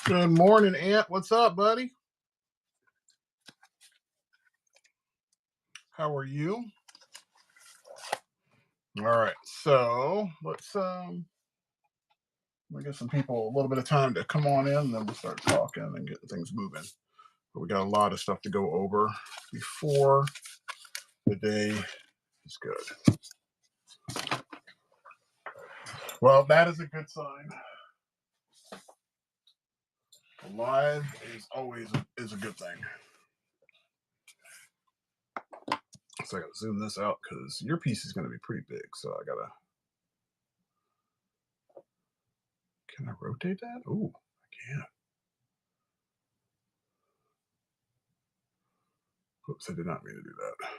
Good morning, Ant. What's up, buddy? How are you? All right. So let's give some people a little bit of time to come on in, and then we'll start talking and get things moving. But we got a lot of stuff to go over before the day is good. Well, that is a good sign. Live is always is a good thing. So I gotta zoom this out because your piece is gonna be pretty big. So I gotta. Can I rotate that? Oh, I can. Oops, I did not mean to do that.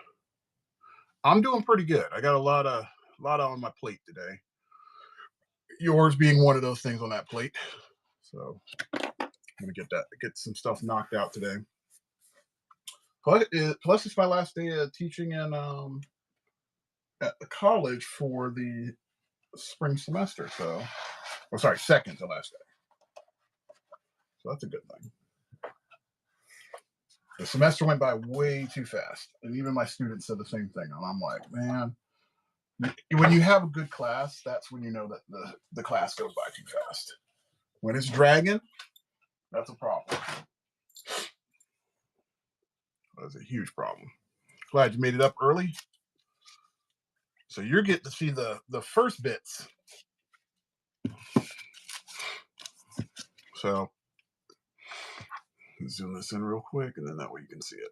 I'm doing pretty good. I got a lot on my plate today. Yours being one of those things on that plate. So I'm gonna get some stuff knocked out today. Plus it's my last day of teaching in at the college for the spring semester. So, or sorry, second to last day. So that's a good thing. The semester went by way too fast, and even my students said the same thing. And I'm like, man, when you have a good class, that's when you know that the class goes by too fast. When it's dragging, that's a problem. That's a huge problem. Glad you made it up early. So you're getting to see the first bits. So zoom this in real quick, and then that way you can see it.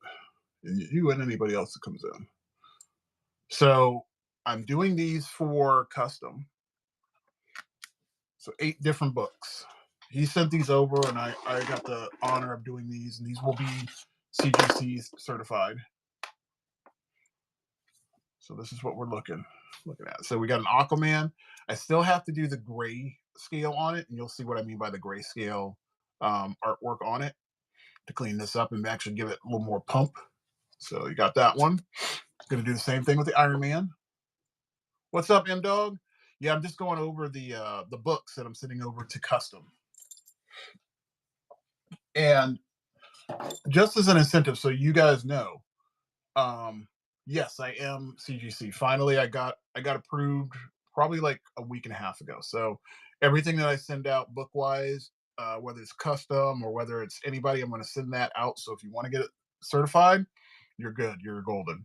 And you and anybody else that comes in. So I'm doing these for custom. So 8 different books. He sent these over, and I got the honor of doing these, and these will be CGC certified. So this is what we're looking at. So we got an Aquaman. I still have to do the gray scale on it, and you'll see what I mean by the gray scale artwork on it to clean this up and actually give it a little more pump. So you got that one. Going to do the same thing with the Iron Man. What's up, M Dog? Yeah, I'm just going over the books that I'm sending over to custom. And just as an incentive, so you guys know, yes, I am CGC. Finally, I got approved probably like a week and a half ago. So everything that I send out book wise, whether it's custom or whether it's anybody, I'm going to send that out. So if you want to get it certified, you're good. You're golden.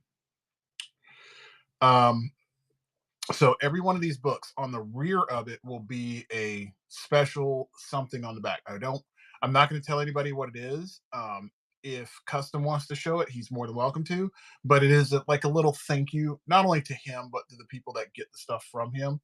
So every one of these books on the rear of it will be a special something on the back. I'm not going to tell anybody what it is. If custom wants to show it, he's more than welcome to, but it is like a little thank you, not only to him, but to the people that get the stuff from him.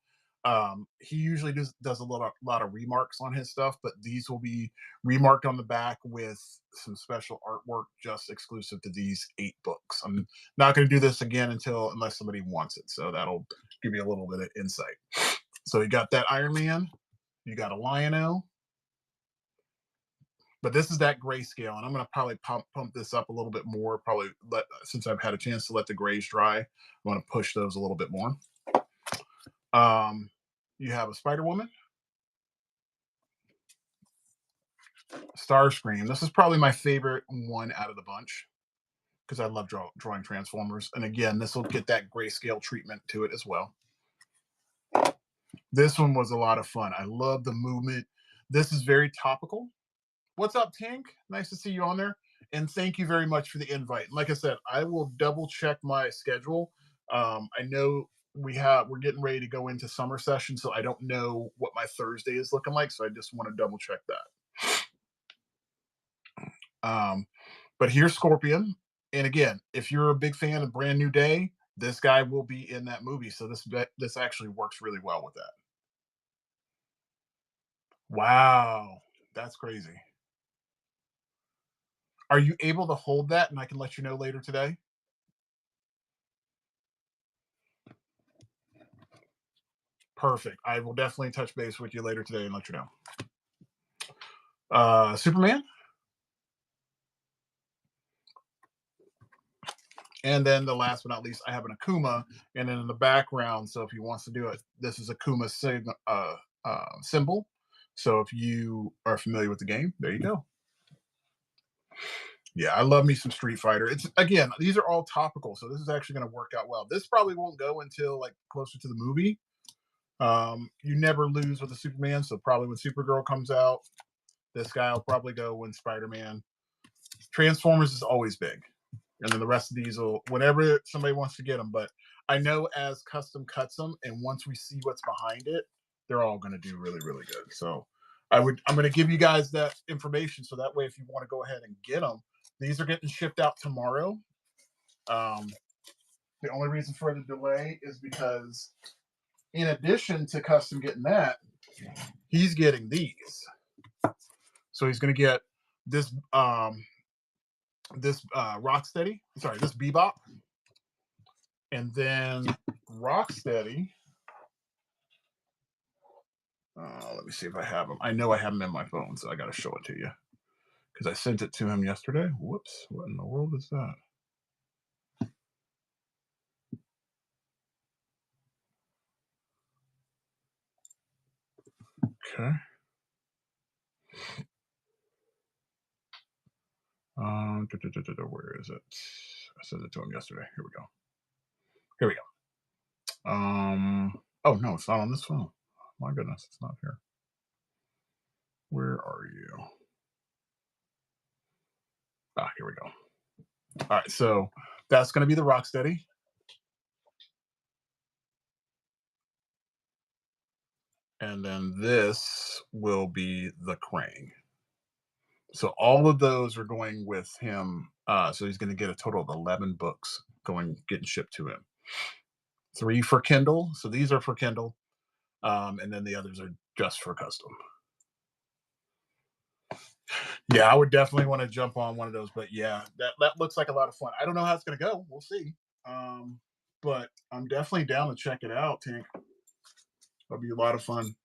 He usually does a lot of remarks on his stuff, but these will be remarked on the back with some special artwork just exclusive to these 8 books. I'm not going to do this again unless somebody wants it. So that'll give you a little bit of insight. So you got that Iron Man, you got a Lion-O, but this is that grayscale, and I'm going to probably pump this up a little bit more. Probably since I've had a chance to let the grays dry, I'm going to push those a little bit more. You have a Spider-Woman, Starscream. This is probably my favorite one out of the bunch because I love drawing Transformers. And again, this will get that grayscale treatment to it as well. This one was a lot of fun. I love the movement. This is very topical. What's up, Tink? Nice to see you on there. And thank you very much for the invite. Like I said, I will double check my schedule. I know we're getting ready to go into summer session, so I don't know what my Thursday is looking like. So I just want to double check that. But here's Scorpion. And again, if you're a big fan of Brand New Day, this guy will be in that movie. So this actually works really well with that. Wow, that's crazy. Are you able to hold that and I can let you know later today? Perfect. I will definitely touch base with you later today and let you know. Superman. And then the last but not least, I have an Akuma, and then in the background. So if he wants to do it, this is Akuma symbol. So if you are familiar with the game, there you go. Yeah, I love me some Street Fighter. It's again, these are all topical, so this is actually going to work out well. This probably won't go until like closer to the movie. You never lose with a Superman, so probably when Supergirl comes out, this guy will probably go when Spider-Man. Transformers is always big, and then the rest of these will whenever somebody wants to get them. But I know as custom cuts them, and once we see what's behind it, they're all going to do really, really good. So I'm going to give you guys that information so that way if you want to go ahead and get them, these are getting shipped out tomorrow. Um, the only reason for the delay is because in addition to custom getting that, he's getting these. So he's going to get this Rocksteady, sorry, this Bebop, and then Rocksteady. Let me see if I have them. I know I have them in my phone, so I got to show it to you because I sent it to him yesterday. Whoops! What in the world is that? Okay. Where is it? I sent it to him yesterday. Here we go. Here we go. Oh no, it's not on this phone. My goodness, it's not here. Where are you? Ah, here we go. All right, so that's going to be the Rocksteady. And then this will be the Krang. So all of those are going with him. So he's going to get a total of 11 books getting shipped to him. 3 for Kindle. So these are for Kindle. And then the others are just for custom. Yeah, I would definitely want to jump on one of those. But yeah, that looks like a lot of fun. I don't know how it's going to go. We'll see. But I'm definitely down to check it out, Tank. It'll be a lot of fun.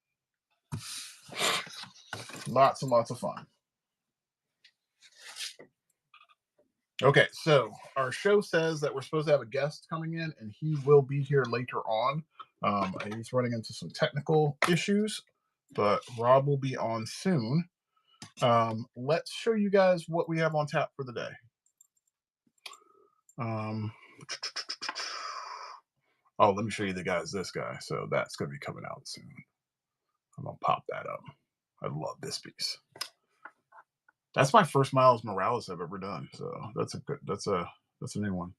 Lots and lots of fun. Okay, so our show says that we're supposed to have a guest coming in, and he will be here later on. He's running into some technical issues, but Rob will be on soon. Let's show you guys what we have on tap for the day. Oh, let me show you the guys. This guy, so that's going to be coming out soon. I'm gonna pop that up. I love this piece. That's my first Miles Morales I've ever done, so that's a new one.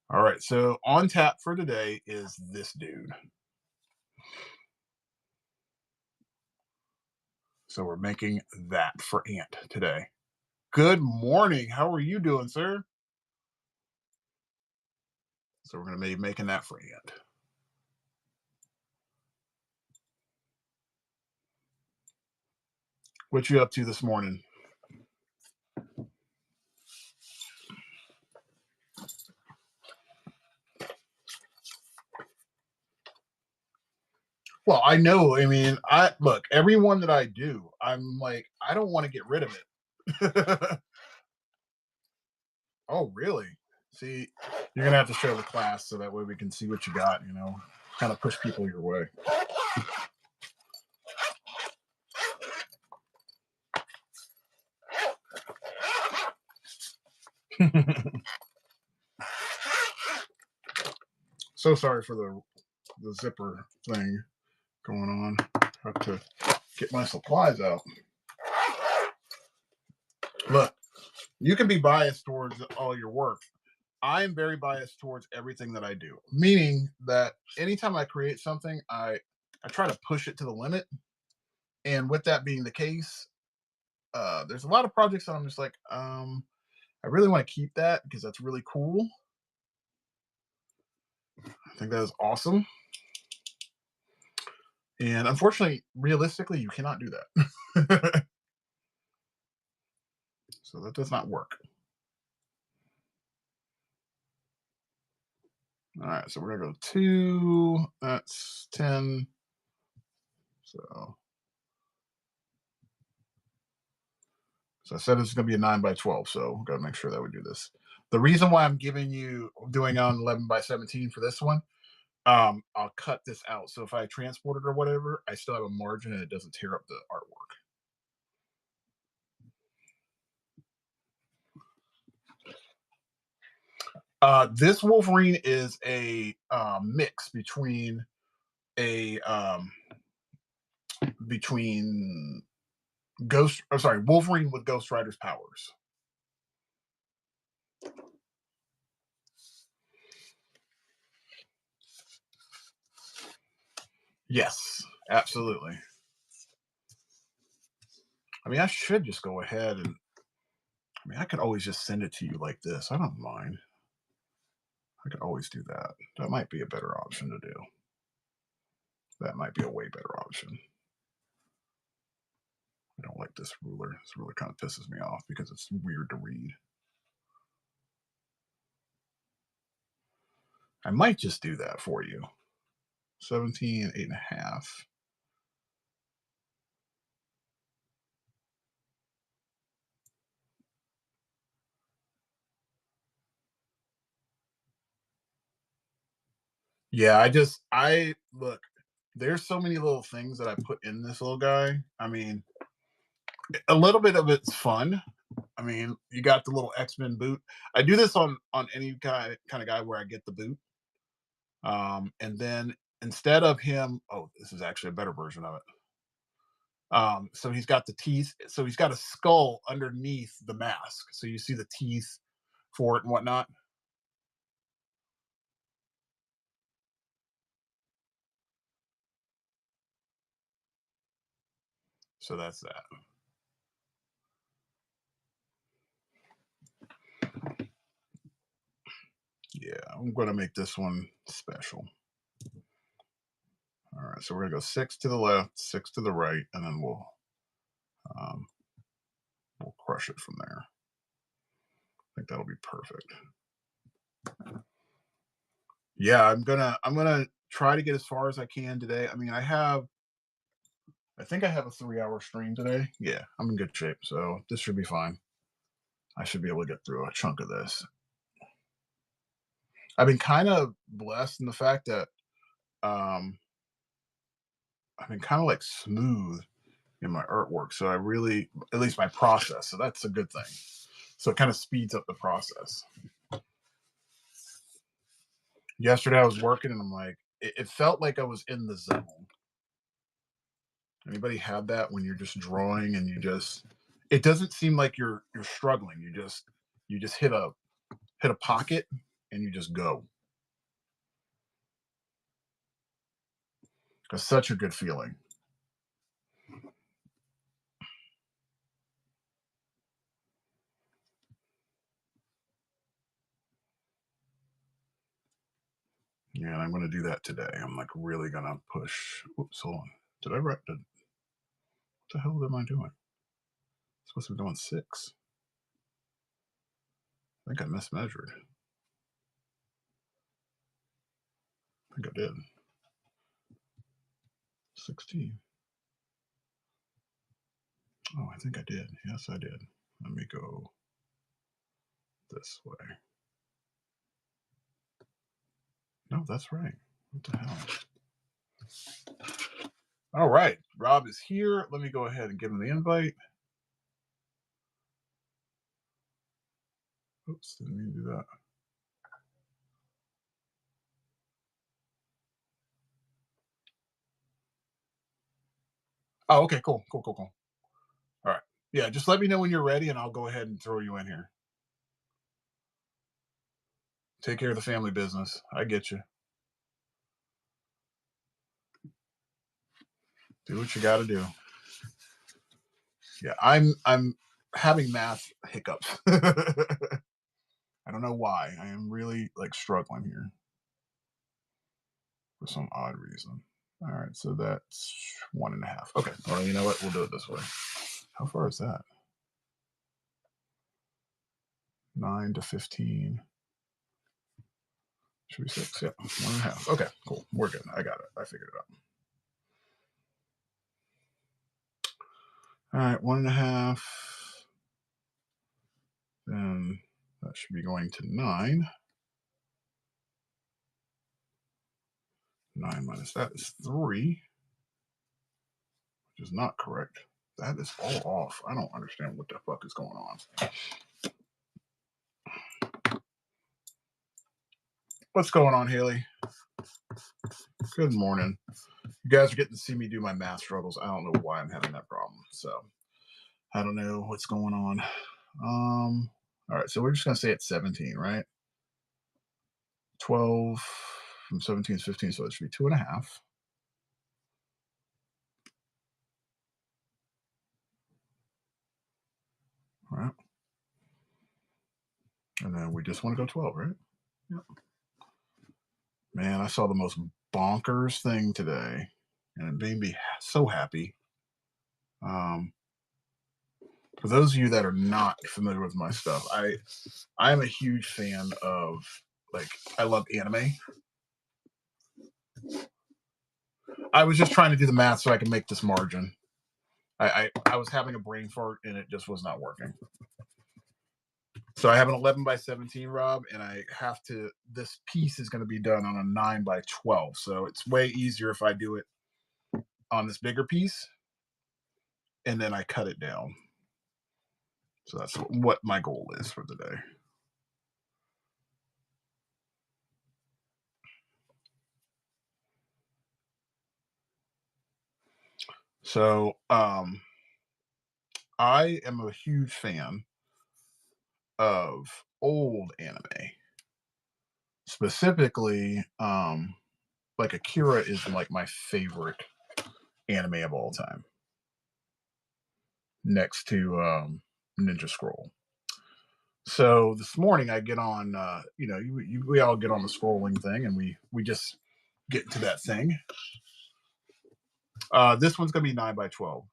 All right, so on tap for today is this dude. So we're making that for Ant today. Good morning. How are you doing, sir? So we're going to be making that for Ant. What you up to this morning? Well, I know. I mean, I look, everyone that I do, I'm like, I don't want to get rid of it. Oh, really? See, you're gonna have to show the class so that way we can see what you got, kind of push people your way. So sorry for the zipper thing going on. I have to get my supplies out. Look, you can be biased towards all your work. I am very biased towards everything that I do, meaning that anytime I create something, I try to push it to the limit. And with that being the case, there's a lot of projects that I'm just like, I really want to keep that because that's really cool. I think that is awesome. And unfortunately, realistically, you cannot do that. So that does not work. All right, so we're gonna go 2. That's 10. So I said it's gonna be a 9 by 12. So we've got to make sure that we do this. The reason why I'm doing on 11 by 17 for this one I'll cut this out. So if I transport it or whatever, I still have a margin and it doesn't tear up the artwork. This Wolverine is a mix a between Wolverine with Ghost Rider's powers. Yes, absolutely. I mean, I should just go ahead and I mean, I could always just send it to you like this. I don't mind. I could always do that. That might be a better option to do. That might be a way better option. I don't like this ruler. This ruler kind of pisses me off because it's weird to read. I might just do that for you. 17, 8.5. Yeah, I look, there's so many little things that I put in this little guy. I mean, a little bit of it's fun. I mean, you got the little X-Men boot. I do this on any kind of guy where I get the boot. And then instead of him, oh, this is actually a better version of it. So he's got the teeth. So he's got a skull underneath the mask. So you see the teeth for it and whatnot. So that's that. Yeah, I'm going to make this one special. All right, so we're gonna go 6 to the left, 6 to the right, and then um, we'll crush it from there. I think that'll be perfect. Yeah, I'm gonna try to get as far as I can today. I mean, I think I have a 3 hour stream today. Yeah, I'm in good shape, so this should be fine. I should be able to get through a chunk of this. I've been kind of blessed in the fact that um, I've been kind of like smooth in my artwork, so I really, at least my process. So that's a good thing. So it kind of speeds up the process. Yesterday I was working and I'm like, it felt like I was in the zone. Anybody have that when you're just drawing and it doesn't seem like you're struggling. You just hit a pocket and you just go. It's such a good feeling. Yeah, and I'm gonna do that today. I'm like really gonna push. Oops, hold on. Did I write what the hell am I doing? I'm supposed to be doing 6. I think I mismeasured. I think I did. 16. Oh, I think I did. Yes, I did. Let me go this way. No, that's right. What the hell? All right. Rob is here. Let me go ahead and give him the invite. Oops, didn't mean to do that. Oh, okay, cool, cool, cool, cool. All right. Yeah, just let me know when you're ready and I'll go ahead and throw you in here. Take care of the family business. I get you. Do what you got to do. Yeah, I'm having math hiccups. I don't know why. I am really like struggling here for some odd reason. All right, so that's 1.5. Okay. Well, you know what? We'll do it this way. How far is that? 9 to 15. Should be 6. Yeah, 1.5. Okay, cool. We're good. I got it. I figured it out. All right, 1.5. Then that should be going to 9. 9 minus that is 3, which is not correct. That is all off. I don't understand what the fuck is going on. What's going on, Haley? Good morning. You guys are getting to see me do my math struggles. I don't know why I'm having that problem. So I don't know what's going on. All right, so we're just gonna say it's 17, right? 12 from 17 is 15, so it should be 2.5. All right. And then we just want to go 12, right? Yep. Man, I saw the most bonkers thing today, and it made me so happy. For those of you that are not familiar with my stuff, I'm a huge fan of, like, I love anime. I was just trying to do the math so I can make this margin. I was having a brain fart and it just was not working. So I have an 11 by 17, Rob, and I have to. This piece is going to be done on a 9 by 12, so it's way easier if I do it on this bigger piece, and then I cut it down. So that's what my goal is for the day. So I am a huge fan of old anime. Specifically, like Akira is like my favorite anime of all time, next to Ninja Scroll. So this morning I get on, we all get on the scrolling thing, and we just get to that thing. This one's gonna be 9 by 12.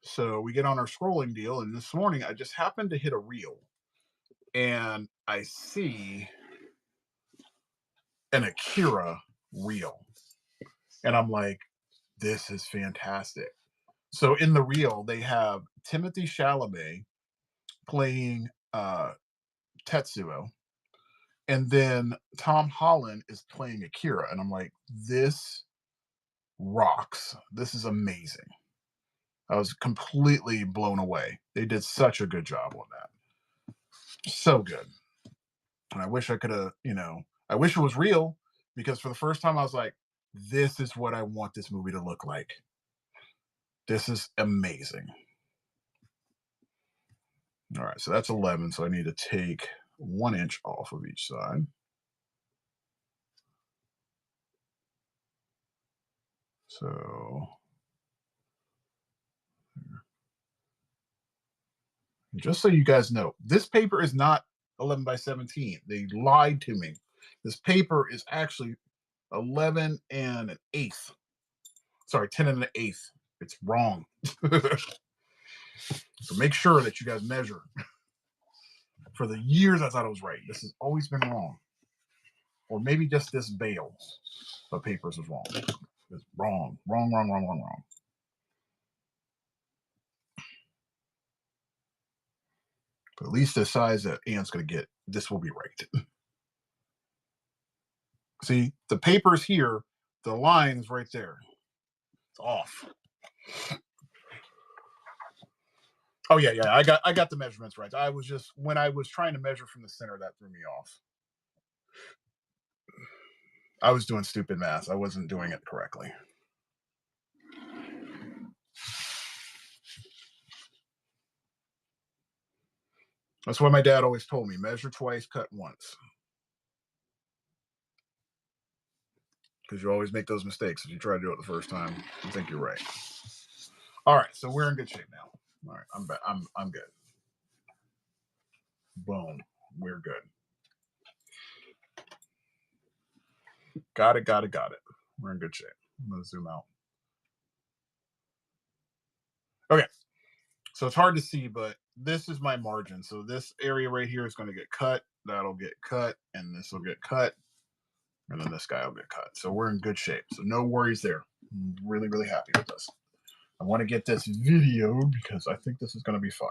So we get on our scrolling deal, and this morning I just happened to hit a reel, and I see an Akira reel, and I'm like, this is fantastic. So in the reel, they have Timothy Chalamet playing Tetsuo, and then Tom Holland is playing Akira, and I'm like, this rocks. This is amazing. I was completely blown away. They did such a good job on that. So good. And I wish I could have, I wish it was real, because for the first time I was like, this is what I want this movie to look like. This is amazing. All right, so that's 11. So I need to take 1 inch off of each side. So just so you guys know, this paper is not 11 by 17. They lied to me. This paper is actually 11 and an eighth. Sorry, 10 and an eighth. It's wrong. So make sure that you guys measure. For the years, I thought it was right. This has always been wrong. Or maybe just this bale of papers is wrong. It's wrong. Wrong, wrong, wrong, wrong, wrong. But at least the size that Ant's going to get, this will be right. See, the paper's here. The line is right there. It's off. Oh yeah, yeah. I got the measurements right. I was just, when I was trying to measure from the center, that threw me off. I was doing stupid math. I wasn't doing it correctly. That's what my dad always told me: measure twice, cut once. Because you always make those mistakes if you try to do it the first time. You think you're right. All right, so we're in good shape now. All right, I'm back. I'm good. Boom, we're good. Got it. Got it. Got it. We're in good shape. I'm gonna zoom out. Okay, so it's hard to see, but this is my margin. So this area right here is going to get cut. That'll get cut, and this will get cut, and then this guy will get cut. So we're in good shape. So no worries there. I'm really, really happy with this. I want to get this video because I think this is going to be fire.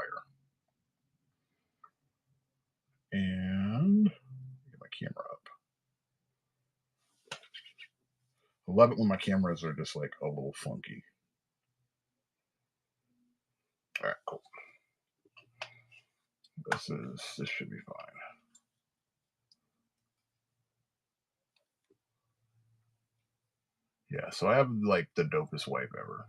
And get my camera up. I love it when my cameras are just like a little funky. All right, cool. This should be fine. Yeah, so I have like the dopest wife ever.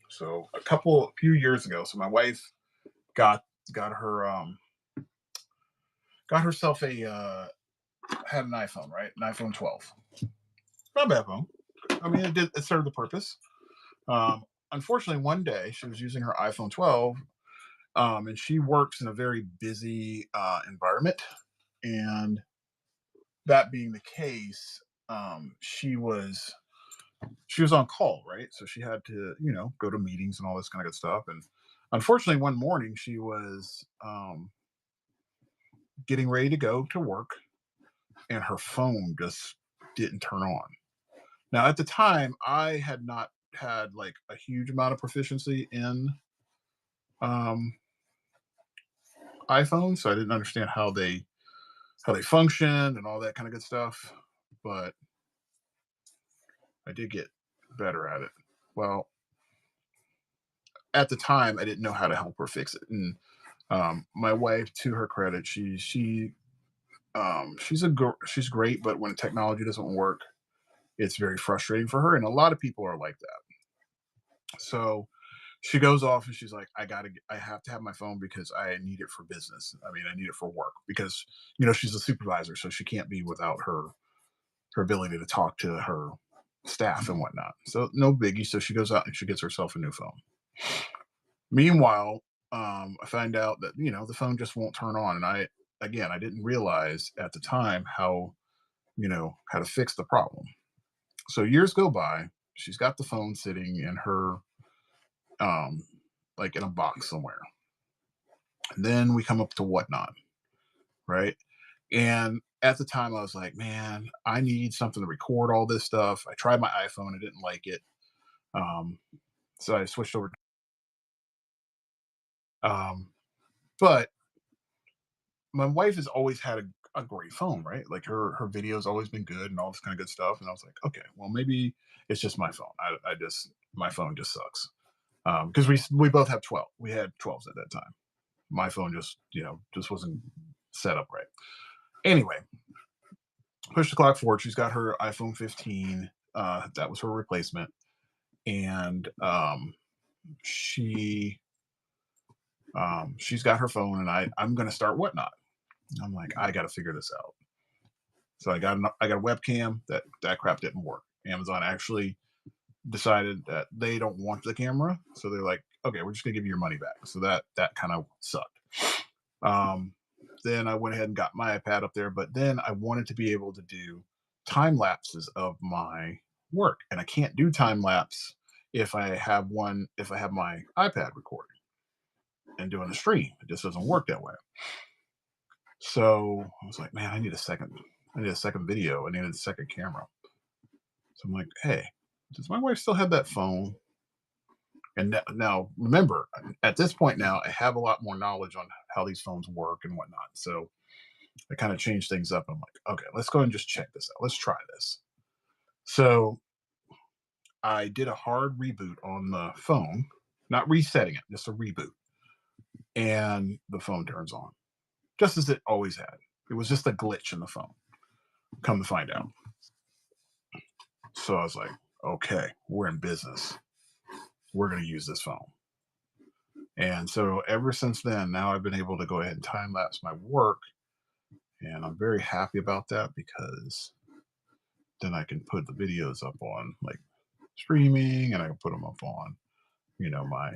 So a few years ago, so my wife got got her got herself a had an iPhone, right? An iPhone 12. Not a bad phone. I mean, it served the purpose. Um, Unfortunately, one day she was using her iPhone 12, and she works in a very busy environment. And that being the case, she was on call, right? So she had to, go to meetings and all this kind of good stuff. And unfortunately, one morning she was getting ready to go to work, and her phone just didn't turn on. Now, at the time, I had not had like a huge amount of proficiency in um, iPhones, so I didn't understand how they functioned and all that kind of good stuff. But I did get better at it. Well, at the time, I didn't know how to help her fix it. And my wife, to her credit, she's great, but when technology doesn't work, it's very frustrating for her, and a lot of people are like that. So she goes off and she's like, I have to have my phone because I need it for business. I mean, I need it for work because she's a supervisor, so she can't be without her ability to talk to her staff and whatnot. So no biggie. So she goes out and she gets herself a new phone. Meanwhile, I find out that the phone just won't turn on, and I didn't realize at the time how to fix the problem. So years go by. She's got the phone sitting in her um like in a box somewhere. And then we come up to Whatnot, right? And at the time, I was like, man, I need something to record all this stuff. I tried my iPhone, I didn't like it. Um, so I switched over. Um, but my wife has always had a great phone, right? Like her videos always been good and all this kind of good stuff. And I was like, okay, well maybe it's just my phone. I just my phone just sucks. Because we both have 12. We had 12s at that time. My phone just wasn't set up right. Anyway, push the clock forward. She's got her iPhone 15. That was her replacement, and she she's got her phone, and I'm gonna start Whatnot. I'm like, I got to figure this out. So I got a webcam. That crap didn't work. Amazon actually decided that they don't want the camera, so they're like, okay, we're just gonna give you your money back. So that kind of sucked. Um, then I went ahead and got my iPad up there, but then I wanted to be able to do time lapses of my work, and I can't do time lapse if I have my iPad recording and doing the stream. It just doesn't work that way. So I was like, man, I need a second video. I needed a second camera. So I'm like, hey, does my wife still have that phone? And now, remember, at this point now, I have a lot more knowledge on how these phones work and whatnot. So I kind of changed things up. I'm like, okay, let's go and just check this out. Let's try this. So I did a hard reboot on the phone, not resetting it, just a reboot. And the phone turns on, just as it always had. It was just a glitch in the phone, come to find out. So I was like, okay, we're in business. We're going to use this phone. And so ever since then, now I've been able to go ahead and time lapse my work. And I'm very happy about that because then I can put the videos up on like streaming, and I can put them up on, my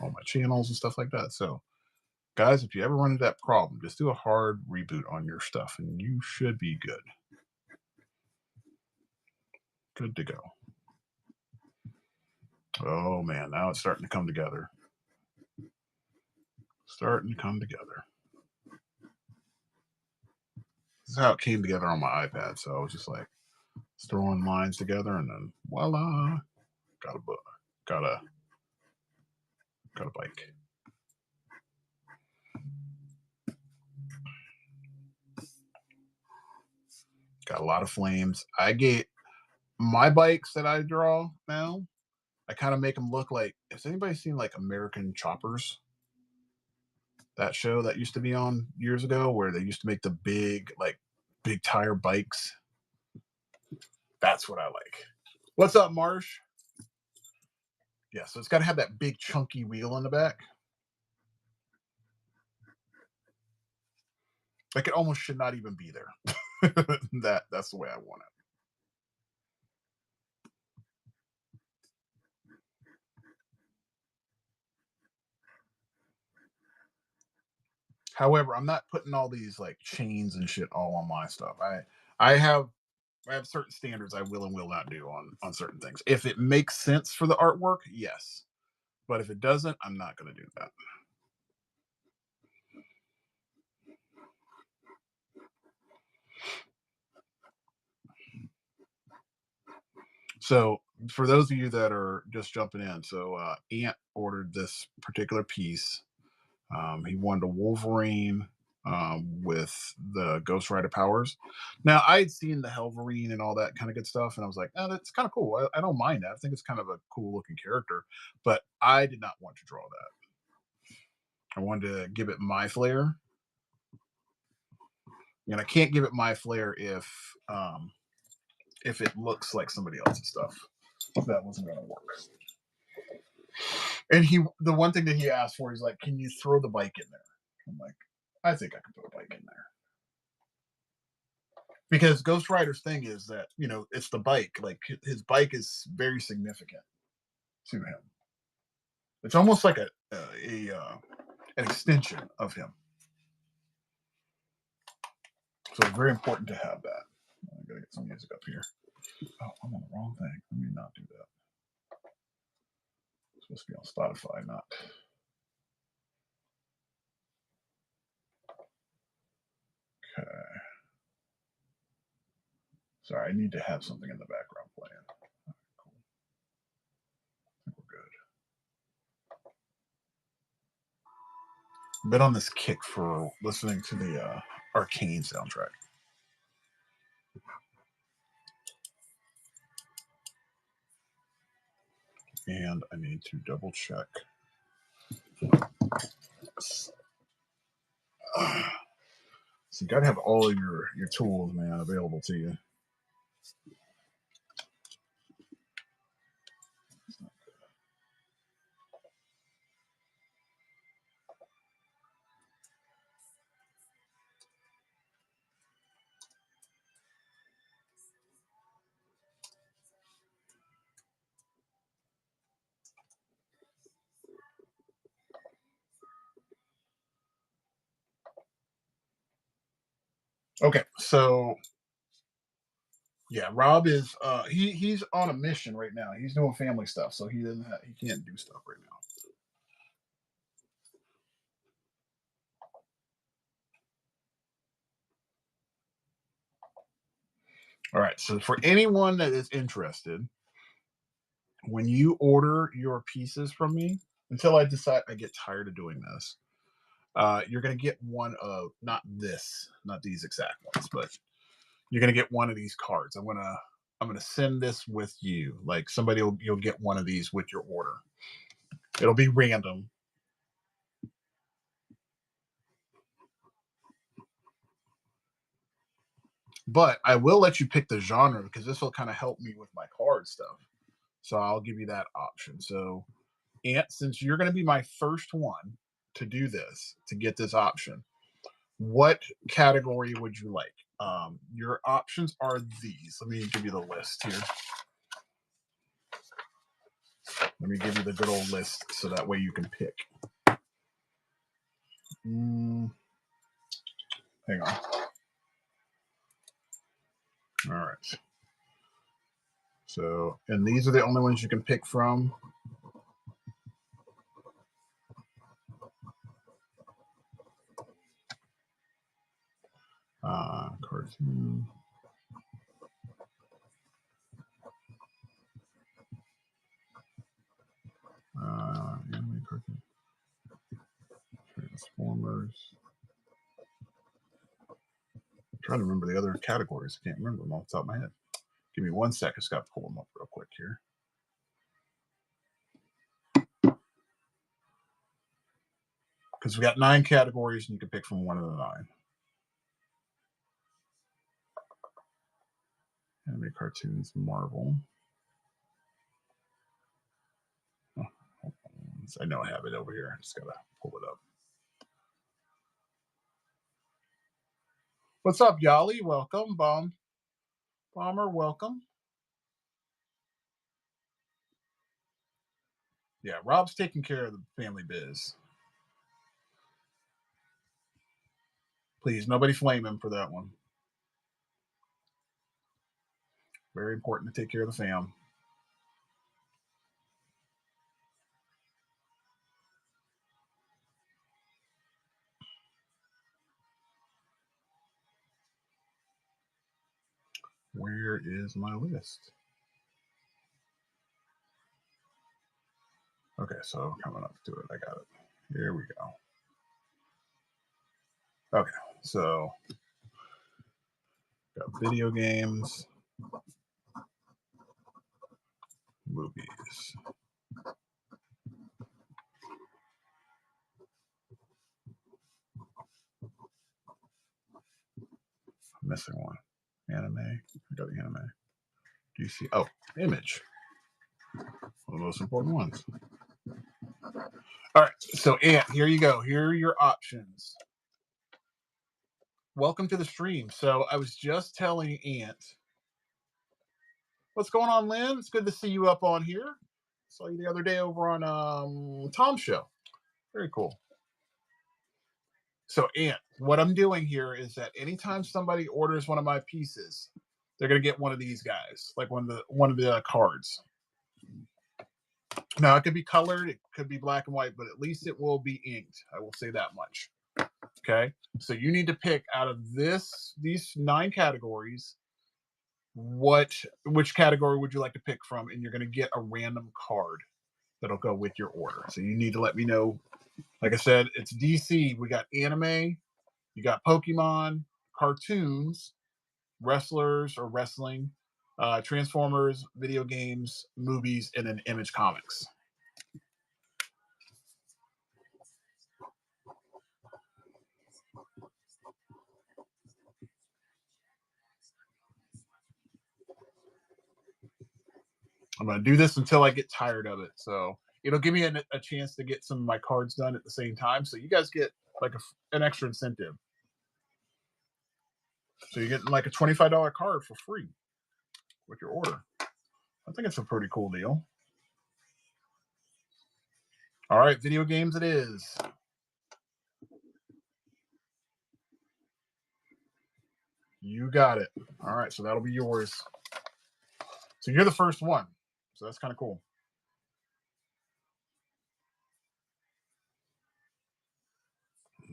on my channels and stuff like that. So guys, if you ever run into that problem, just do a hard reboot on your stuff and you should be good. Good to go. Oh man, now it's starting to come together. Starting to come together. This is how it came together on my iPad. So I was just like throwing lines together, and then voila, got a book, got a got a bike. Got a lot of flames. I get my bikes that I draw now. I kind of make them look like. Has anybody seen like American Choppers? That show that used to be on years ago, where they used to make the big tire bikes. That's what I like. What's up, Marsh? Yeah, so it's got to have that big chunky wheel in the back. Like it almost should not even be there. That's the way I want it. However, I'm not putting all these like chains and shit all on my stuff. I have I have certain standards I will and will not do on certain things. If it makes sense for the artwork, yes. But if it doesn't, I'm not going to do that. So, for those of you that are just jumping in, so Ant ordered this particular piece. He wanted a Wolverine with the Ghost Rider powers. Now, I had seen the Helverine and all that kind of good stuff, and I was like, oh, that's kind of cool. I don't mind that. I think it's kind of a cool looking character, but I did not want to draw that. I wanted to give it my flair, and I can't give it my flair if it looks like somebody else's stuff. That wasn't going to work. And the one thing that he asked for, he's like, "Can you throw the bike in there?" I'm like, "I think I can throw a bike in there." Because Ghost Rider's thing is that it's the bike. Like his bike is very significant to him. It's almost like an extension of him. So it's very important to have that. I gotta get some music up here. Oh, I'm on the wrong thing. Let me not do that. It's supposed to be on Spotify, not. Okay. Sorry, I need to have something in the background playing. Right, cool. I think we're good. Been on this kick for listening to the Arcane soundtrack. And I need to double check. So you got to have all of your tools, man, available to you. Okay, so yeah, Rob is he's on a mission right now. He's doing family stuff, so he can't do stuff right now. All right, so for anyone that is interested, when you order your pieces from me, until I decide I get tired of doing this, you're gonna get one of not these exact ones, but you're gonna get one of these cards. I'm gonna send this with you. Like you'll get one of these with your order. It'll be random. But I will let you pick the genre because this will kind of help me with my card stuff. So I'll give you that option. So, Ant, since you're going to be my first one to do this, to get this option, what category would you like? Your options are these. Let me give you the list here. Let me give you the good old list so that way you can pick. Hang on. All right. So, and these are the only ones you can pick from. Cartoon. Anime cartoon. Transformers. trying to remember the other categories. I can't remember them off the top of my head. Give me 1 sec. I just got to pull them up real quick here. Because we got 9 categories, and you can pick from one of the 9. Anime, cartoons, Marvel. Oh, I know I have it over here. I just gotta pull it up. What's up, Yali? Welcome. Bomber, welcome. Yeah, Rob's taking care of the family biz. Please, nobody flame him for that one. Very important to take care of the fam. Where is my list? Okay, so coming up to it, I got it. Here we go. Okay, so got video games, movies. I'm missing one. Anime. I got the anime. DC. Oh, Image. One of the most important ones. All right, so Ant, here you go. Here are your options. Welcome to the stream. So I was just telling Ant. What's going on, Lynn? It's good to see you up on here. Saw you the other day over on Tom's show. Very cool. So, Ant, what I'm doing here is that anytime somebody orders one of my pieces, they're gonna get one of these guys, like one of the cards. Now, it could be colored, it could be black and white, but at least it will be inked. I will say that much. Okay, so you need to pick out of these 9 categories. Which category would you like to pick from, and you're going to get a random card that'll go with your order. So you need to let me know. Like I said, it's DC. We got anime, you got Pokemon, cartoons, wrestlers or wrestling, Transformers, video games, movies, and then Image Comics. I'm going to do this until I get tired of it. So it'll give me a chance to get some of my cards done at the same time. So you guys get like an extra incentive. So you're getting like a $25 card for free with your order. I think it's a pretty cool deal. All right, video games it is. You got it. All right, so that'll be yours. So you're the first one. So that's kind of cool.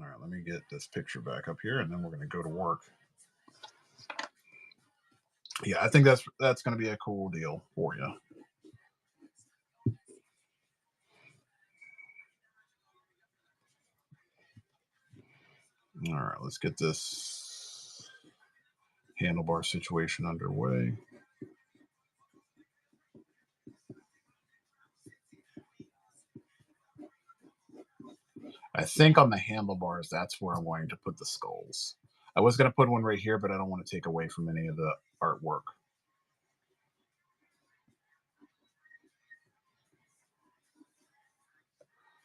All right, let me get this picture back up here, and then we're going to go to work. Yeah, I think that's going to be a cool deal for you. All right, let's get this handlebar situation underway. I think on the handlebars, that's where I'm going to put the skulls. I was going to put one right here, but I don't want to take away from any of the artwork.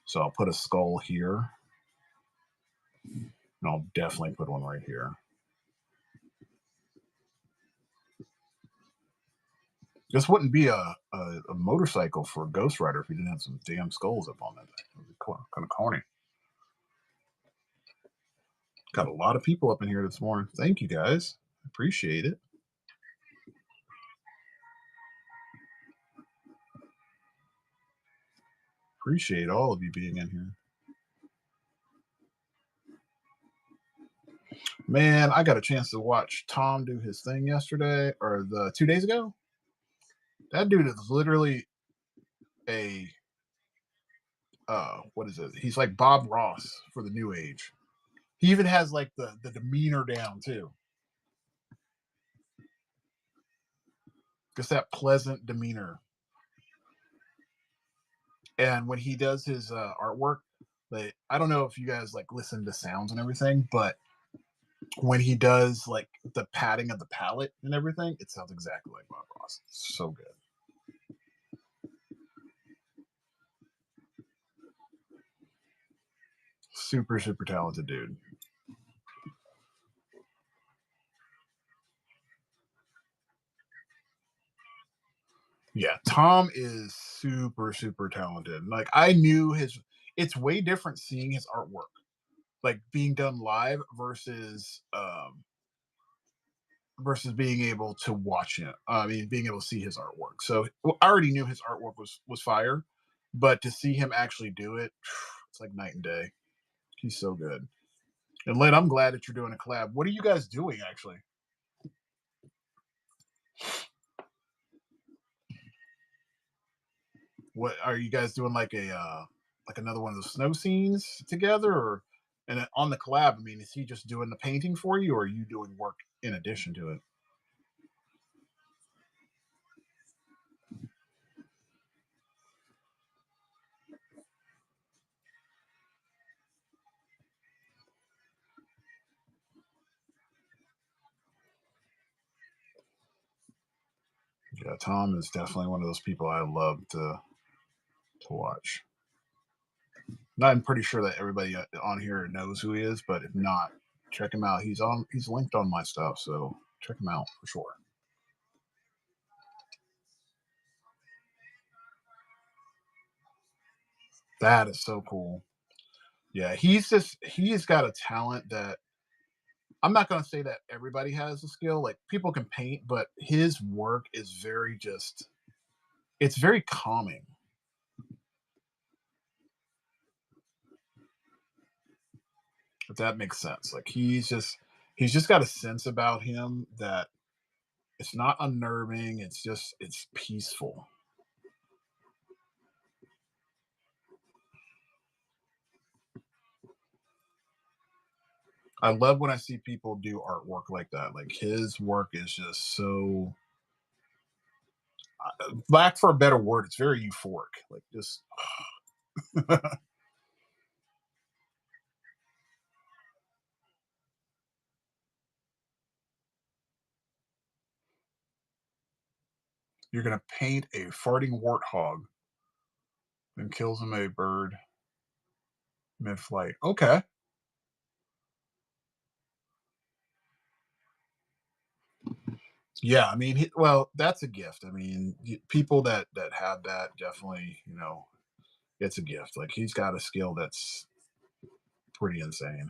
So I'll put a skull here. And I'll definitely put one right here. This wouldn't be a motorcycle for Ghost Rider if you didn't have some damn skulls up on it. It would be kind of corny. Got a lot of people up in here this morning. Thank you guys. Appreciate it. Appreciate all of you being in here. Man, I got a chance to watch Tom do his thing yesterday or 2 days ago. That dude is literally a what is it? He's like Bob Ross for the new age. He even has like the demeanor down too. Just that pleasant demeanor. And when he does his artwork, like, I don't know if you guys like listen to sounds and everything, but when he does like the padding of the palette and everything, it sounds exactly like Bob Ross. It's so good. Super, super talented dude. Yeah, Tom is super, super talented. Like I knew his it's way different seeing his artwork, like being done live versus being able to watch it. I mean, being able to see his artwork. So well, I already knew his artwork was fire, but to see him actually do it, it's like night and day. He's so good. And Lynn, I'm glad that you're doing a collab. What are you guys doing actually? What are you guys doing like another one of the snow scenes together or and then on the collab, I mean, is he just doing the painting for you or are you doing work in addition to it? Yeah, Tom is definitely one of those people I love to watch. Now, I'm pretty sure that everybody on here knows who he is, but if not, check him out. He's linked on my stuff, so check him out for sure. That is so cool. Yeah, he's got a talent that I'm not going to say that everybody has a skill. Like people can paint, but his work is very just it's very calming. If that makes sense. Like he's just got a sense about him that it's not unnerving. It's peaceful. I love when I see people do artwork like that. Like his work is just so lack for a better word. It's very euphoric. Like just you're gonna paint a farting warthog and kills him a bird mid-flight. Okay. Yeah, I mean, well, that's a gift. I mean, people that have that definitely, it's a gift. Like he's got a skill that's pretty insane.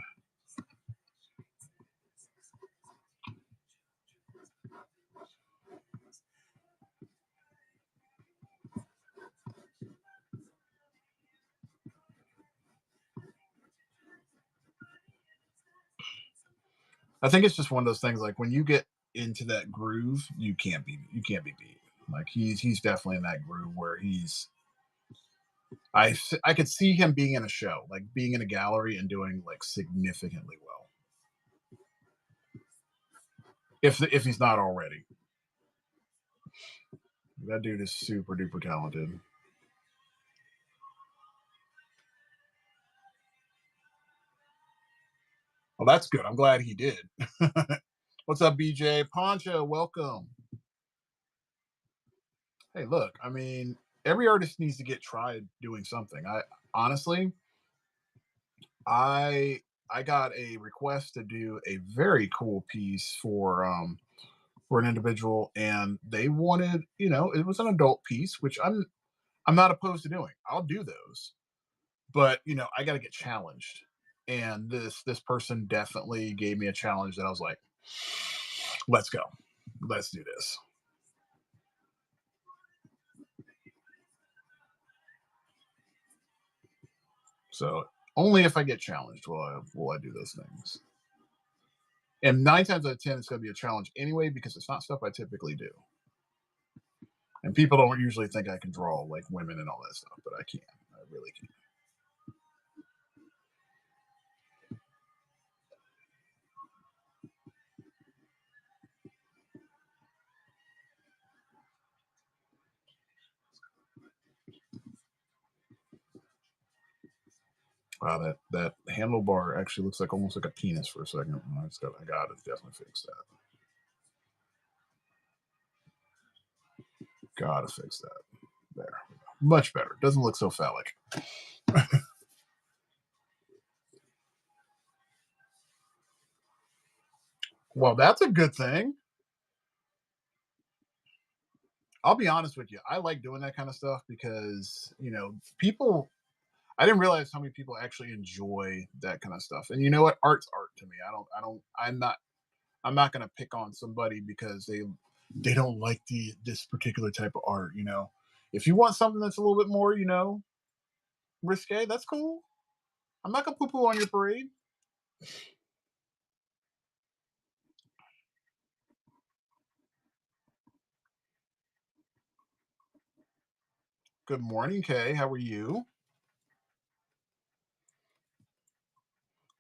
I think it's just one of those things. Like when you get into that groove, you can't be beat. Like he's definitely in that groove where I could see him being in a show, like being in a gallery and doing like significantly well, if he's not already. That dude is super duper talented. Well, that's good. I'm glad he did. What's up, BJ? Poncha, welcome. Hey, look, I mean, every artist needs to get tried doing something. I honestly, I I got a request to do a very cool piece for an individual, and they wanted, it was an adult piece, which I'm not opposed to doing. I'll do those, but I got to get challenged, and this person definitely gave me a challenge that I was like, let's go, let's do this. So only if I get challenged will I do those things. And 9 times out of 10, it's going to be a challenge anyway because it's not stuff I typically do. And people don't usually think I can draw like women and all that stuff, but I can. I really can. Wow, that handlebar actually looks like almost like a penis for a second. I got to definitely fix that. Gotta fix that. There. Much better. Doesn't look so phallic. Well, that's a good thing. I'll be honest with you. I like doing that kind of stuff because, people I didn't realize how many people actually enjoy that kind of stuff. And you know what? Art's art to me. I'm not going to pick on somebody because they don't like this particular type of art. If you want something that's a little bit more, risque, that's cool. I'm not going to poo-poo on your parade. Good morning, Kay. How are you?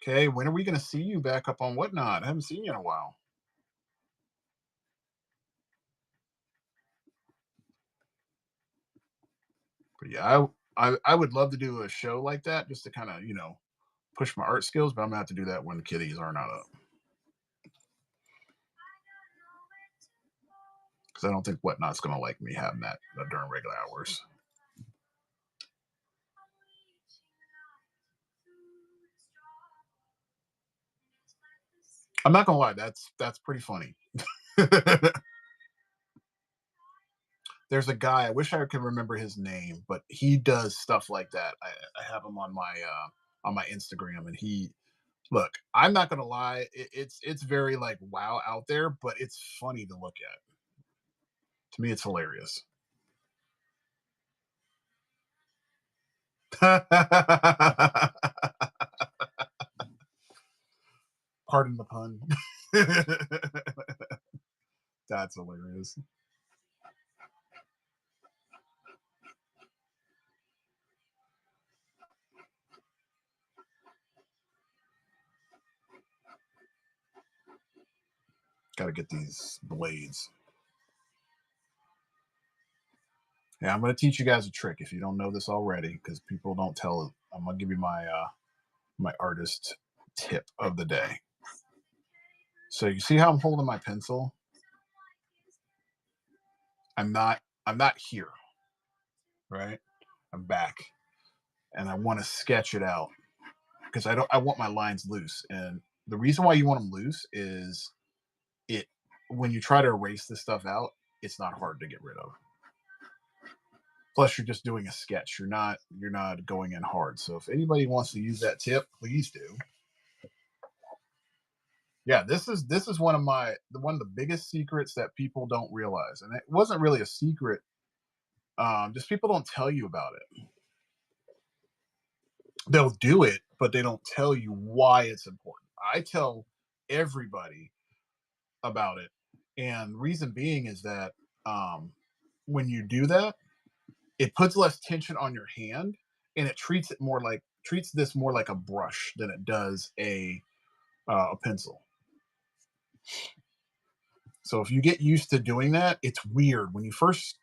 Okay, when are we going to see you back up on Whatnot? I haven't seen you in a while. But yeah, I would love to do a show like that just to kind of push my art skills, but I'm gonna have to do that when the kiddies are not up because I don't think Whatnot's gonna like me having that during regular hours. I'm not gonna lie, that's pretty funny. There's a guy, I wish I could remember his name, but he does stuff like that. I have him on my Instagram, and he look. I'm not gonna lie, it's very like wow out there, but it's funny to look at. To me, it's hilarious. Pardon the pun. That's hilarious. Got to get these blades. Yeah, I'm going to teach you guys a trick if you don't know this already, because people don't tell. I'm going to give you my artist tip of the day. So you see how I'm holding my pencil? I'm not here, right? I'm back, and I want to sketch it out because I want my lines loose. And the reason why you want them loose is it when you try to erase this stuff out, it's not hard to get rid of. Plus, you're just doing a sketch. You're not going in hard. So if anybody wants to use that tip, please do. Yeah, this is one of the biggest secrets that people don't realize, and it wasn't really a secret. Just people don't tell you about it. They'll do it, but they don't tell you why it's important. I tell everybody about it, and reason being is that um, when you do that, it puts less tension on your hand, and it treats this more like a brush than it does a pencil. So if you get used to doing that, it's weird when you first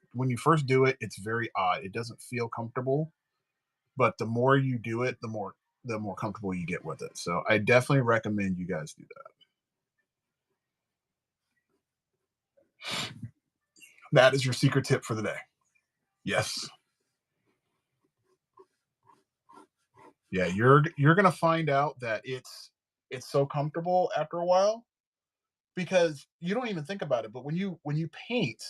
do it. It's very odd. It doesn't feel comfortable, but the more you do it, the more comfortable you get with it. So I definitely recommend you guys do that. That is your secret tip for the day. Yes. Yeah, you're gonna find out that it's so comfortable after a while because you don't even think about it. But when you paint,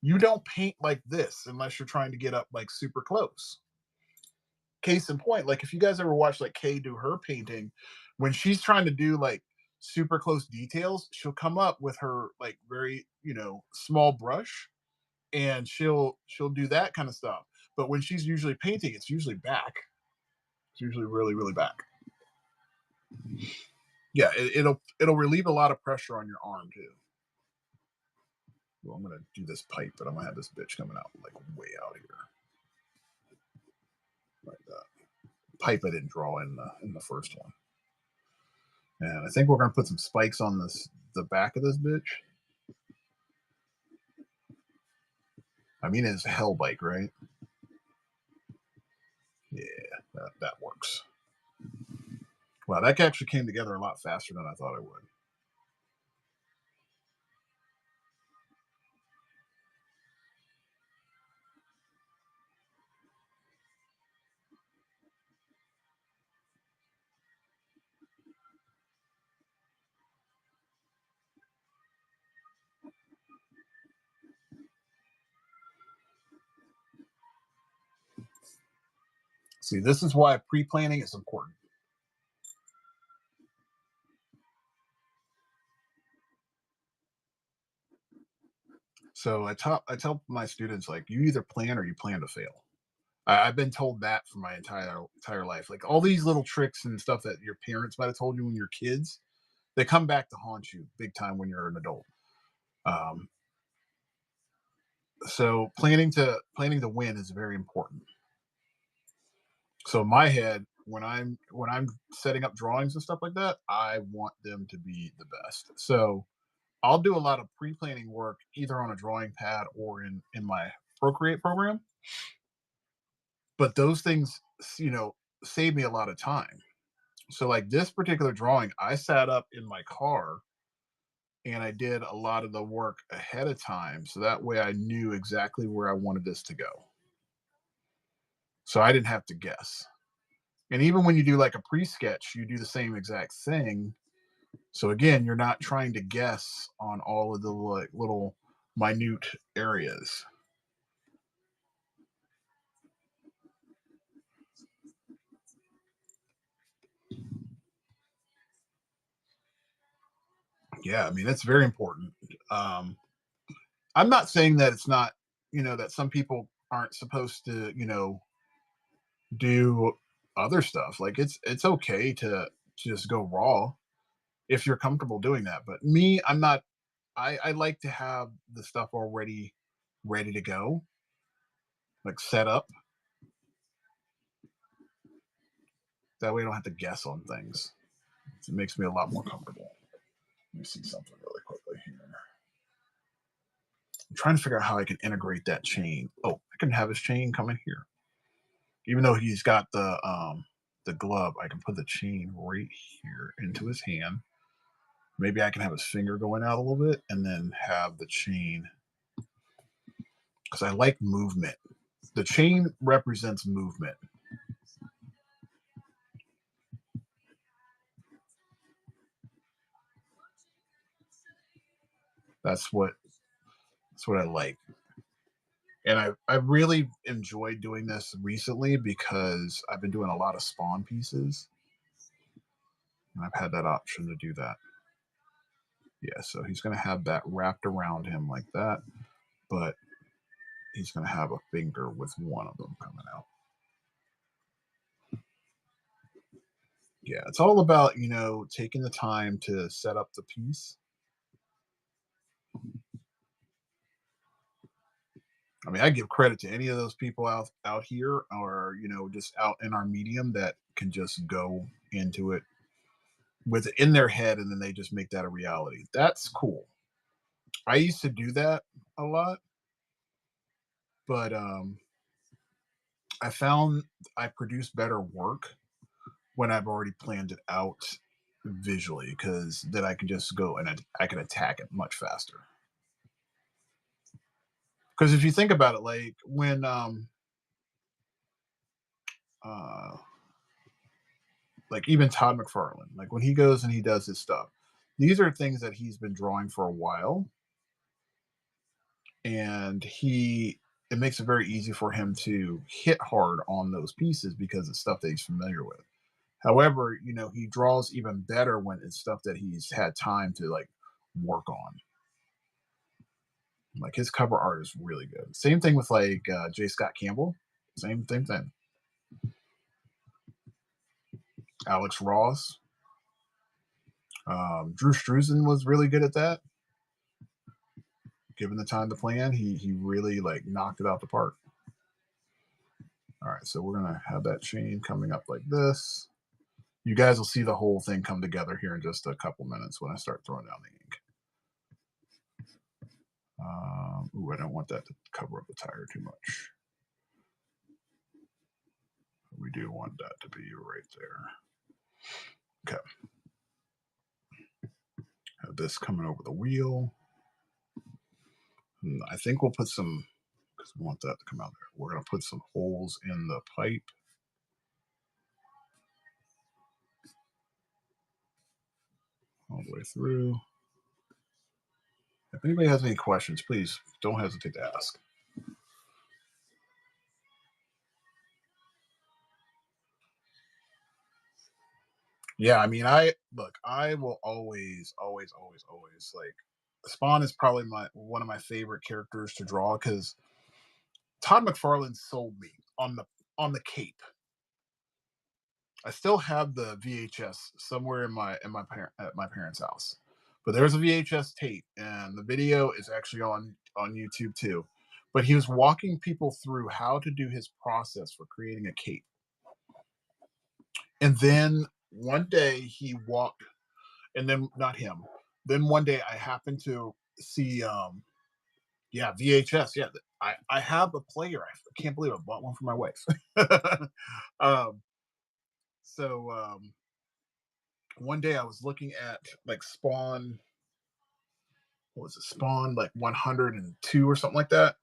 you don't paint like this unless you're trying to get up like super close. Case in point, like if you guys ever watch like Kay do her painting, when she's trying to do like super close details, she'll come up with her like very, small brush and she'll do that kind of stuff. But when she's usually painting, it's usually back. It's usually really, really back. Yeah, it'll relieve a lot of pressure on your arm too. Well, I'm gonna do this pipe, but I'm gonna have this bitch coming out like way out here, like that. Pipe I didn't draw in the first one, and I think we're gonna put some spikes on the back of this bitch. I mean, it's a hell bike, right? Yeah, that works. Wow, that actually came together a lot faster than I thought it would. See, this is why pre-planning is important. So I tell my students, like, you either plan or you plan to fail. I've been told that for my entire life. Like, all these little tricks and stuff that your parents might have told you when you're kids, they come back to haunt you big time when you're an adult. Um, so planning to win is very important. So in my head, when I'm setting up drawings and stuff like that, I want them to be the best. So I'll do a lot of pre-planning work either on a drawing pad or in my Procreate program. But those things, save me a lot of time. So like this particular drawing, I sat up in my car and I did a lot of the work ahead of time, so that way I knew exactly where I wanted this to go. So I didn't have to guess. And even when you do like a pre-sketch, you do the same exact thing. So again, you're not trying to guess on all of the like little minute areas. Yeah, I mean that's very important. Um, I'm not saying that it's not, that some people aren't supposed to, do other stuff. Like it's okay to just go raw if you're comfortable doing that. But me, I'm not. I like to have the stuff already ready to go, like set up. That way, I don't have to guess on things. It makes me a lot more comfortable. Let me see something really quickly here. I'm trying to figure out how I can integrate that chain. Oh, I can have his chain come in here. Even though he's got the glove, I can put the chain right here into his hand. Maybe I can have his finger going out a little bit and then have the chain because I like movement. The chain represents movement. That's what that's what I like. And I really enjoyed doing this recently because I've been doing a lot of spawn pieces and I've had that option to do that. Yeah, so he's gonna have that wrapped around him like that, but he's gonna have a finger with one of them coming out. Yeah, it's all about, taking the time to set up the piece. I mean, I give credit to any of those people out here or, just out in our medium that can just go into it with it in their head and then they just make that a reality. That's cool. I used to do that a lot, but I found I produce better work when I've already planned it out visually because then I can just go and I can attack it much faster. Because if you think about it, like when uh like even Todd McFarlane, like when he goes and he does his stuff, these are things that he's been drawing for a while, and it makes it very easy for him to hit hard on those pieces because it's stuff that he's familiar with. However, he draws even better when it's stuff that he's had time to like work on. Like his cover art is really good. Same thing with like J. Scott Campbell. Same thing. Alex Ross. Drew Struzan was really good at that. Given the time to plan, he really like knocked it out the park. All right, so we're gonna have that chain coming up like this. You guys will see the whole thing come together here in just a couple minutes when I start throwing down the ink. Ooh, I don't want that to cover up the tire too much. We do want that to be right there. Okay. Have this coming over the wheel. And I think we'll put some, because we want that to come out there. We're going to put some holes in the pipe. All the way through. If anybody has any questions, please don't hesitate to ask. Yeah, I mean, I will always like Spawn is probably my one of my favorite characters to draw because Todd McFarlane sold me on the cape. I still have the VHS somewhere at my parents' house, but there's a VHS tape, and the video is actually on YouTube too. But he was walking people through how to do his process for creating a cape, and then one day he walked, and then not him. Then one day I happened to see, yeah, VHS. Yeah, I have a player. I can't believe I bought one for my wife. um, so one day I was looking at like Spawn. What was it? Spawn like 102 or something like that.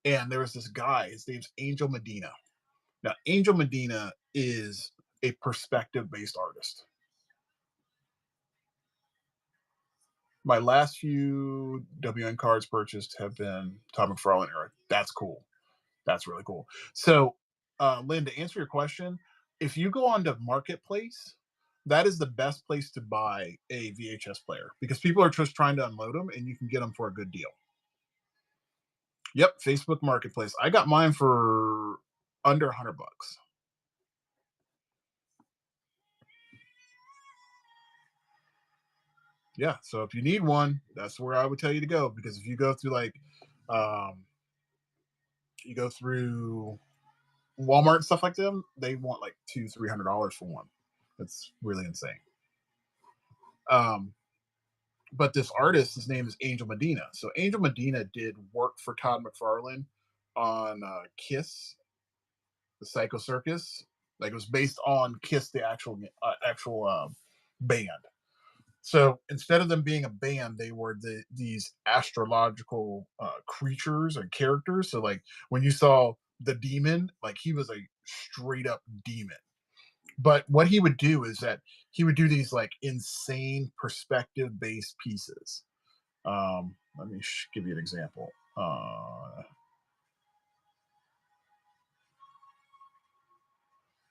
And there was this guy. His name's Angel Medina. Now, Angel Medina is a perspective based artist. My last few WN cards purchased have been Todd McFarlane era. That's cool. That's really cool. So, Lynn, to answer your question, if you go on to Marketplace, that is the best place to buy a VHS player because people are just trying to unload them and you can get them for a good deal. Yep, Facebook Marketplace. I got mine for under $100. Yeah, so if you need one, that's where I would tell you to go because if you go through like, um, you go through Walmart and stuff like them, they want like $200-300 for one. That's really insane. Um, but this artist, his name is Angel Medina. So Angel Medina did work for Todd McFarlane on Kiss, the Psycho Circus. Like it was based on Kiss, the actual band. So instead of them being a band, they were these astrological creatures and characters. So like when you saw the demon, like he was a straight up demon. But what he would do is that he would do these like insane perspective based pieces. Let me give you an example. All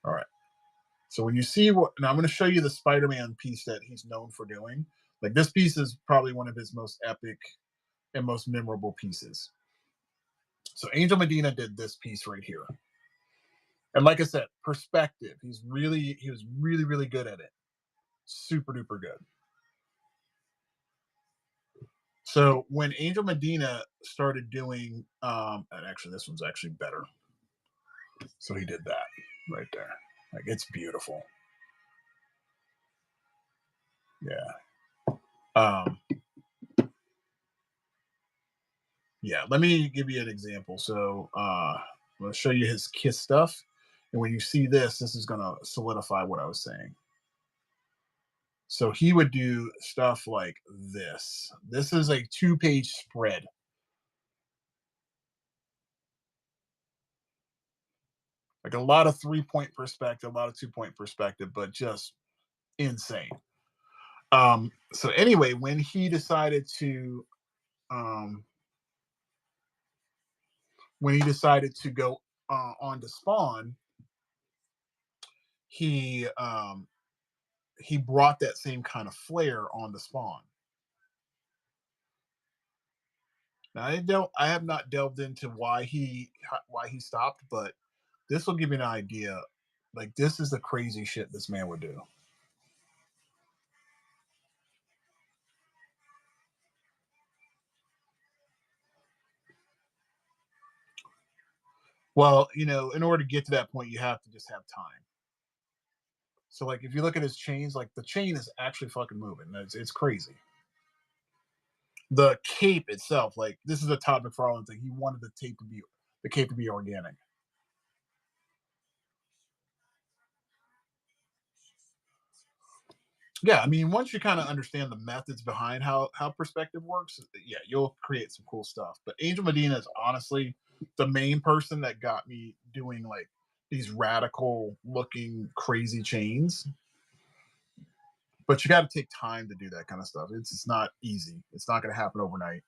right. So when you see what, now I'm going to show you the Spider-Man piece that he's known for doing. Like this piece is probably one of his most epic and most memorable pieces. So Angel Medina did this piece right here. And like I said, perspective. He was really good at it. Super duper good. So when Angel Medina started doing, and actually this one's actually better. So he did that right there. Like it's beautiful. Yeah. Yeah, let me give you an example. So I'm going to show you his Kiss stuff. And when you see this, this is going to solidify what I was saying. So he would do stuff like this. This is a 2-page spread. Like a lot of 3-point perspective, a lot of 2-point perspective, but just insane. So anyway, when he decided to go on to Spawn, he he brought that same kind of flair on the Spawn. Now I have not delved into why he stopped, but this will give you an idea. Like this is the crazy shit this man would do. Well, you know, in order to get to that point, you have to just have time. So, like, if you look at his chains, like the chain is actually fucking moving. It's crazy. The cape itself, like, this is a Todd McFarlane thing. He wanted the cape to be organic. Yeah, I mean, once you kind of understand the methods behind how perspective works, yeah, you'll create some cool stuff. But Angel Medina is honestly the main person that got me doing like these radical looking crazy chains. But you got to take time to do that kind of stuff. It's not easy. It's not going to happen overnight.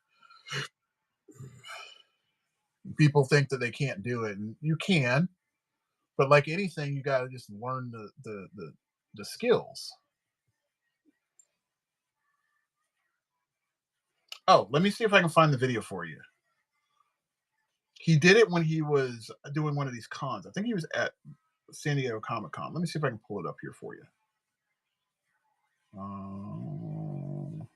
People think that they can't do it, and you can. But like anything, you got to just learn the skills. Oh, let me see if I can find the video for you. He did it when he was doing one of these cons. I think he was at San Diego Comic Con. Let me see if I can pull it up here for you. Um,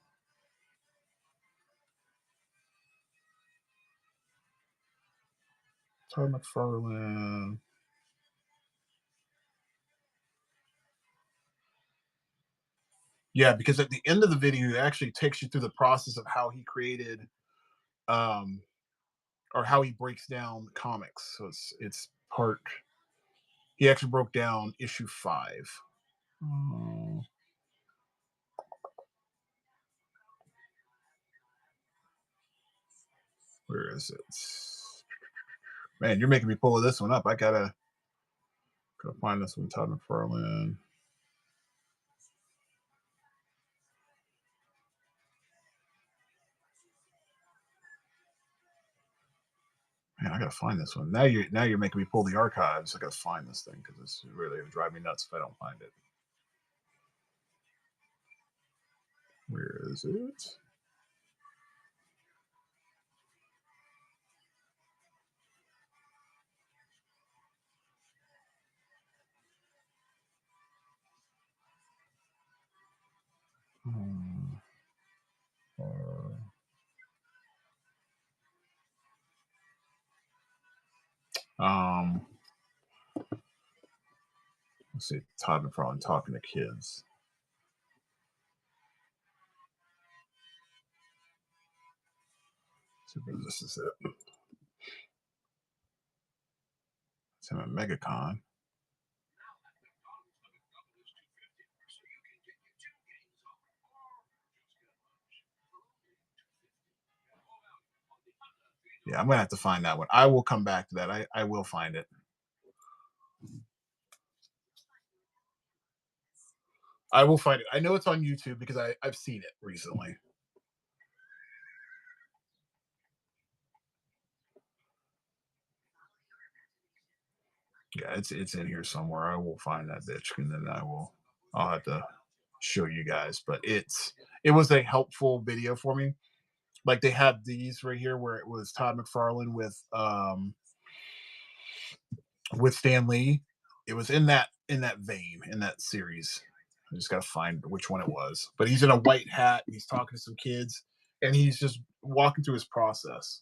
Todd McFarlane. Yeah, because at the end of the video, it actually takes you through the process of how he created, um, or how he breaks down comics. So it's part. He actually broke down issue 5. Oh, where is it? Man, you're making me pull this one up. I gotta find this one. Todd McFarlane. Man, I gotta find this one. Now you're making me pull the archives. I gotta find this thing because it's really gonna drive me nuts if I don't find it. Where is it? Hmm. Uh, um, let's see. Todd McFarlane talking to kids. Let's see if this is it. It's him at MegaCon. Yeah, I'm gonna have to find that one. I will come back to that. I will find it. I will find it. I know it's on YouTube because I've seen it recently. Yeah, it's in here somewhere. I will find that bitch and then I'll have to show you guys. But it was a helpful video for me. Like they had these right here where it was Todd McFarlane with Stan Lee. It was in that vein, in that series. I just gotta find which one it was. But he's in a white hat and he's talking to some kids and he's just walking through his process.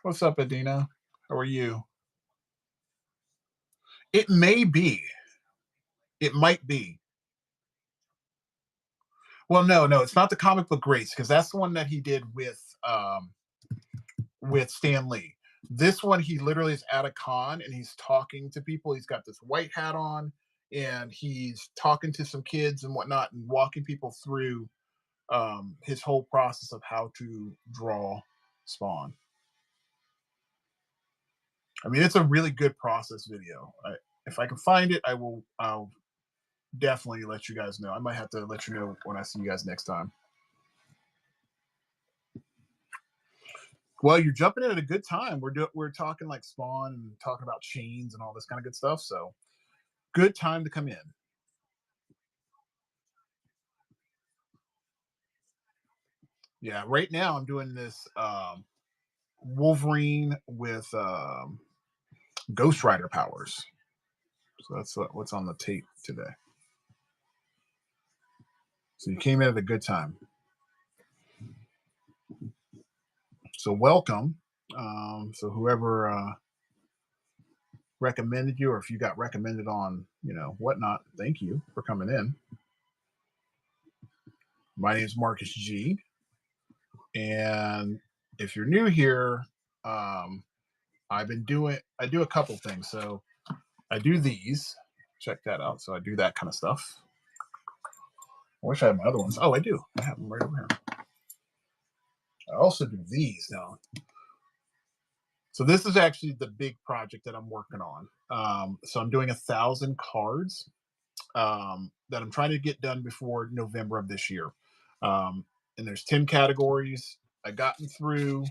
What's up, Adina? How are you? It may be. It might be. Well, no, no, it's not the comic book Grace because that's the one that he did with Stan Lee. This one, he literally is at a con and he's talking to people. He's got this white hat on and he's talking to some kids and whatnot and walking people through his whole process of how to draw Spawn. I mean, it's a really good process video. If I can find it, I'll definitely let you guys know. I might have to let you know when I see you guys next time. Well, you're jumping in at a good time. We're talking like Spawn and talking about chains and all this kind of good stuff. So good time to come in. Yeah, right now I'm doing this Wolverine with Ghost Rider powers. So that's what's on the tape today. So you came in at a good time. So welcome. So whoever recommended you, or if you got recommended on, whatnot, thank you for coming in. My name is Marcus G. And if you're new here, I do a couple things. So I do these. Check that out. So I do that kind of stuff. I wish I had my other ones. Oh, I do. I have them right over here. I also do these now. So this is actually the big project that I'm working on. So I'm doing 1,000 cards that I'm trying to get done before November of this year. And there's 10 categories. I gotten through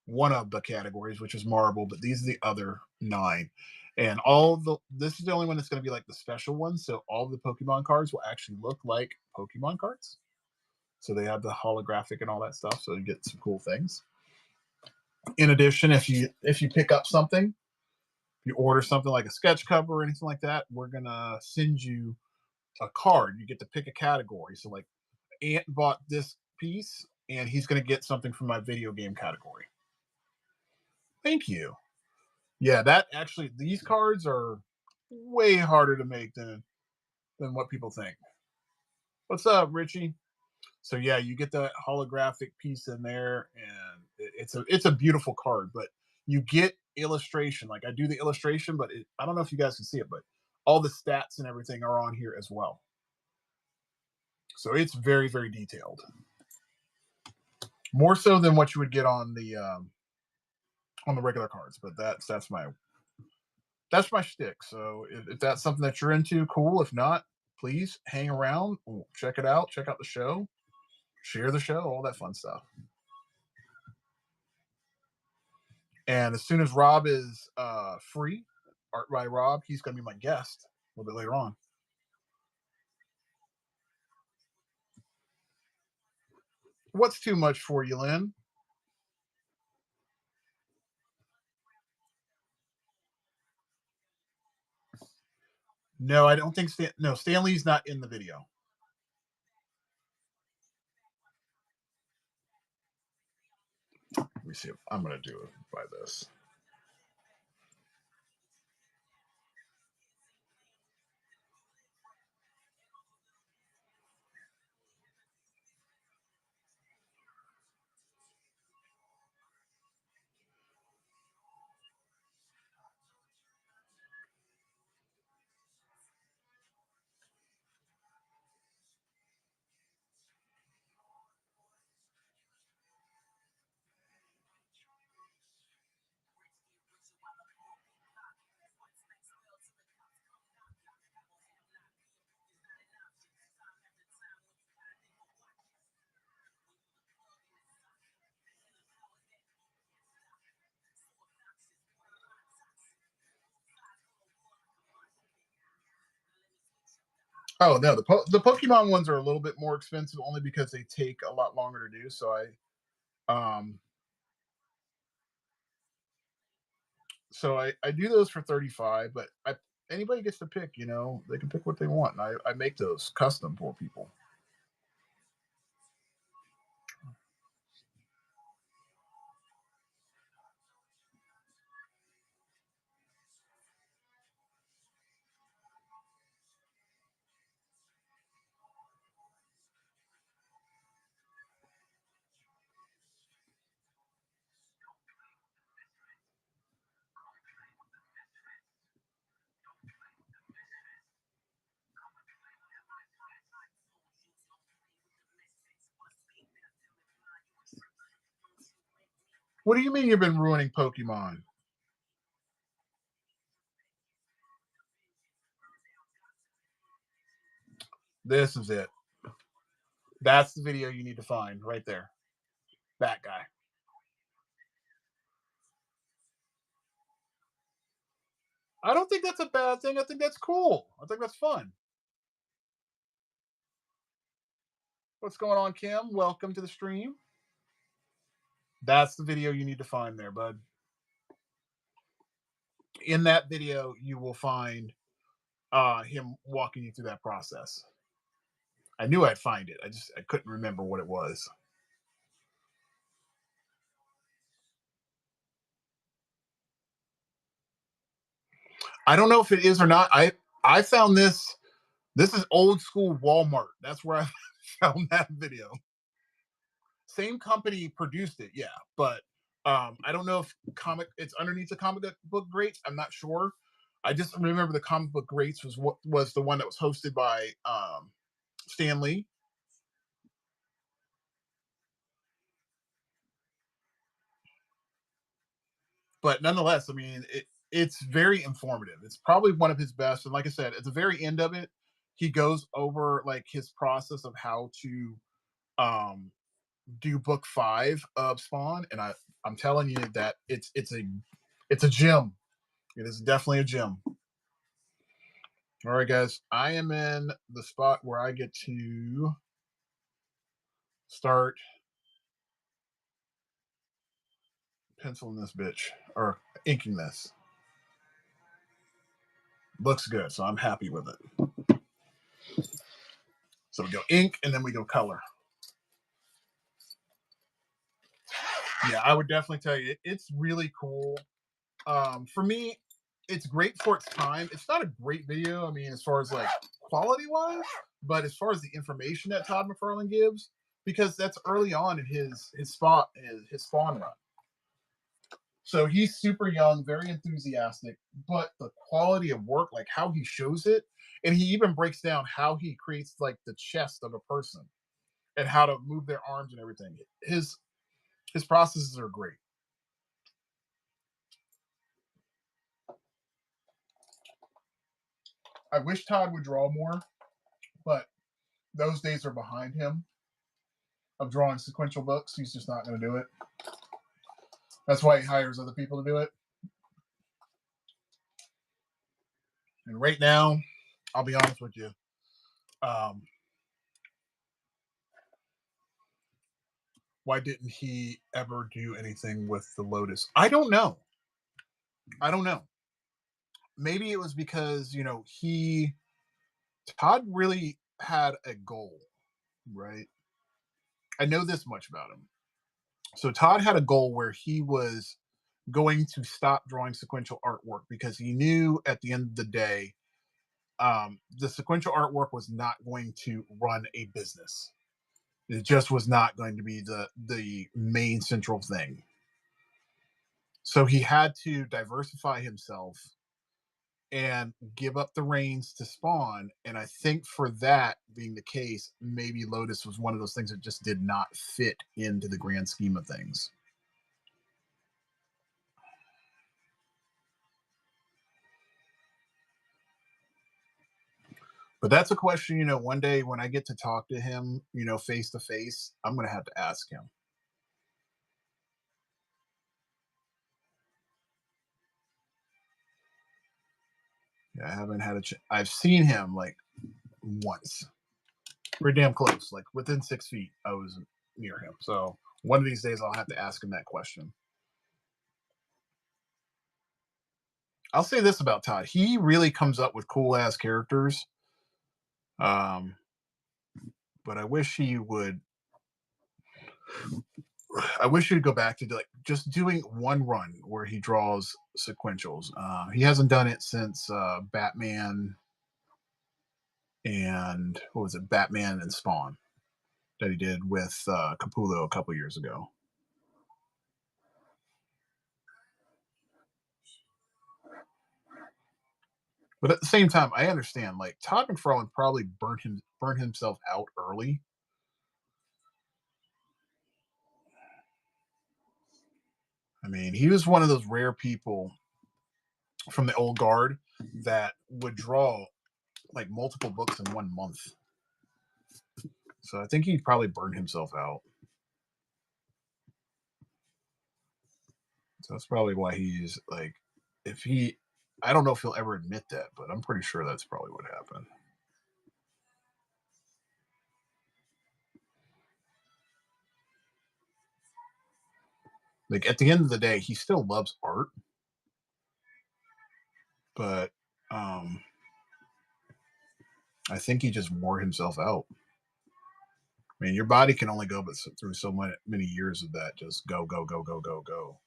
one of the categories, which is marble, but these are the other 9. And this is the only one that's going to be like the special one. So all the Pokemon cards will actually look like Pokemon cards. So they have the holographic and all that stuff. So you get some cool things. In addition, if you pick up something, if you order something like a sketch cover or anything like that, we're gonna send you a card. You get to pick a category. So like Ant bought this piece and he's gonna get something from my video game category. Thank you. Yeah, that actually these cards are way harder to make than what people think. What's up, Richie? So yeah, you get that holographic piece in there, and it's a beautiful card. But you get illustration. Like I do the illustration, but I don't know if you guys can see it, but all the stats and everything are on here as well. So it's very very detailed, more so than what you would get on the regular cards. But that's my shtick. So if that's something that you're into, cool. If not, please hang around, check it out, check out the show, share the show, all that fun stuff. And as soon as Rob is free, Art by Rob, he's going to be my guest a little bit later on. What's too much for you, Lynn? No, I don't think Stanley's not in the video. Let me see if I'm going to do it by this. Oh no, the Pokemon ones are a little bit more expensive only because they take a lot longer to do. Um I do those for 35, but anybody gets to pick. They can pick what they want, and I make those custom for people. What do you mean you've been ruining Pokemon? This is it. That's the video you need to find right there. That guy. I don't think that's a bad thing. I think that's cool. I think that's fun. What's going on, Kim? Welcome to the stream. That's the video you need to find there, bud. In that video, you will find him walking you through that process. I knew I'd find it. I couldn't remember what it was. I don't know if it is or not. I found this. This is old school Walmart. That's where I found that video. Same company produced it, yeah, but I don't know if it's underneath the comic book greats. I'm not sure. I just remember the comic book greats was what was the one that was hosted by Stan Lee. But nonetheless, I mean, it's very informative. It's probably one of his best. And like I said, at the very end of it, he goes over like his process of how to um do book 5 of Spawn, and I'm telling you that it's a gem. It is definitely a gem. All right, guys, I am in the spot where I get to start penciling this bitch or inking this. Looks good, so I'm happy with it. So we go ink and then we go color. Yeah, I would definitely tell you it's really cool. For me, it's great for its time. It's not a great video, I mean, as far as like quality wise, but as far as the information that Todd McFarlane gives, because that's early on in his Spawn run. So he's super young, very enthusiastic, but the quality of work, like how he shows it, and he even breaks down how he creates like the chest of a person and how to move their arms and everything. His processes are great. I wish Todd would draw more, but those days are behind him of drawing sequential books. He's just not going to do it. That's why he hires other people to do it. And right now, I'll be honest with you. Why didn't he ever do anything with the Lotus? I don't know. I don't know. Maybe it was because, Todd really had a goal, right? I know this much about him. So Todd had a goal where he was going to stop drawing sequential artwork because he knew at the end of the day, the sequential artwork was not going to run a business. It just was not going to be the main central thing. So he had to diversify himself and give up the reins to Spawn. And I think for that being the case, maybe Lotus was one of those things that just did not fit into the grand scheme of things. But that's a question, one day when I get to talk to him, face to face, I'm going to have to ask him. Yeah, I haven't had I've seen him like once. Pretty damn close, like within 6 feet, I was near him. So one of these days, I'll have to ask him that question. I'll say this about Todd: he really comes up with cool ass characters. Um, but I wish he would. I wish he'd go back to like just doing one run where he draws sequentials. He hasn't done it since Batman and what was it? Batman and Spawn that he did with Capullo a couple years ago. But at the same time, I understand like Todd McFarlane probably burnt himself out early. I mean, he was one of those rare people from the old guard that would draw like multiple books in 1 month. So I think he probably burned himself out. So that's probably why he's like, if he, I don't know if he'll ever admit that, but I'm pretty sure that's probably what happened. Like at the end of the day, he still loves art, but um, I think he just wore himself out. I mean, your body can only go but through so many years of that. Just go, go, go, go, go, go.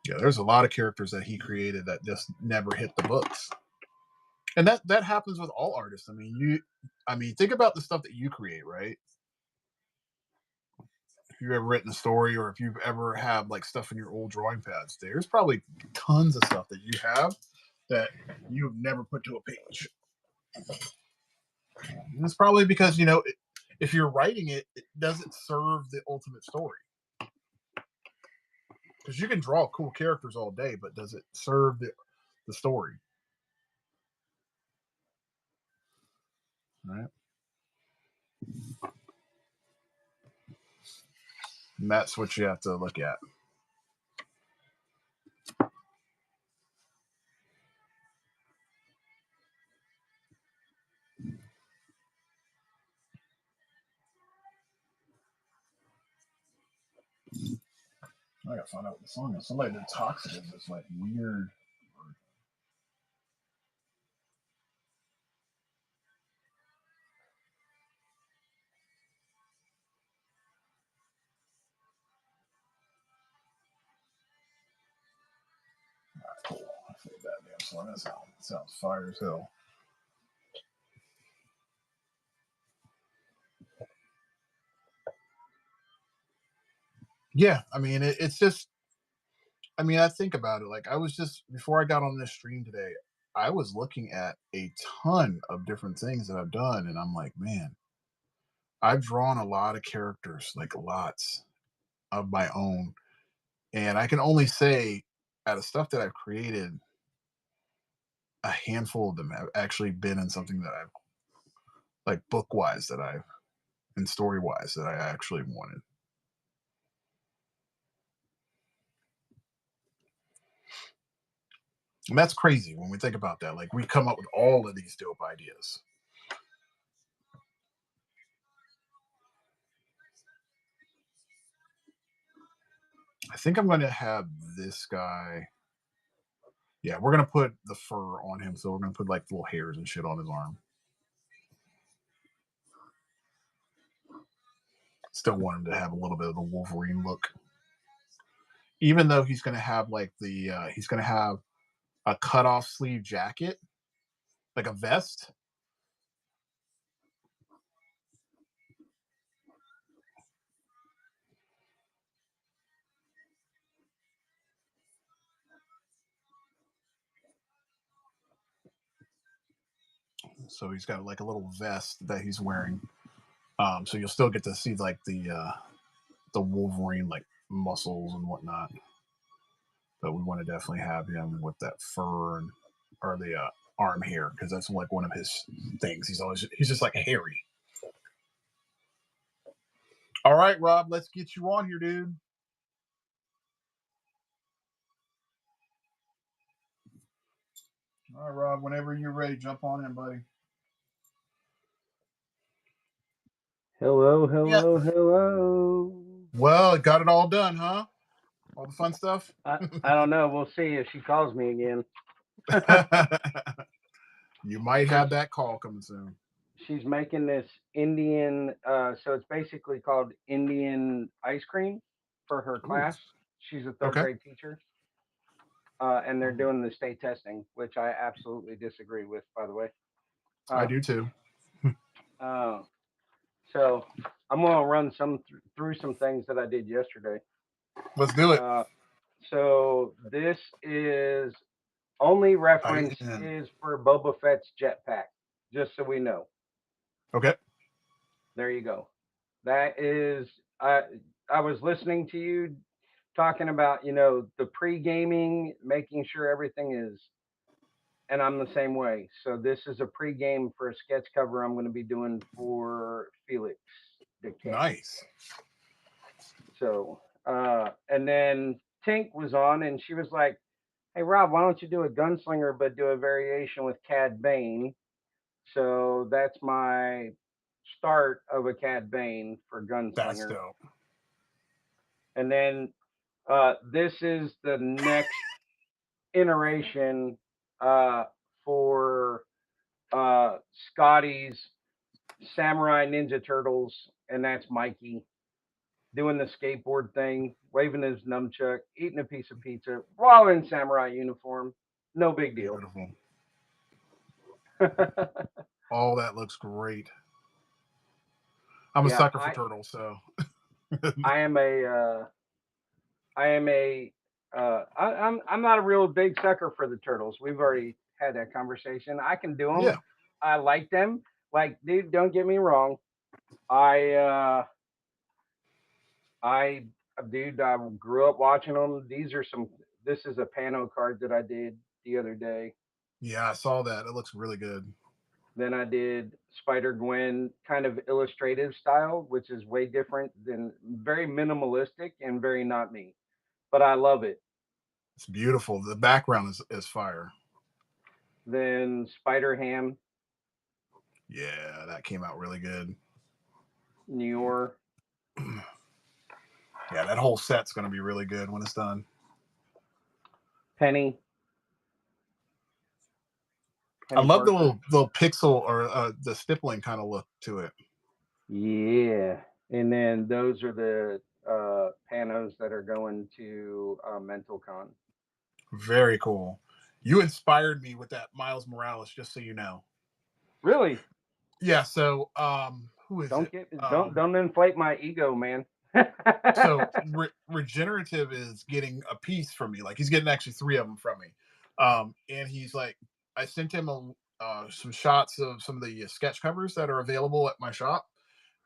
Yeah, there's a lot of characters that he created that just never hit the books. And that happens with all artists. I mean, think about the stuff that you create, right? If you've ever written a story or if you've ever had like stuff in your old drawing pads, there's probably tons of stuff that you have that you've never put to a page. And it's probably because, if you're writing it, it doesn't serve the ultimate story. Because you can draw cool characters all day, but does it serve the story? Right. And that's what you have to look at. I gotta find out what the song is. Somebody that talks it is this like weird. Cool. I think that damn song. That sounds fire as hell. Yeah, I mean, it's just. I mean, I think about it. Like, I was just before I got on this stream today, I was looking at a ton of different things that I've done, and I'm like, man, I've drawn a lot of characters, like lots of my own, and I can only say, out of stuff that I've created, a handful of them have actually been in something that I've like book wise that I've and story wise that I actually wanted. And that's crazy when we think about that. Like we come up with all of these dope ideas. I think I'm going to have this guy. Yeah, we're going to put the fur on him. So we're going to put like little hairs and shit on his arm. Still want him to have a little bit of the Wolverine look. Even though he's going to have like he's going to have a cut off sleeve jacket, like a vest. So he's got like a little vest that he's wearing. So you'll still get to see like the Wolverine like muscles and whatnot. But we want to definitely have him with that fur and or the arm hair because that's like one of his things. He's just like hairy. All right, Rob, let's get you on here, dude. All right, Rob, whenever you're ready, jump on in, buddy. Hello, Yeah. hello, hello. Well, got it all done, huh? All the fun stuff. I don't know. We'll see if she calls me again. You might have that call coming soon. She's making this Indian, so it's basically called Indian ice cream for her Ooh, class. She's a third okay. grade teacher, and they're doing the state testing, which I absolutely disagree with, by the way. I Uh, do too. uh, so I'm gonna run through some things that I did yesterday. Let's do it. So this is only reference In. is for Boba Fett's jetpack, just so we know. Okay. There you go. That is, I was listening to you talking about, the pre gaming, making sure everything is, and I'm the same way. So this is a pre game for a sketch cover I'm going to be doing for Felix the Cat. Nice. So, and then Tink was on and she was like, hey, Rob, why don't you do a gunslinger, but do a variation with Cad Bane? So that's my start of a Cad Bane for That's Gunslinger. dope. And then this is the next iteration for Scotty's Samurai Ninja Turtles, and that's Mikey. doing the skateboard thing, waving his nunchuck, eating a piece of pizza while in samurai uniform. No big deal. Beautiful. All that looks great. I'm a Yeah, sucker for turtles, so I am a I am a I'm not a real big sucker for the turtles. We've already had that conversation. I can do them. yeah, I like them. Like, dude, don't get me wrong. I I dude, I grew up watching them. These are some. This is a pano card that I did the other day. yeah, I saw that. It looks really good. Then I did Spider Gwen kind of illustrative style, which is way different than very minimalistic and very not me. But I love it. It's beautiful. The background is fire. Then Spider Ham, Yeah, that came out really good. New York, Yeah, that whole set's going to be really good when it's done. Penny, I Penny love the Parker. little pixel or the stippling kind of look to it. Yeah. And then those are the panos that are going to MentalCon. Very cool. You inspired me with that Miles Morales, just so you know. Really? Yeah, so who is Don't it? get don't inflate my ego, man. So regenerative is getting a piece from me. Like he's getting actually three of them from me. And he's like, I sent him some shots of some of the sketch covers that are available at my shop.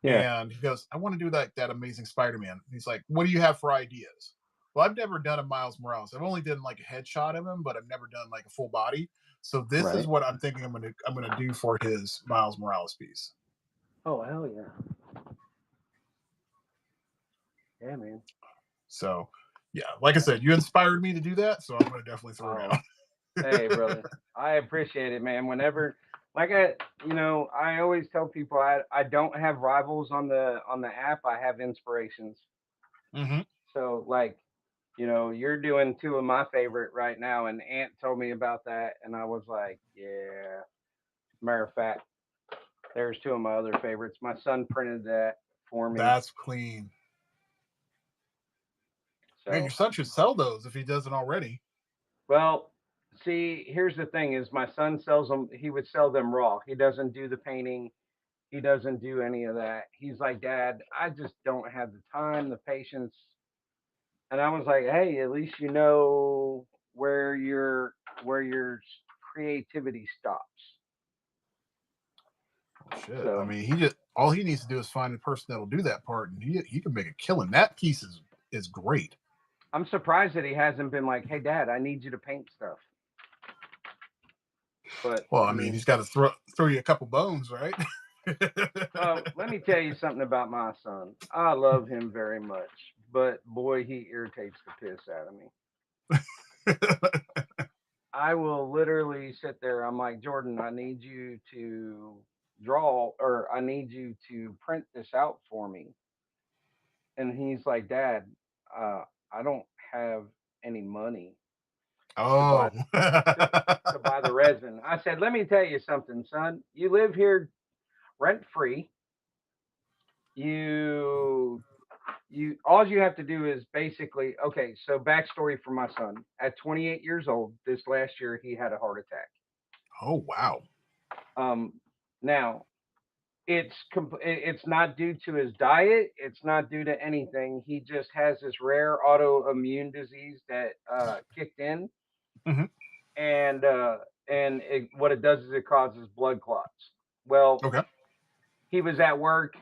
Yeah, And he goes, I want to do that Amazing Spider-Man. He's like, what do you have for ideas? Well, I've never done a Miles Morales. I've only done like a headshot of him, but I've never done like a full body. So this is right. what I'm thinking I'm gonna do for his Miles Morales piece. Oh hell yeah, yeah, man. So yeah, like I said, you inspired me to do that, so I'm gonna definitely throw Oh, down. hey, brother, I appreciate it, man. Whenever, like I always tell people I don't have rivals on the app. I have inspirations. Hmm. So like, you're doing two of my favorite right now, and Ant told me about that, and I was like, yeah. Matter of fact, there's two of my other favorites. My son printed that for me. That's clean. Man, your So, son should sell those if he doesn't already. well, see, here's the thing: is my son sells them. He would sell them raw. He doesn't do the painting. He doesn't do any of that. He's like, Dad, I just don't have the time, the patience. And I was like, hey, at least you know where your creativity stops. Oh, shit. I So mean, he just all he needs to do is find a person that'll do that part, and he can make a killing. That piece is great. I'm surprised that he hasn't been like, hey, Dad, I need you to paint stuff. But Well, I I mean, mean, he's got to throw you a couple bones, right? let me tell you something about my son. I love him very much, but boy, he irritates the piss out of me. I will literally sit there. I'm like, Jordan, I need you to draw, or I need you to print this out for me. And he's like, Dad, uh, I don't have any money to Oh. buy to buy the resin. I said, let me tell you something, son. You live here rent free. You all you have to do is basically, okay. So backstory for my son: at 28 years old, this last year he had a heart attack. Oh, wow. Um, now it's not due to his diet. It's not due to anything. He just has this rare autoimmune disease that kicked in, Hmm. and what it does is it causes blood clots. Well, Okay. he was at work,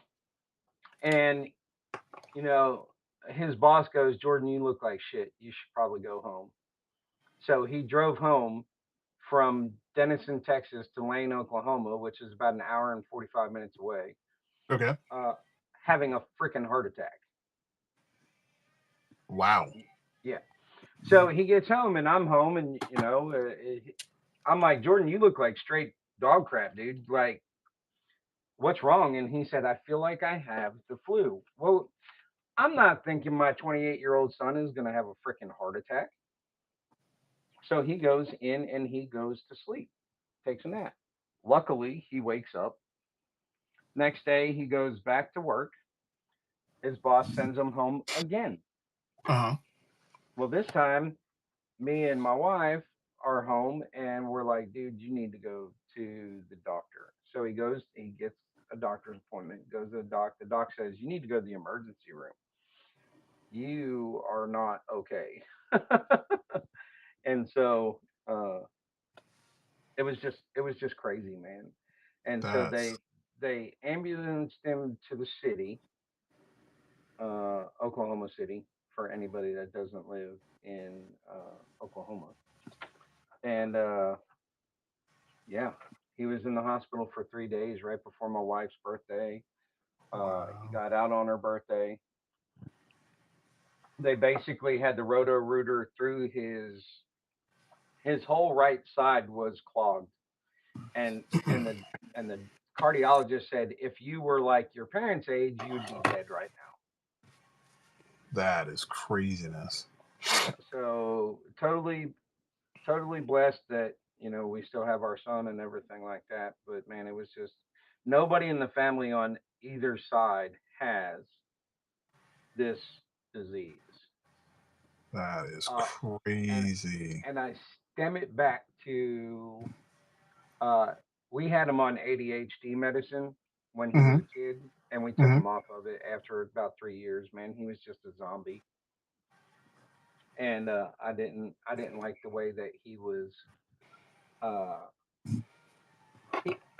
and you know his boss goes, Jordan, you look like shit. You should probably go home. So he drove home from Denison, Texas to Lane, Oklahoma, which is about an hour and 45 minutes away, Okay. uh, having a freaking heart attack. Wow. Yeah. So he gets home, and I'm home, and I'm like, Jordan, you look like straight dog crap, dude. Like, what's wrong? And he said, I feel like I have the flu. Well, I'm not thinking my 28-year-old son is going to have a freaking heart attack. So he goes in and he goes to sleep, takes a nap. Luckily, he wakes up. Next day, he goes back to work. his boss sends him home again. Uh-huh. Well, this time, me and my wife are home, and we're like, dude, you need to go to the doctor. So he goes, he gets a doctor's appointment, goes to the doc. The doc says, you need to go to the emergency room. You are not okay. And so it was just crazy, man. And so That's they ambulanced him to the city, Oklahoma City, for anybody that doesn't live in Oklahoma. And yeah, he was in the hospital for 3 days right before my wife's birthday. He wow. got out on her birthday. They basically had the roto rooter through his whole right side was clogged, and and the and the cardiologist said if you were like your parents' age, you would be dead right That is craziness. now. Yeah, so totally blessed that we still have our son and everything like that. But man, it was just nobody in the family on either side has this disease. That is Uh, and crazy. and I stem it back to uh, we had him on ADHD medicine when he was Hmm. a kid, and we took Hmm. him off of it after about 3 years. Man, he was just a zombie, and I didn't like the way that he was. Uh,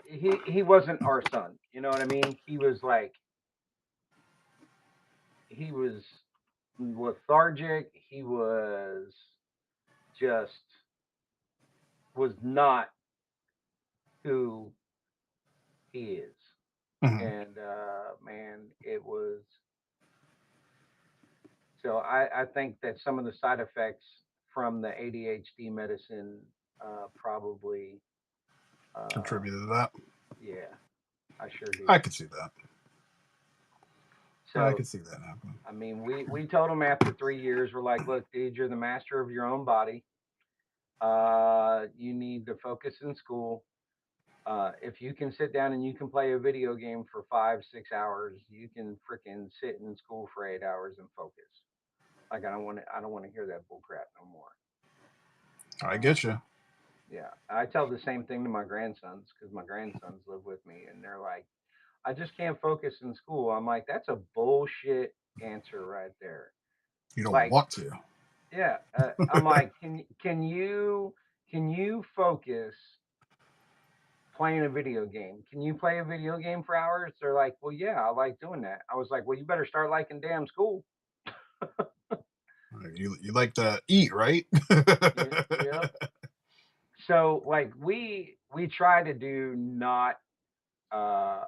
he wasn't our son. You know what I mean? He was like he was lethargic. He was just was not who he is. Hmm. And man, it was so I think that some of the side effects from the ADHD medicine probably uh, Contributed to that. yeah, I sure I do. could see that. I So could see that happening. I mean, we told him after 3 years, we're like, look, dude, you're the master of your own body. You need to focus in school. If you can sit down and you can play a video game for 5 6 hours, you can freaking sit in school for 8 hours and focus. Like I don't want to hear that bull crap no more. I Uh, get you. yeah, I tell the same thing to my grandsons because my grandsons live with me, and they're like, I just can't focus in school. I'm like, that's a bullshit answer right there. You don't Like, want to. yeah, I'm like, can you focus playing a video game? Can you play a video game for hours? They're like, well, yeah, I like doing that. I was like, well, you better start liking damn school. You like to eat, right? Yeah, yep. So like we try to do not uh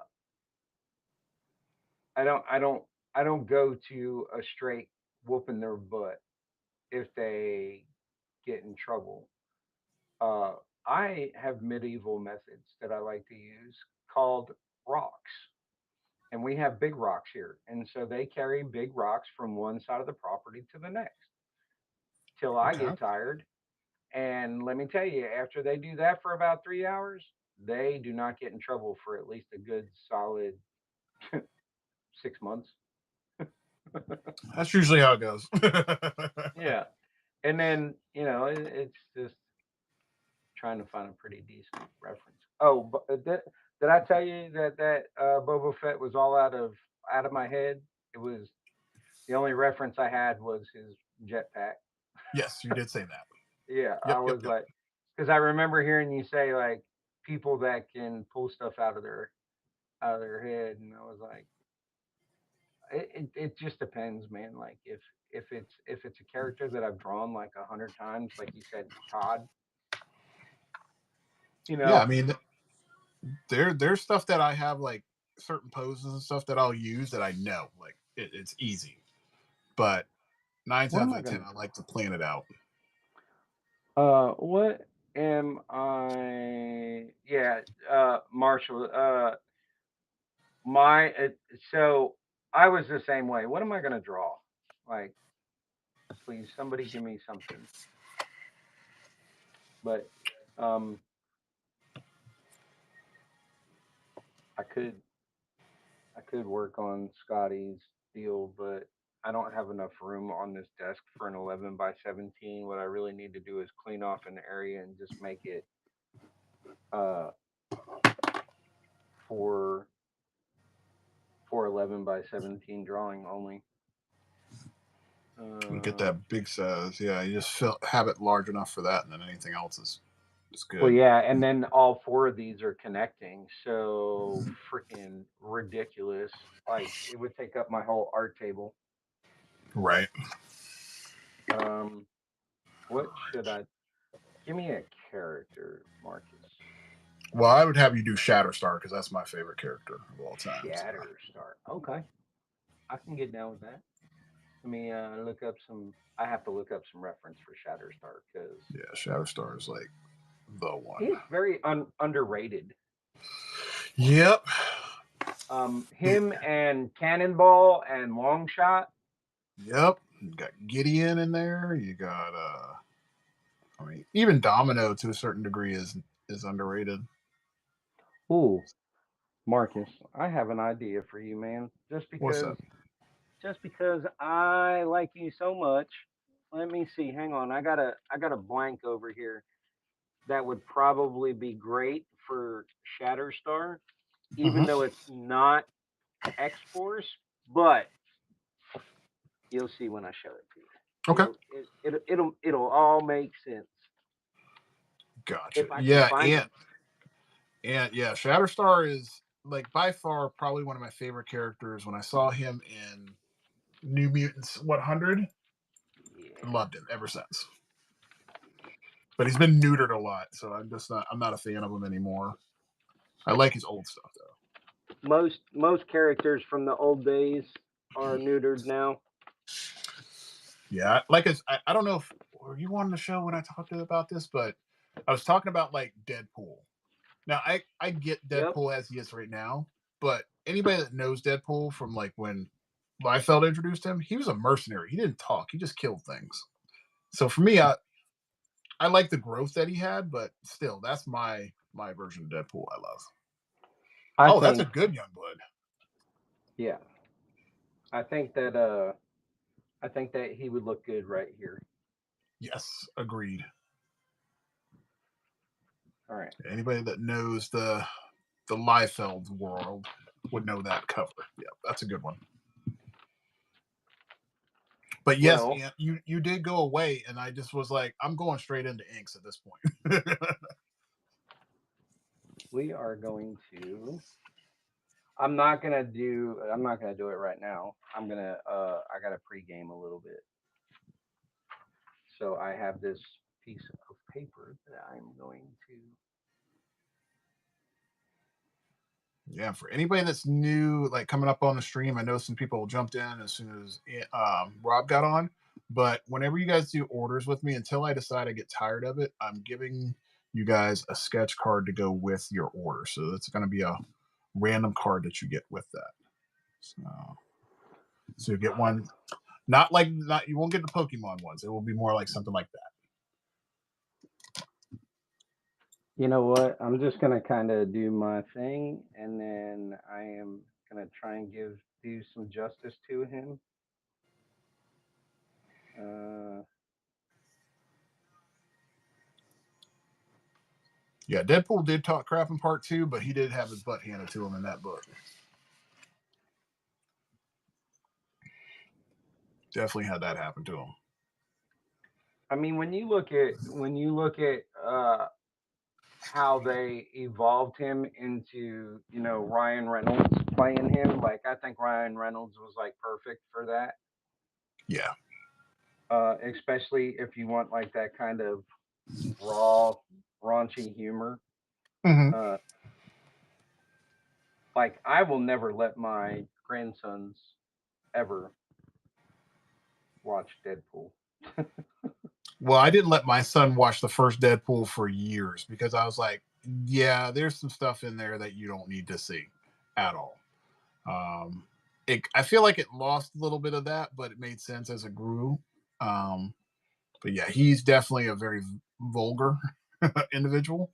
I don't go to a straight whooping their butt if they get in trouble. Uh I have medieval methods that I like to use called rocks. And we have big rocks here. And so they carry big rocks from one side of the property to the next till I Okay. get tired. And let me tell you, after they do that for about 3 hours, they do not get in trouble for at least a good solid 6 months. That's usually how it goes. Yeah. And then, it's just trying to find a pretty decent reference. Oh, but did I tell you that Boba Fett was all out of my head? It was the only reference I had was his jetpack. Yes, you did say that. Yeah, I Yep, yep, was yep. like, because I remember hearing you say like people that can pull stuff out of their head, and I was like, it just depends, man. Like if it's a character that I've drawn like 100 times, like you said, Todd, you Yeah, I know, mean, there's stuff that I have like certain poses and stuff that I'll use that I know like it's easy, but nine what times am out I of ten gonna I draw? like to plan it out. What am I? Yeah, Marshall. My so I was the same way. What am I gonna draw? Like, please, somebody give me something. But um, I could I could work on Scotty's. deal, but I don't have enough room on this desk for an 11 by 17. What I really need to do is clean off an area and just make it uh for 11 by 17 drawing only. Get Uh, that big size. Yeah, you just have it large enough for that, and then anything else is well, good. yeah, and then all four of these are connecting, so freaking ridiculous. Like it would take up my whole art table. Right. Um, what should I give me a character, Marcus? Well, I would have you do Shatterstar because that's my favorite character of all time. So. Shatterstar. Okay, I can get down with that. Let me look up some. I have to look up some reference for Shatterstar because Yeah, Shatterstar is like the one. he's very underrated. Yep. Him and Cannonball and Longshot. Yep. You got Gideon in there. You got I mean, even Domino to a certain degree is underrated. Ooh, Marcus, I have an idea for you, man. What's that? Just because I like you so much. Let me see. Hang on. I got a blank over here that would probably be great for Shatterstar, even Hmm. though it's not X Force, but you'll see when I show it to you. Okay. It'll all make sense Gotcha. if I can Yeah, find them. and yeah, Shatterstar is like by far probably one of my favorite characters. When I saw him in New Mutants 100, I Yeah. loved him ever since. But he's been neutered a lot, so I'm not a fan of him anymore. I like his old stuff though. Most characters from the old days are neutered now. Yeah, like I don't know if were you on the show when I talked to you about this, but I was talking about like Deadpool. Now I get Yep. Deadpool as he is right now, but anybody that knows Deadpool from like when Liefeld introduced him, he was a mercenary. He didn't talk. He just killed things. So for me, I like the growth that he had, but still, that's my version of Deadpool. I love. I Oh, that's a think good young blood. yeah. I think that he would look good right here. Yes, agreed. All right. Anybody that knows the Liefeld world would know that cover. Yeah, that's a good one. But yes, Well, Ant, you did go away, and I just was like, I'm going straight into inks at this point. we are going to I'm not gonna do it right now. I gotta pregame a little bit. So I have this piece of paper that I'm going to Yeah, for anybody that's new, like coming up on the stream, I know some people jumped in as soon as Rob got on. But whenever you guys do orders with me, until I decide I get tired of it, I'm giving you guys a sketch card to go with your order. So it's going to be a random card that you get with that. So you get one, not you won't get the Pokemon ones. It will be more like something like that. you know what? I'm just gonna kind of do my thing, and then I am gonna try and do some justice to him. Uh, Yeah, Deadpool did talk crap in part two, but he did have his butt handed to him in that book. Definitely had that happen to him. I mean, when you look at how they evolved him into Ryan Reynolds playing him, like I think Ryan Reynolds was like perfect for that. Yeah. Especially if you want like that kind of raw, raunchy humor. Mm-hmm. Uh, like I will never let my grandsons ever watch Deadpool. Well, I didn't let my son watch the first Deadpool for years because I was like, yeah, there's some stuff in there that you don't need to see at all. Um, I feel like it lost a little bit of that, but it made sense as it grew. Um, but yeah, he's definitely a very vulgar individual.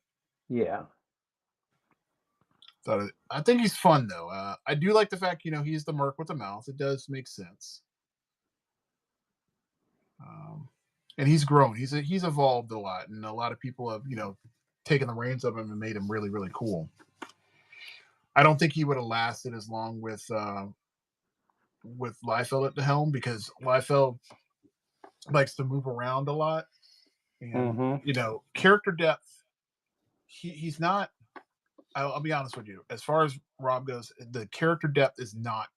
Yeah. I think he's fun though. I do like the fact he's the merc with the mouth. It does make sense. Um, and he's grown. He's evolved a lot, and a lot of people have taken the reins of him and made him really really cool. I don't think he would have lasted as long with Liefeld at the helm because Liefeld likes to move around a lot, and Mm-hmm. character depth. He's not. I'll be honest with you. As far as Rob goes, the character depth is not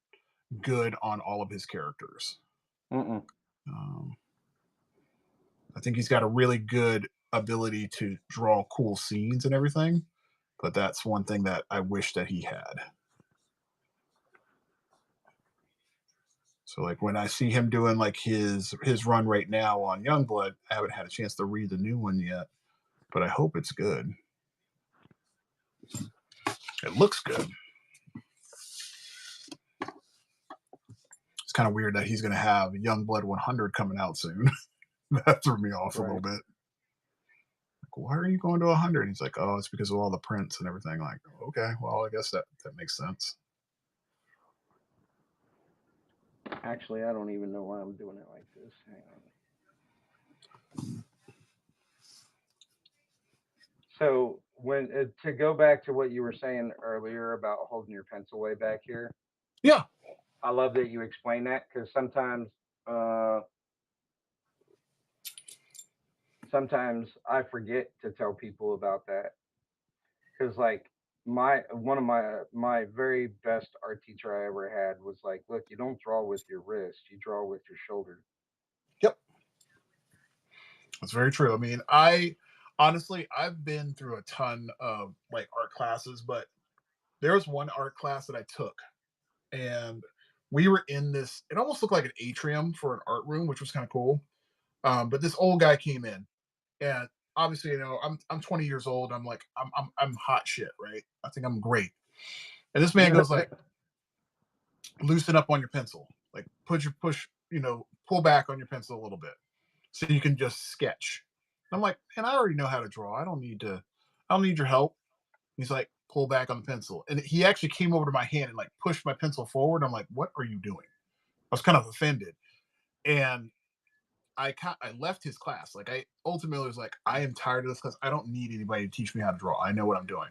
good on all of his characters. Mm-mm. Um, I think he's got a really good ability to draw cool scenes and everything, but that's one thing that I wish that he had. So like when I see him doing like his run right now on Youngblood, I haven't had a chance to read the new one yet, but I hope it's good. It looks good. It's kind of weird that he's going to have Youngblood 100 coming out soon. That threw me off a little Right. bit. Like, why are you going to 100? He's like, oh, it's because of all the prints and everything. Like, okay, well, I guess that makes sense. Actually, I don't even know why I'm doing it like this. Hang on. So when to go back to what you were saying earlier about holding your pencil way back here, Yeah. I love that you explain that because uh, sometimes I forget to tell people about that because like my one of my very best art teacher I ever had was like, look, you don't draw with your wrist, you draw with your shoulder. Yep. That's very true. I mean, I honestly I've been through a ton of like art classes, but there was one art class that I took, and we were in this. It almost looked like an atrium for an art room, which was kind of cool. But this old guy came in, and obviously, I'm 20 years old. I'm like, I'm hot shit, right? I think I'm great. And this man goes like, loosen up on your pencil, like pull back on your pencil a little bit, so you can just sketch. I'm like, and I already know how to draw. I don't need your help. He's like, pull back on the pencil. And he actually came over to my hand and like pushed my pencil forward. I'm like, what are you doing? I was kind of offended. And I left his class. Like I ultimately was like, I am tired of this class. I don't need anybody to teach me how to draw. I know what I'm doing.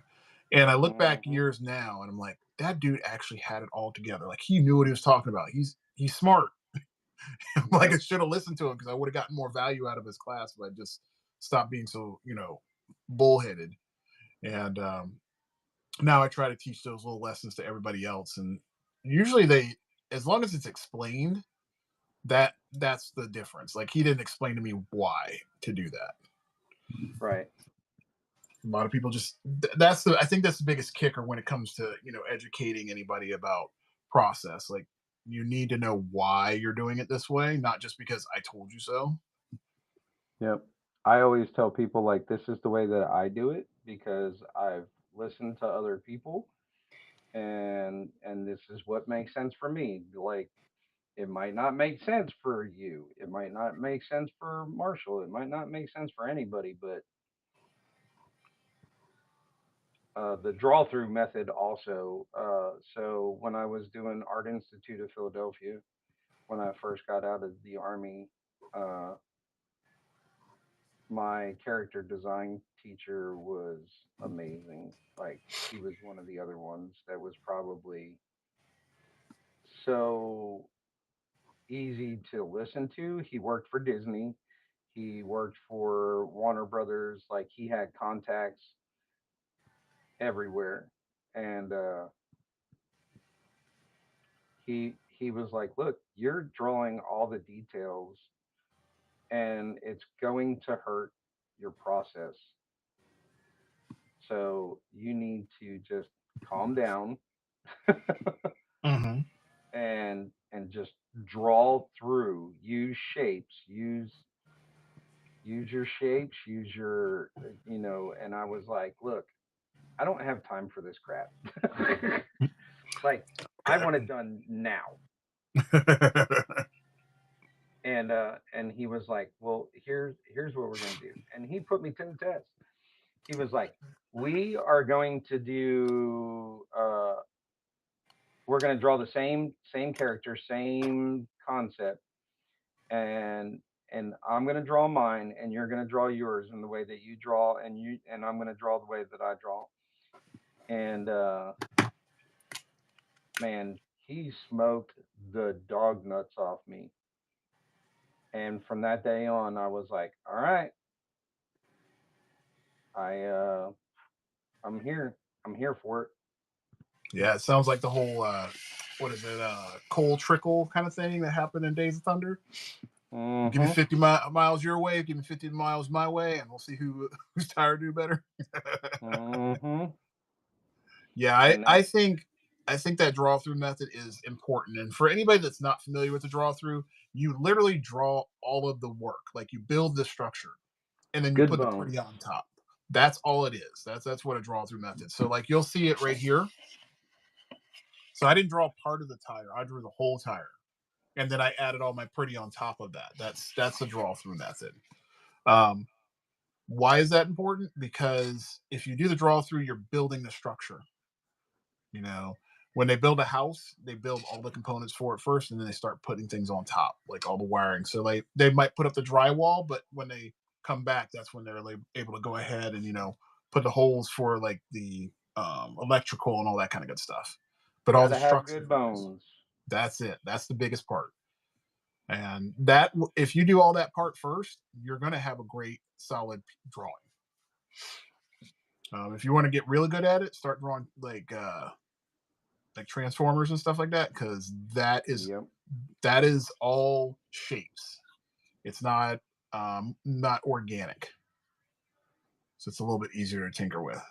And I look back Hmm. years now and I'm like, that dude actually had it all together. Like he knew what he was talking about. He's smart. Like I Yep. should have listened to him because I would have gotten more value out of his class if I just stopped being so, bullheaded. And now I try to teach those little lessons to everybody else. And usually as long as it's explained, that's the difference. Like he didn't explain to me why to do that. Right. A lot of people just that's the I think that's the biggest kicker when it comes to educating anybody about process. Like you need to know why you're doing it this way, not just because I told you so. Yep. I always tell people like this is the way that I do it because I've listened to other people and this is what makes sense for me. Like it might not make sense for you. It might not make sense for Marshall. It might not make sense for anybody, but the draw through method also. So when I was doing Art Institute of Philadelphia, when I first got out of the army, uh, my character design teacher was amazing. Like he was one of the other ones that was probably so easy to listen to. He worked for Disney. He worked for Warner Brothers. Like he had contacts everywhere, and he was like, "Look, you're drawing all the details, and it's going to hurt your process. So you need to just calm down Mm-hmm. and just draw through. Use shapes. Use your shapes. Use your And I was like, "Look, I don't have time for this crap. Like, I want it done now." And he was like, "Well, here's what we're gonna do," and he put me to the test. He was like, "We are going to do. We're going to draw the same character, same concept, and I'm going to draw mine, and you're going to draw yours in the way that you draw, and I'm going to draw the way that I draw." And man, he smoked the dog nuts off me. And from that day on, I was like, "All right, I I'm here. I'm here for it." Yeah, it sounds like the whole what is it, coal trickle kind of thing that happened in Days of Thunder. Give me Mm-hmm. 50 miles your way, give me 50 miles my way, and we'll see who's tired do better. Mm-hmm. Yeah, And I think that draw through method is important. And for anybody that's not familiar with the draw through, you literally draw all of the work. Like you build the structure and then you good put the bones. pretty on top. That's all it is. That's what a draw through method. So like you'll see it right here. So I didn't draw part of the tire. I drew the whole tire. And then I added all my pretty on top of that. That's the draw through method. Um, why is that important? Because if you do the draw through, you're building the structure. You know, when they build a house, they build all the components for it first, and then they start putting things on top, like all the wiring. So they might put up the drywall, but when they come back, that's when they're like, able to go ahead and put the holes for like the electrical and all that kind of good stuff. But all the Gotta have structure good goes. bones. That's it. That's the biggest part. And that if you do all that part first, you're going to have a great solid drawing. If you want to get really good at it, start drawing like transformers and stuff like that, because Yep. that is all shapes. It's not organic, so it's a little bit easier to tinker with.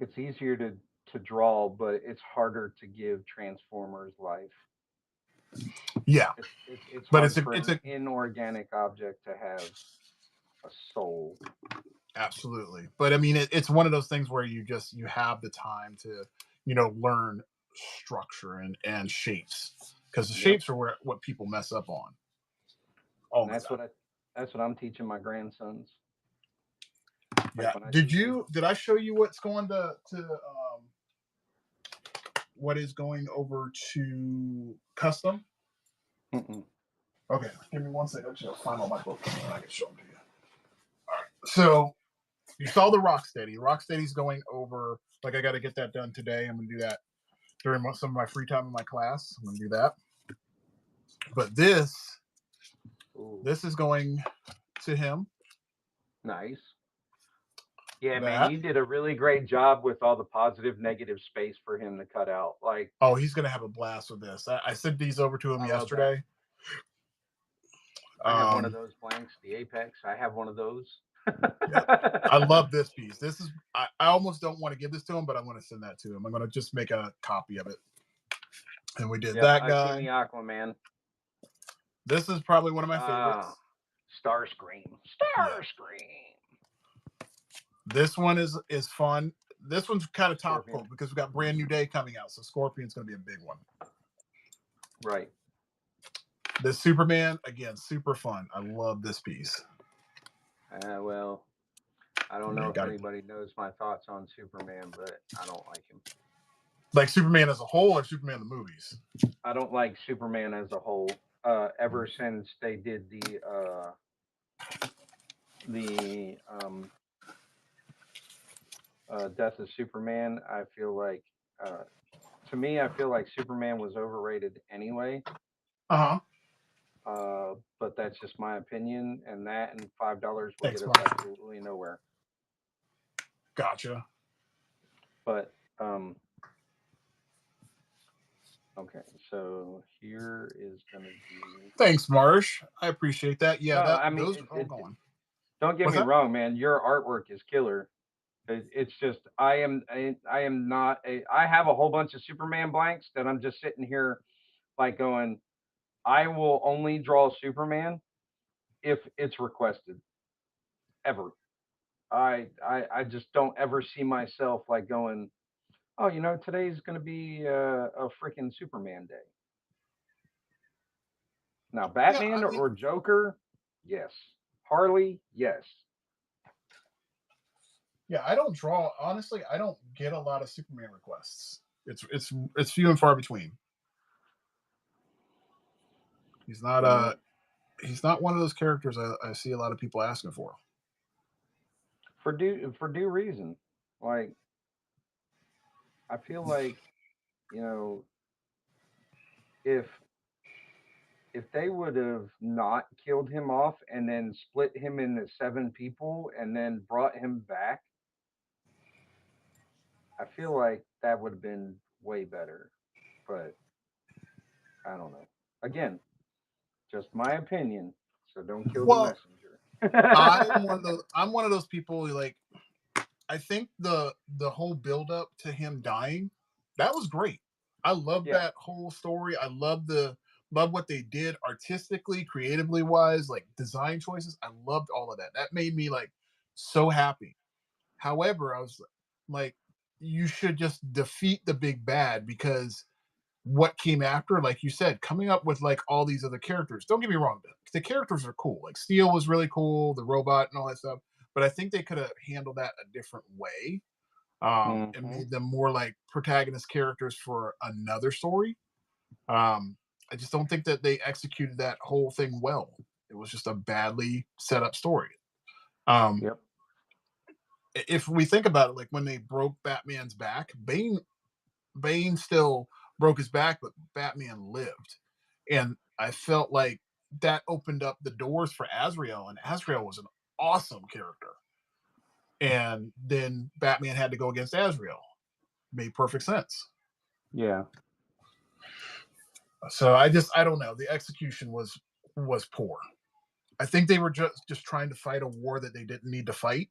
It's easier to draw, but it's harder to give Transformers life. Yeah, It's but hard for it's an a inorganic object to have a soul. absolutely. But I mean, it's one of those things where you have the time to learn structure and shapes, because the Yep. shapes are what people mess up on And all the time. that's what I'm teaching my grandsons. Yeah. Like when I see them. Did I show you what's going to what is going over to custom? Mm-mm. Okay, give me 1 second. I'll find all my books and I can show them to you. All right. So you saw the Rocksteady. Rocksteady's going over. Like I got to get that done today. I'm going to do that during some of my free time in my class. I'm going to do that. But Ooh, this is going to him. nice. Yeah, man, That you did a really great job with all the positive, negative space for him to cut out. Like, oh, he's going to have a blast with this. I sent these over to him I love that. yesterday. I have one of Um, those blanks, the Apex. I have one of those. yeah, I love this piece. This is I almost don't want to give this to him, but I'm going to send that to him. I'm going to just make a copy of it. And we did Yep, that I've seen guy. the Aquaman. This is probably one of my Ah, favorites. Starscream. Yeah. Starscream. This one is fun. This one's kind of Scorpion. topical because we got Brand New Day coming out, so Scorpion's going to be a big one. Right. This Superman again, super fun. I love this piece. Well, I don't Yeah, know if got it. anybody knows my thoughts on Superman, but I don't like him. Like Superman as a whole, or Superman the movies. I don't like Superman as a whole. Ever since they did the Death of Superman, I feel like uh, to me, I feel like Superman was overrated anyway. Uh huh. But that's just my opinion, and that and $5 will get Thanks, us Mark. absolutely nowhere. Gotcha. But okay, so here is gonna be. Thanks, Marsh. I appreciate that. Yeah, No, that I mean, those are all going. don't get What's me that? wrong, man. Your artwork is killer. It's just I am not a. I have a whole bunch of Superman blanks that I'm just sitting here like going. I will only draw Superman if it's requested. Ever. I just don't ever see myself like going. Oh, today's going to be a freaking Superman day. Now, Yeah, Batman I mean, or Joker, yes. Harley, yes. Yeah, I don't draw. Honestly, I don't get a lot of Superman requests. It's few and far between. He's not Yeah. he's not one of those characters I see a lot of people asking for. For due reason. Like I feel like, you know, if they would have not killed him off and then split him into seven people and then brought him back, I feel like that would have been way better. But I don't know. Again, just my opinion. So don't kill the Well, messenger. I'm one of those people who, like, I think the whole build up to him dying, that was great. I love Yeah. that whole story. Love what they did artistically, creatively wise, like design choices. I loved all of that. That made me like so happy. However, I was like, you should just defeat the big bad, because what came after, like you said, coming up with like all these other characters. Don't get me wrong, the characters are cool. Like Steel was really cool, the robot and all that stuff. But I think they could have handled that a different way, and Hmm. made them more like protagonist characters for another story. Um, I just don't think that they executed that whole thing well. It was just a badly set up story. Um, Yep. if we think about it, like when they broke Batman's back, Bane still broke his back, but Batman lived. And I felt like that opened up the doors for Azrael, and Azrael was an awesome character. And then Batman had to go against Azrael. Made perfect sense. Yeah. So I don't know. The execution was poor. I think they were just trying to fight a war that they didn't need to fight,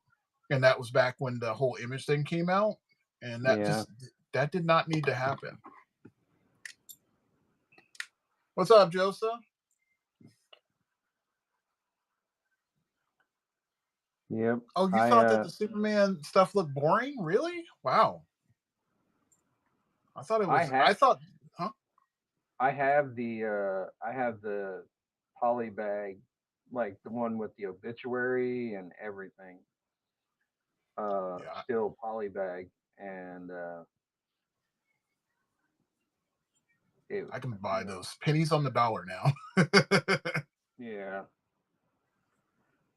and that was back when the whole Image thing came out, and Yeah. that did not need to happen. What's up, Joseph? Yep. Oh, you I thought that the Superman stuff looked boring? Really? Wow. I thought it I was. have I thought, huh? I have the poly bag, like the one with the obituary and everything. Yeah, Still poly bag, and it I can you buy know those pennies on the dollar now. yeah.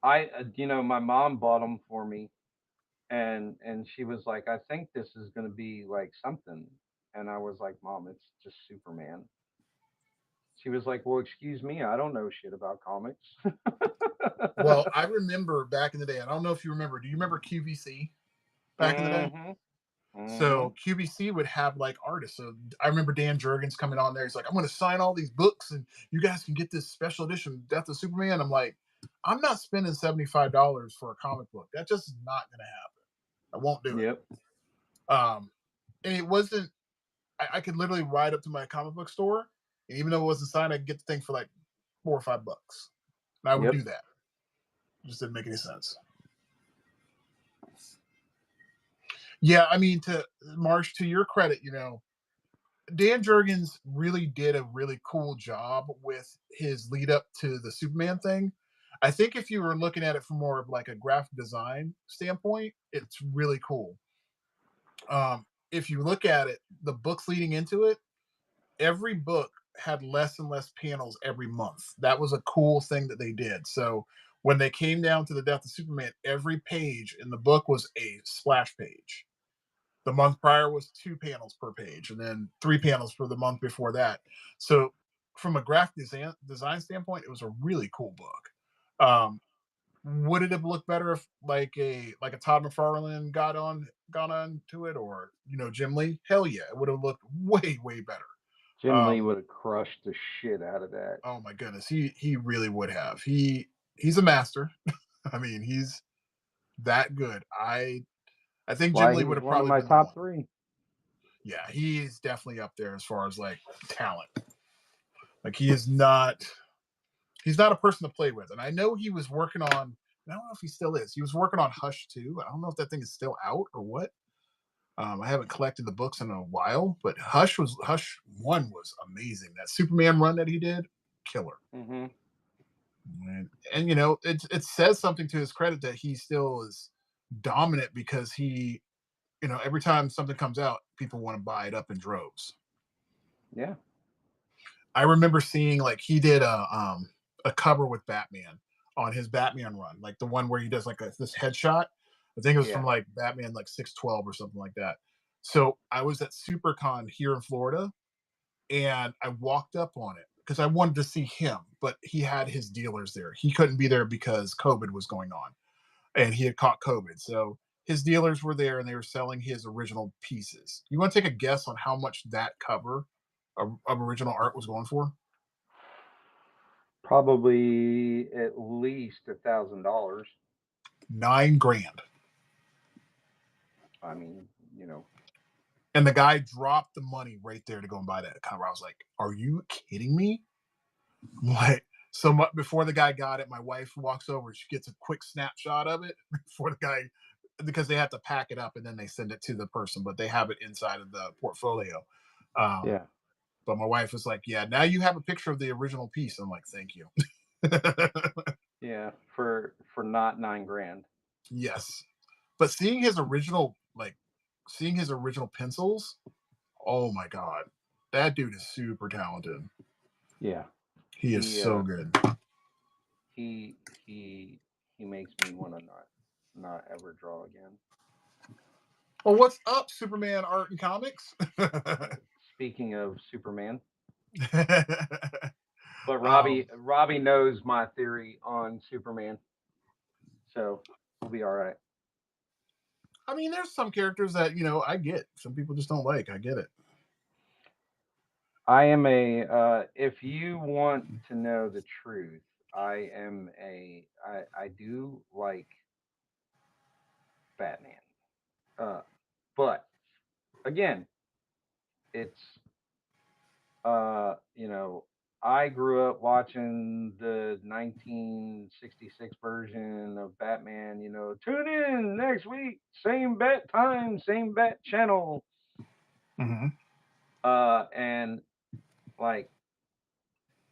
My mom bought them for me, and she was like, I think this is gonna be like something, and I was like, Mom, it's just Superman. She was like, well, excuse me, I don't know shit about comics. Well, I remember back in the day. I don't know if you remember. Do you remember QVC back in the day? Mhm. So Mhm. QVC would have like artists. So I remember Dan Jurgens coming on there. He's like, I'm going to sign all these books and you guys can get this special edition Death of Superman. I'm like, I'm not spending $75 for a comic book. That just is not going to happen. I won't do Yep. it. And it wasn't, I could literally ride up to my comic book store. And even though it wasn't signed, I could get the thing for like $4 or $5. And I would do Yep. that. It just didn't make any sense. Yeah. I mean, to Marsh, to your credit, Dan Jurgens really did a really cool job with his lead up to the Superman thing. I think if you were looking at it from more of like a graphic design standpoint, it's really cool. If you look at it, the books leading into it, every book had less and less panels every month. That was a cool thing that they did. So when they came down to the death of Superman, every page in the book was a splash page. The month prior was 2 panels per page, and then 3 panels for the month before that. So, from a graphic design standpoint, it was a really cool book. Would it have looked better if like a Todd McFarlane got on to it, or Jim Lee? Hell yeah, it would have looked way better. Jim Lee Um, would have crushed the shit out of that. oh my goodness, he really would have. He's a master. I mean, he's that good. I think Jim Why Lee he's would have one of probably my been the top one. three. Yeah, he's definitely up there as far as like talent. Like he's not a person to play with. And I know he was working on, I don't know if he still is. He was working on Hush 2. I don't know if that thing is still out or what. I haven't collected the books in a while, but Hush 1 was amazing. That Superman run that he did, killer. Mhm. And it says something to his credit that he still is dominant because he, every time something comes out, people want to buy it up in droves. Yeah. I remember seeing like he did a cover with Batman on his Batman run, like the one where he does like this headshot. I think it was from Yeah. like Batman like 612 or something like that. So I was at SuperCon here in Florida, and I walked up on it because I wanted to see him, but he had his dealers there. He couldn't be there because COVID was going on, and he had caught COVID. So his dealers were there, and they were selling his original pieces. You want to take a guess on how much that cover of original art was going for? Probably at least $1,000. $9,000. I mean, you know, And the guy dropped the money right there to go and buy that cover. I was like, "Are you kidding me?" Like, so much before the guy got it, my wife walks over. She gets a quick snapshot of it before the guy, because they have to pack it up and then they send it to the person, but they have it inside of the portfolio. Um, yeah, but my wife was like, "Yeah, now you have a picture of the original piece." I'm like, "Thank you." yeah, for not 9 grand. Yes, but seeing his original pencils, oh my god, that dude is super talented. Yeah, He is he so good. he he he makes me want to not ever draw again. Well, what's up, Superman art and comics? Speaking of Superman, but um, Robbie knows my theory on Superman, so we'll be all right. I mean, there's some characters that I get. Some people just don't like. I get it. I am a if you want to know the truth, I do like Batman. But again, it's you know, I grew up watching the 1966 version of Batman, tune in next week, same bat time, same bat channel. Hmm. And like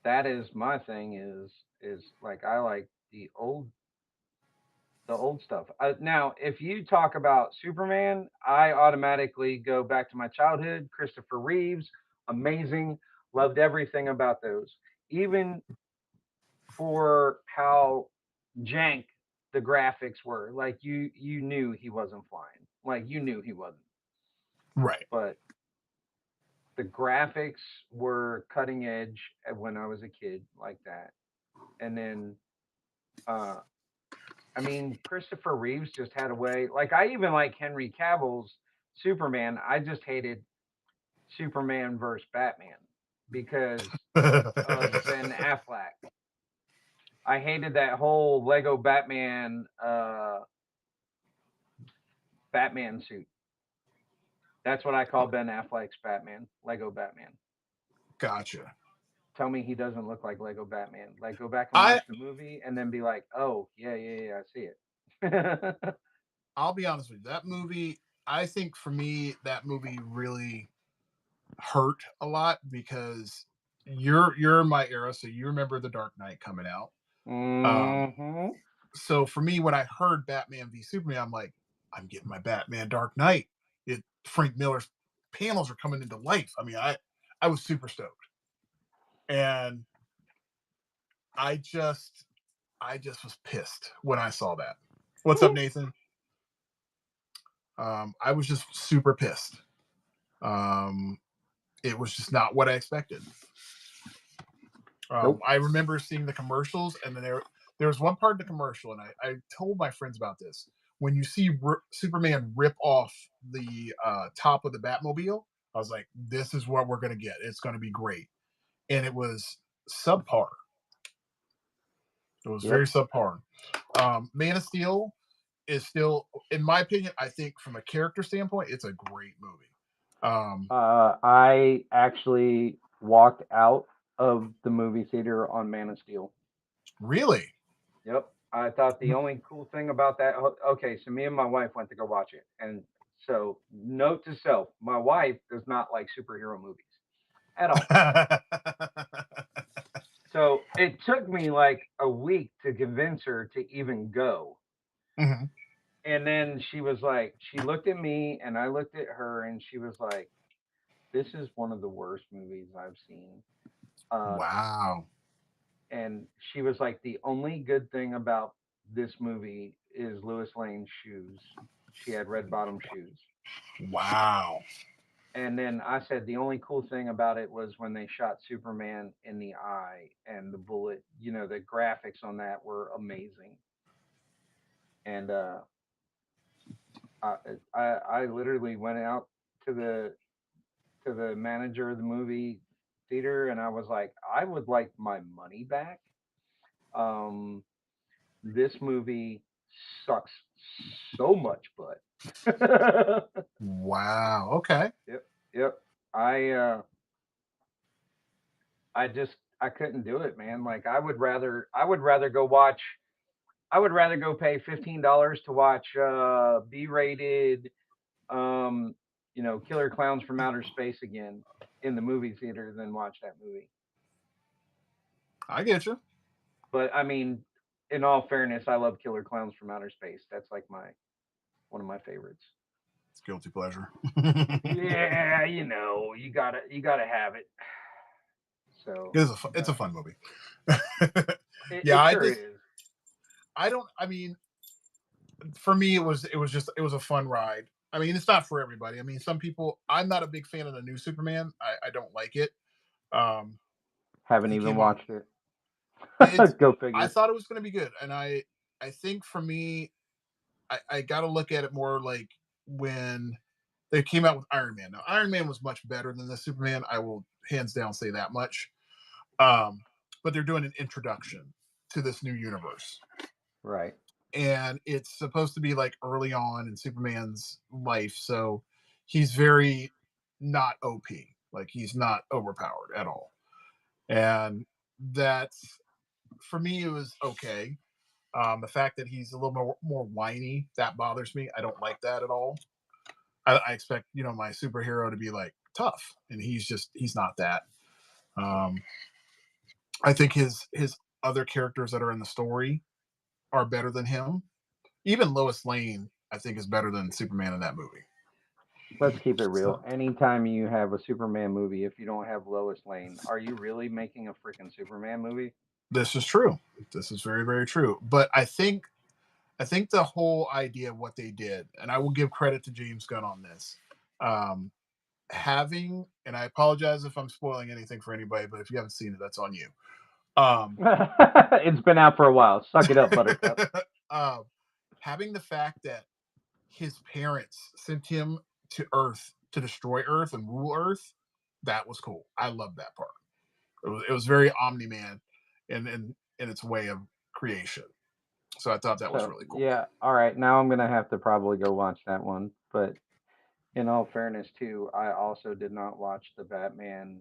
that is my thing is like I like the old stuff. Now, if you talk about Superman, I automatically go back to my childhood. Christopher Reeves, amazing, loved everything about those. Even for how jank the graphics were, like you knew he wasn't flying, like you knew he wasn't. Right. But the graphics were cutting edge when I was a kid, like that. And then uh, I mean, Christopher Reeves just had a way. Like, I even like Henry Cavill's Superman. I just hated Superman versus Batman because of Ben Affleck. I hated that whole Lego Batman suit. That's what I call Ben Affleck's Batman, Lego Batman. Gotcha. Tell me he doesn't look like Lego Batman. Like, go back and I watch the movie and then be like, oh, yeah, yeah, yeah, I see it. I'll be honest with you. That movie, I think for me, that movie really hurt a lot because you're in my era, so you remember The Dark Knight coming out. Um, Hmm. so for me, when I heard Batman v Superman, I'm like, I'm getting my Batman Dark Knight. Frank Miller's panels are coming into life. I mean, I was super stoked, and I just I just was pissed when I saw that. What's up, Nathan? I was just super pissed. Um, it was just not what I expected. Nope. I remember seeing the commercials, and then there was one part of the commercial, and I told my friends about this. When you see Superman rip off the top of the Batmobile, I was like, "This is what we're gonna get. It's gonna be great." And it was subpar. It was very Yep. subpar. Man of Steel is still, in my opinion, I think from a character standpoint, it's a great movie. Um, I actually walked out of the movie theater on Man of Steel. really? Yep. I thought the only cool thing about that. Okay, so me and my wife went to go watch it, and so note to self: my wife does not like superhero movies at all. So it took me like a week to convince her to even go. Mhm. And then she was like, she looked at me and I looked at her and she was like, "This is one of the worst movies I've seen." Uh, Wow. and she was like, "The only good thing about this movie is Lois Lane's shoes. She had red bottom shoes." Wow. And then I said the only cool thing about it was when they shot Superman in the eye and the bullet, the graphics on that were amazing. And I I literally went out to the manager of the movie theater and I was like, I would like my money back. Um, this movie sucks so much butt. Wow. Okay. Yep, yep. I uh, I couldn't do it, man. Like I would rather go watch. I would rather go pay $15 to watch B-rated, um, Killer Clowns from Outer Space again in the movie theater than watch that movie. I get you. But I mean, in all fairness, I love Killer Clowns from Outer Space. That's like my one of my favorites. It's guilty pleasure. Yeah, you gotta have it. So It's a fun movie. Yeah, it sure is. I don't. I mean, for me, it was a fun ride. I mean, it's not for everybody. I mean, some people. I'm not a big fan of the new Superman. I don't like it. Um, Haven't he even came out. watched it. It's. Go I figure. thought it was going to be good, and I think for me, I got to look at it more like when they came out with Iron Man. Now, Iron Man was much better than the Superman. I will hands down say that much. Um, but they're doing an introduction to this new universe, Right. and it's supposed to be like early on in Superman's life, so he's very not OP, like he's not overpowered at all, and that's for me it was okay. The fact that he's a little more whiny, that bothers me. I don't like that at all. I expect my superhero to be like tough, and he's not that. Um, I think his other characters that are in the story are better than him. Even Lois Lane, I think, is better than Superman in that movie. Let's keep it real. So Anytime you have a Superman movie, if you don't have Lois Lane, are you really making a freaking Superman movie? this is true. This is very, very true. But I think the whole idea of what they did, and I will give credit to James Gunn on this, um, having, and I apologize if I'm spoiling anything for anybody, but if you haven't seen it, that's on you. Um, It's been out for a while. Suck it up, Buttercup. um, having the fact that his parents sent him to Earth to destroy Earth and rule Earth, that was cool. I love that part. It was very Omni Man in its way of creation. So I thought that was So really cool. yeah, all right. Now I'm gonna have to probably go watch that one. But in all fairness, too, I also did not watch the Batman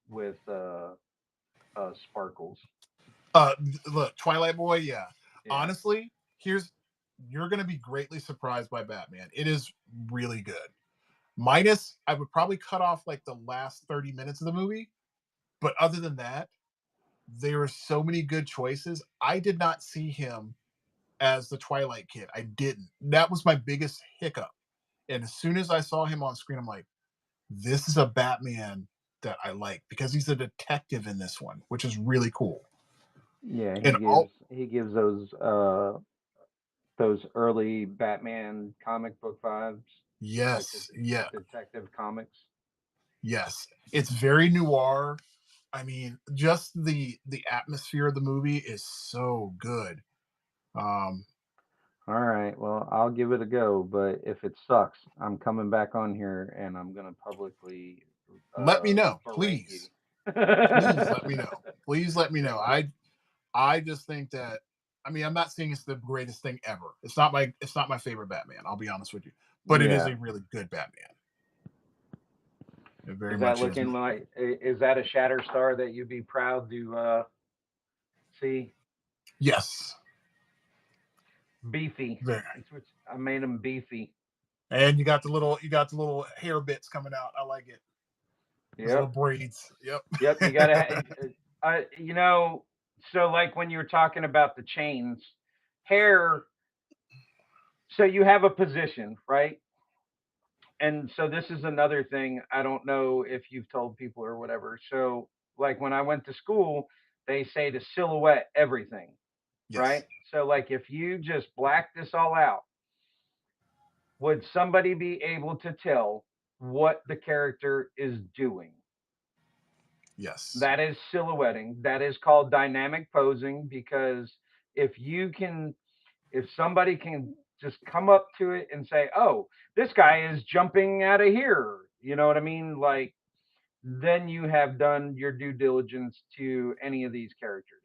with Sparkles. Look, Twilight Boy, yeah. Yeah. Honestly, here's you're gonna be greatly surprised by Batman. It is really good. Minus, I would probably cut off like the last 30 minutes of the movie, but other than that, there are so many good choices. I did not see him as the Twilight Kid. I didn't. That was my biggest hiccup. And as soon as I saw him on screen, I'm like, this is a Batman that I like because he's a detective in this one, which is really cool. Yeah, he And all gives he gives those early Batman comic book vibes, like the yes, yeah, detective comics. yes. It's very noir. I mean, just the atmosphere of the movie is so good. Um, All right, well, I'll give it a go, but if it sucks, I'm coming back on here and I'm gonna publicly Let me know, berate you. please. Please let me know. Please let me know. I just think that I mean I'm not saying it's the greatest thing ever. It's not my favorite Batman. I'll be honest with you, but it is Yeah. a really good Batman. It very Is that much is. looking like is that a Shatterstar that you'd be proud to see? Yes, Beefy. very. That's what I made him beefy. And you got the little hair bits coming out. I like it. Those little Yep. braids. Yep. Yep. You gotta. So like when you were talking about the chains, hair So you have a position, right? And so this is another thing. I don't know if you've told people or whatever. So like when I went to school, they say to silhouette everything, Yes. right? So like if you just black this all out, would somebody be able to tell what the character is doing? Yes. That is silhouetting. That is called dynamic posing because if you can, if somebody can just come up to it and say, "Oh, this guy is jumping out of here," you know what I mean? Like, then you have done your due diligence to any of these characters.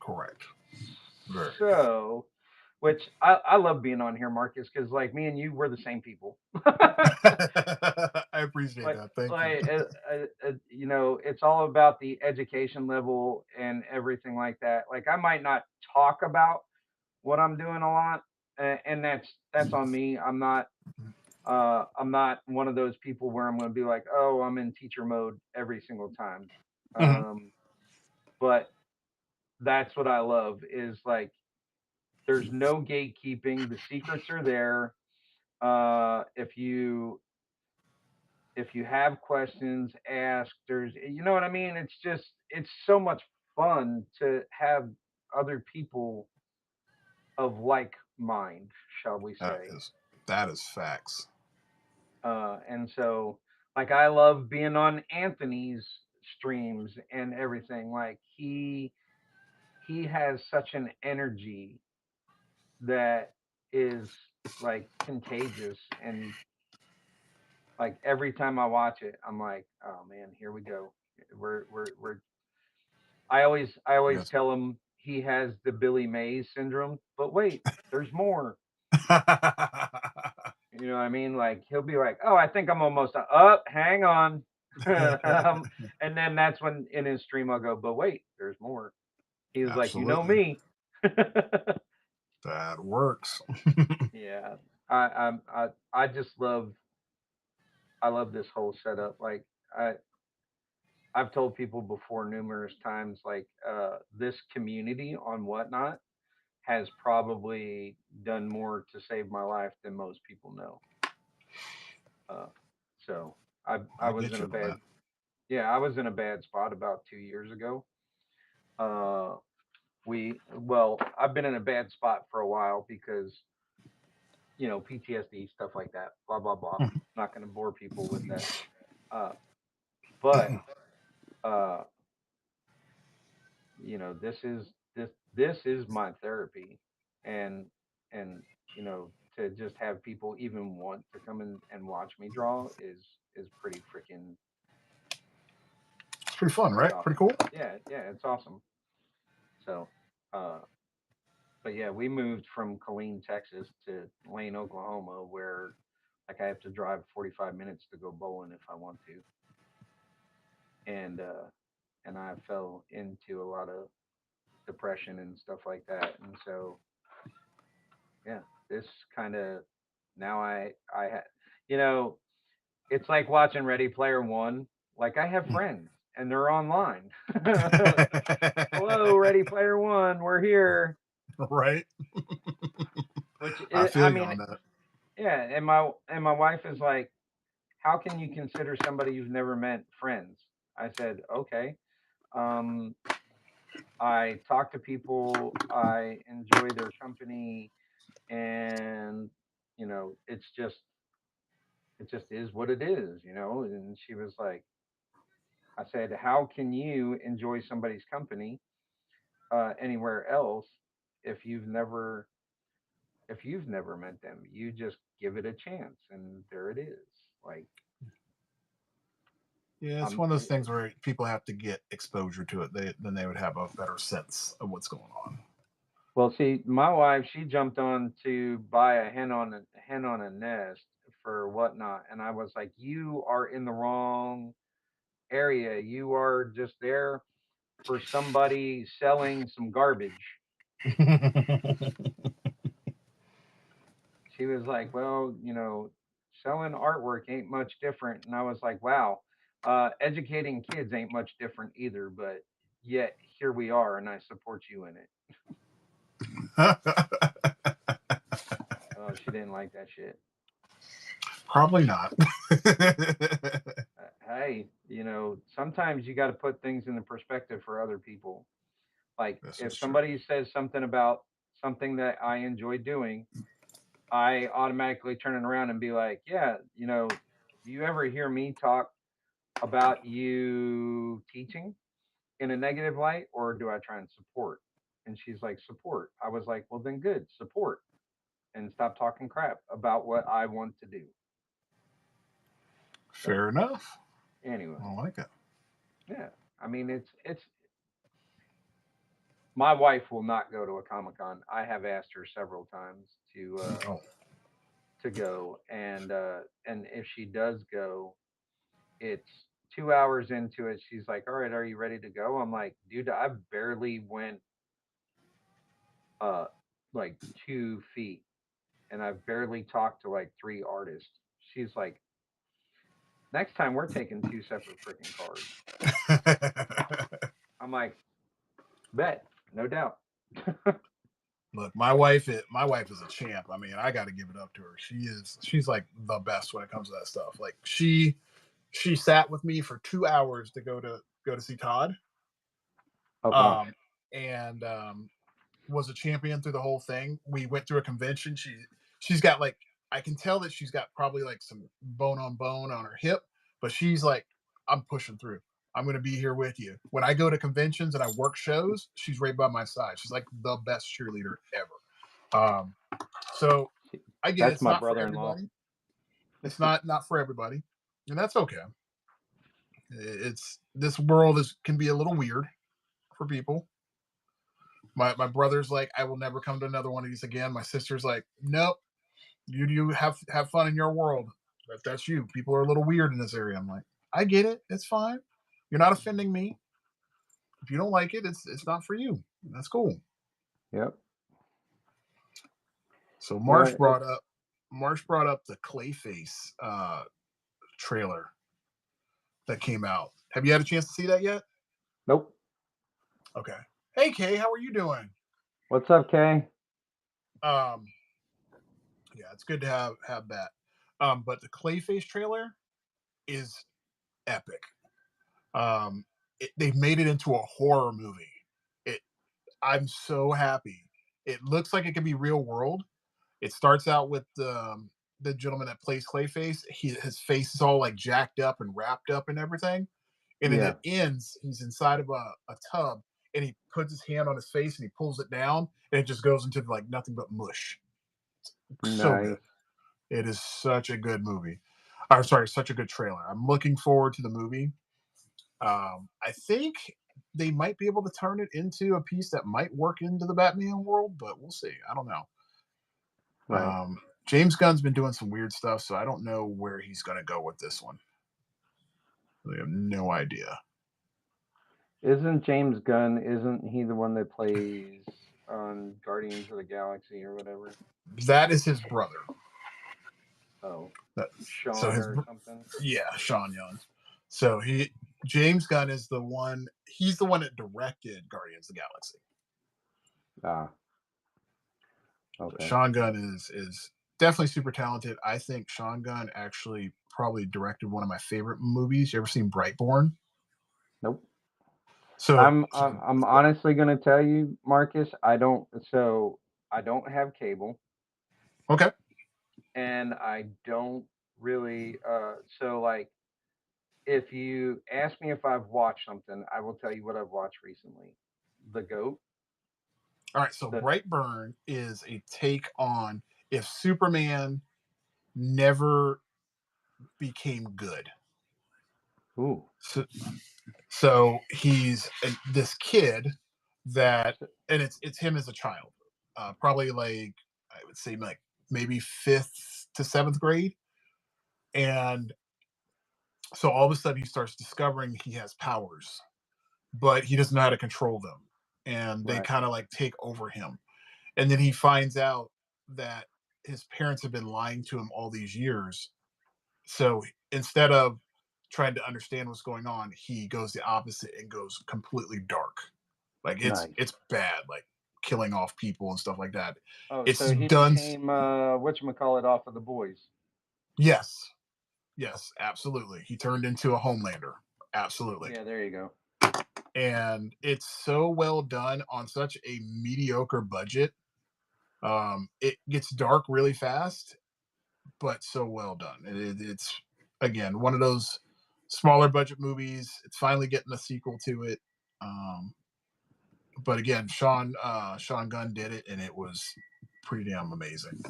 Correct. Very. So, which I love being on here, Marcus, because like me and you, we're the same people. I appreciate like that. Thank you. you know, it's all about the education level and everything like that. Like I might not talk about what I'm doing a lot, and that's on me. I'm not one of those people where I'm going to be like, oh, I'm in teacher mode every single time. Mhm. But that's what I love is like there's no gatekeeping. The secrets are there. If you have questions, ask. There's, you know what I mean. It's just it's so much fun to have other people of like mind, shall we That say? is that is facts. And so, like, I love being on Anthony's streams and everything. Like, he has such an energy that is like contagious, and like every time I watch it, I'm like, oh man, here we go. We're. I always Yes. tell him he has the Billy Mays syndrome, but wait, there's more. You know what I mean? Like he'll be like, "Oh, I think I'm almost up. Hang on," and then that's when in his stream I'll go, "But wait, there's more." He was like, "You know Absolutely. me." That works. Yeah, I just love I love this whole setup. Like I I've told people before numerous times, like this community on Whatnot has probably done more to save my life than most people know. Uh, so I I was get in a you on bad that. yeah, I was in a bad spot about 2 years ago. Uh, I've been in a bad spot for a while because PTSD stuff like that. Blah blah blah. Not going to bore people with that. Uh, but uh, this is my therapy, and and to just have people even want to come in and watch me draw is It's pretty fun, pretty right? Pretty awesome. cool. Yeah, it's awesome. So, uh, but yeah, we moved from Killeen, Texas to Lane, Oklahoma, where like I have to drive 45 minutes to go bowling if I want to, and I fell into a lot of depression and stuff like that, and so yeah, this kind of now you know, it's like watching Ready Player One. Like I have friends and they're online. Hello, Ready Player One, we're here. Right? Which I I feel you mean, on that. yeah, and my wife is like, how can you consider somebody you've never met friends? I said, okay. Um, I talk to people, I enjoy their company, and it just is what it is. And she was like, I said, how can you enjoy somebody's company anywhere else if you've never met them? You just give it a chance, and there it is. Like, Yeah, it's I'm one of those things where people have to get exposure to it. Then they would have a better sense of what's going on. Well, see, my wife, she jumped on to buy a hen on a nest for whatnot, and I was like, "You are in the wrong area. You are just there for somebody selling some garbage." She was like, "Well, selling artwork ain't much different," and I was like, "Wow, educating kids ain't much different either." But yet here we are, and I support you in it. she didn't like that shit. Probably not. Hey, sometimes you got to put things into perspective for other people. Like This if is true. somebody says something about something that I enjoy doing, I automatically turn it around and be like, yeah, do you ever hear me talk about you teaching in a negative light, or do I try and support? And she's like, support. I was like, well, then good, support, and stop talking crap about what I want to do. So Fair enough. anyway, I like it. yeah, I mean, it's my wife will not go to a Comic Con. I have asked her several times Oh, to go, and if she does go, it's 2 hours into it. She's like, "All right, are you ready to go?" I'm like, "Dude, I barely went uh like 2 feet, and I've barely talked to like three artists." She's like, "Next time we're taking two separate freaking cars." I'm like, "Bet, no doubt." look, my wife is a champ. I mean, I got to give it up to her. She's like the best when it comes to that stuff. Like she sat with me for 2 hours to go to see Todd. Okay. Um, and was a champion through the whole thing. We went through a convention. She's got like, I can tell that she's got probably like some bone on her hip, but she's like, I'm pushing through. I'm going to be here with you. When I go to conventions and I work shows, she's right by my side. She's like the best cheerleader ever. So I get it. That's It's my not for brother-in-law. everybody. It's not for everybody, and that's okay. It's this world is can be a little weird for people. My brother's like, I will never come to another one of these again. My sister's like, nope, you have fun in your world. If that's you, people are a little weird in this area. I'm like, I get it. It's fine. You're not offending me. If you don't like it, it's not for you. That's cool. Yep. So Well, Marsh brought up the Clayface trailer that came out. Have you had a chance to see that yet? nope. Okay. Hey Kay, how are you doing? What's up, Kay? Um, yeah, it's good to have that. But the Clayface trailer is epic. They've made it into a horror movie. It. I'm so happy. It looks like it could be real world. It starts out with the gentleman that plays Clayface. His face is all like jacked up and wrapped up and everything. And then Yeah. it ends. He's inside of a tub, and he puts his hand on his face and he pulls it down, and it just goes into like nothing but mush. So good. Nice. It is such a good movie. Or sorry, such a good trailer. I'm looking forward to the movie. I think they might be able to turn it into a piece that might work into the Batman world, but we'll see. I don't know. Right. James Gunn's been doing some weird stuff, so I don't know where he's going to go with this one. I have no idea. Isn't James Gunn? Isn't he the one that plays on Guardians of the Galaxy or whatever? That is his brother. Oh, That, so Sean his or something. yeah, Sean Young. So James Gunn is the one. He's the one that directed Guardians of the Galaxy. Ah, So okay. Sean Gunn is definitely super talented. I think Sean Gunn actually probably directed one of my favorite movies. You ever seen Brightborn? Nope. So I'm honestly gonna tell you, Marcus. I don't. So I don't have cable, okay. and I don't really. So like, if you ask me if I've watched something, I will tell you what I've watched recently. The Goat. All right. So The Brightburn is a take on if Superman never became good. Ooh. So, so he's this kid that, So, and it's him as a child, probably like I would say like maybe fifth to seventh grade, and so all of a sudden he starts discovering he has powers, but he doesn't know how to control them, and they right. kind of like take over him, and then he finds out that his parents have been lying to him all these years. So instead of trying to understand what's going on, he goes the opposite and goes completely dark. Like it's Nice. it's bad. Like killing off people and stuff like that. Oh, It's so he done. became whatchamacallit off of the boys. Yes, yes, absolutely. He turned into a Homelander. Absolutely. Yeah, there you go. And it's so well done on such a mediocre budget. It gets dark really fast, but so well done. It's again one of those smaller budget movies. It's finally getting a sequel to it. Um, but again, Sean Gunn did it, and it was pretty damn amazing.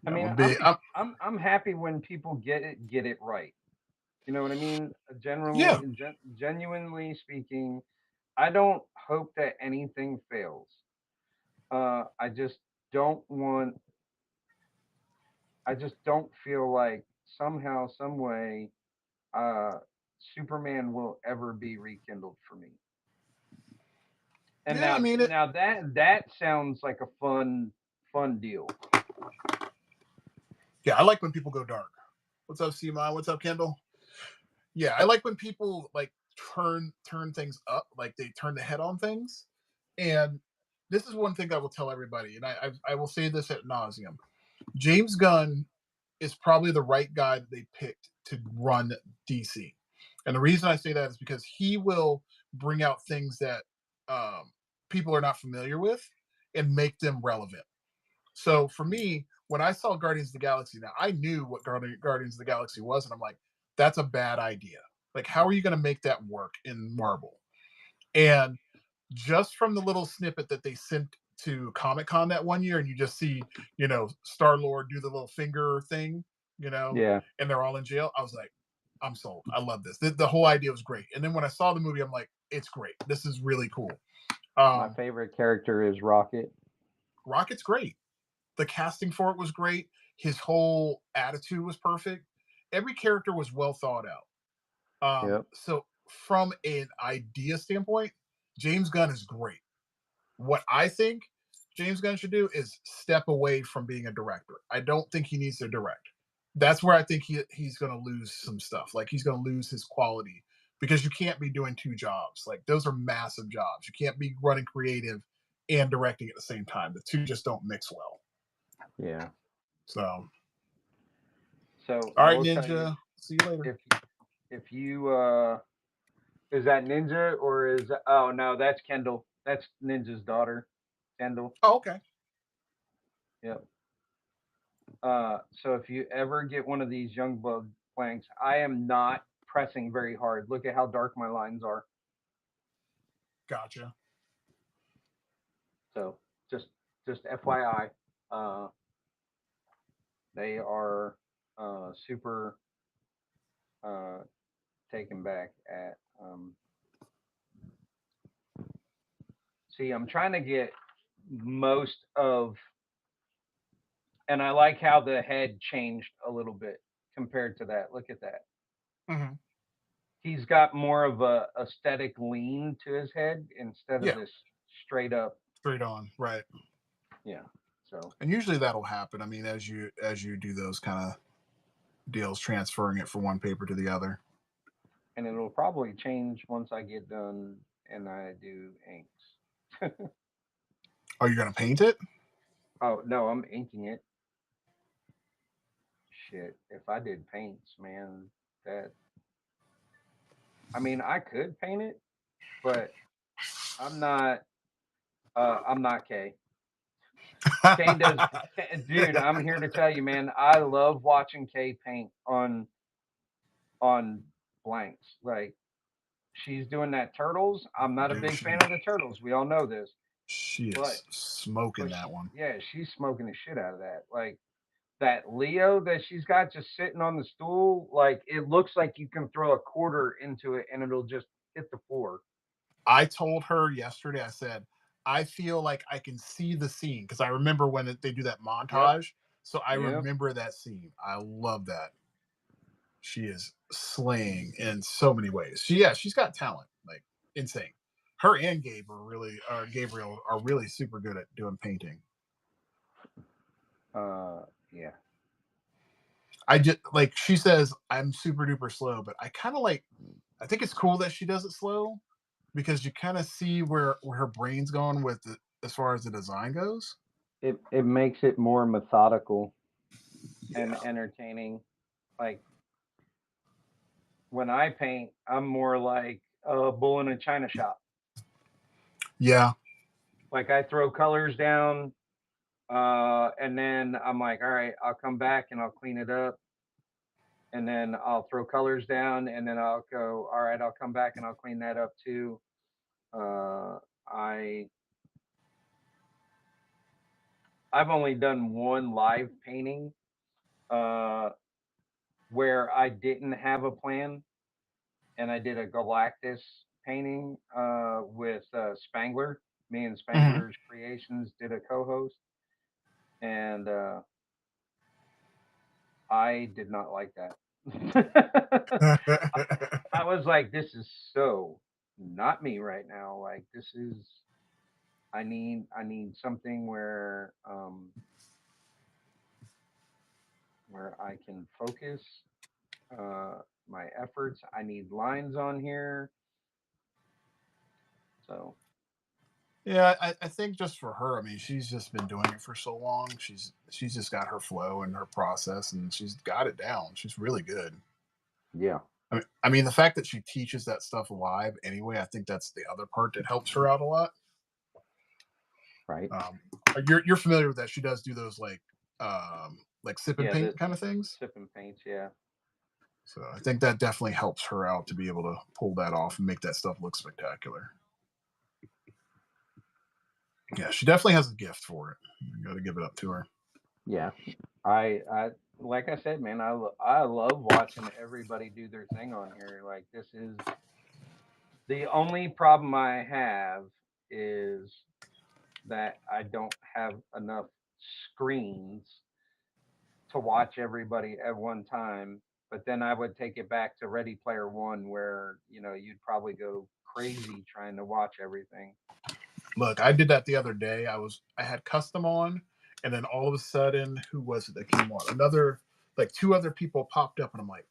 I I'm mean, a big, I'm happy when people get it right. You know what I mean? yeah, Genuinely speaking, I don't hope that anything fails. I just don't want. I just don't feel like somehow, some way, uh, Superman will ever be rekindled for me. And yeah. I mean, now that sounds like a fun deal. yeah. I like when people go dark. What's up, Seema? What's up, Kendall? Yeah, I like when people like turn things up, like they turn the head on things. And this is one thing I will tell everybody, and I will say this at nauseum. James Gunn is probably the right guy that they picked to run DC. And the reason I say that is because he will bring out things that people are not familiar with and make them relevant. So for me, when I saw Guardians of the Galaxy, now I knew what Guardians of the Galaxy was, and I'm like, that's a bad idea. Like, how are you going to make that work in Marvel? And just from the little snippet that they sent to Comic Con that one year, and you just see, Star Lord do the little finger thing, Yeah. and they're all in jail. I was like, I'm sold. I love this. The whole idea was great. And then when I saw the movie, I'm like, it's great. This is really cool. My favorite character is Rocket. Rocket's great. The casting for it was great. His whole attitude was perfect. Every character was well thought out. Yep. So from an idea standpoint, James Gunn is great. What I think James Gunn should do is step away from being a director. I don't think he needs to direct. That's where I think he's going to lose some stuff. Like he's going to lose his quality because you can't be doing two jobs. Like those are massive jobs. You can't be running creative and directing at the same time. The two just don't mix well. Yeah. So, So all I right, will tell you, Ninja. See you later. if you is that Ninja or is oh no, that's Kendall. That's Ninja's daughter, Kendall. Oh, okay. Yep. So if you ever get one of these young blood planks, I am not pressing very hard. Look at how dark my lines are. Gotcha. So just FYI, uh, they are super taken back at. See, I'm trying to get most of, and I like how the head changed a little bit compared to that. Look at that. Mm-hmm. He's got more of a aesthetic lean to his head instead of Yeah, this straight up. straight on. Right. Yeah. So, And usually that'll happen. I mean, as you do those kind of deals, transferring it from one paper to the other. and it'll probably change once I get done and I do inks. Are you gonna paint it? Oh no, I'm inking it. Shit, if I did paints, man, that I mean, I could paint it, but I'm not. I'm not Kay. Kay does, dude. I'm here to tell you, man. I love watching Kay paint on blanks. Like she's doing that turtles. I'm not a Dude, big she fan of the turtles. We all know this, she but is smoking that one. yeah, she's smoking the shit out of that. Like that Leo that she's got just sitting on the stool. Like it looks like you can throw a quarter into it and it'll just hit the floor. I told her yesterday. I said I feel like I can see the scene because I remember when they do that Yep. montage. So I Yep. remember that scene. I love that. She is slaying in so many ways. She's got talent, like insane. Her and Gabriel are really super good at doing painting. Yeah. I just like she says I'm super duper slow, but I kind of like. I think it's cool that she does it slow, because you kind of see where her brain's going with it as far as the design goes. It makes it more methodical and Yeah. entertaining. Like when I paint, I'm more like a bull in a china shop. Yeah. Like I throw colors down, and then I'm like, all right, I'll come back and I'll clean it up, and then I'll throw colors down, and then I'll go, all right, I'll come back and I'll clean that up too. Uh, I I've only done one live painting uh, where I didn't have a plan, and I did a Galactus painting with Spangler. Me and Mhm. Spangler's Creations did a co-host, and I did not like that. I, I was like, this is so not me right now. Like this is I need something where I can focus uh, my efforts. I need lines on here. So Yeah, I think just for her, I mean, she's just been doing it for so long. She's just got her flow and her process, and she's got it down. She's really good. yeah, I mean, the fact that she teaches that stuff live anyway, I think that's the other part that helps her out a lot. right. Um, you're familiar with that? She does do those like sip and Yeah, paint the kind of things. sip and paints. Yeah, So I think that definitely helps her out to be able to pull that off and make that stuff look spectacular. Yeah, she definitely has a gift for it. You got to give it up to her. yeah. I like I said, man. I love watching everybody do their thing on here. Like this is the only problem I have is that I don't have enough screens to watch everybody at one time. But then I would take it back to Ready Player One, where you'd probably go crazy trying to watch everything. Look, I did that the other day. I had custom on, and then all of a sudden, who was it that came on? Another like two other people popped up, and I'm like,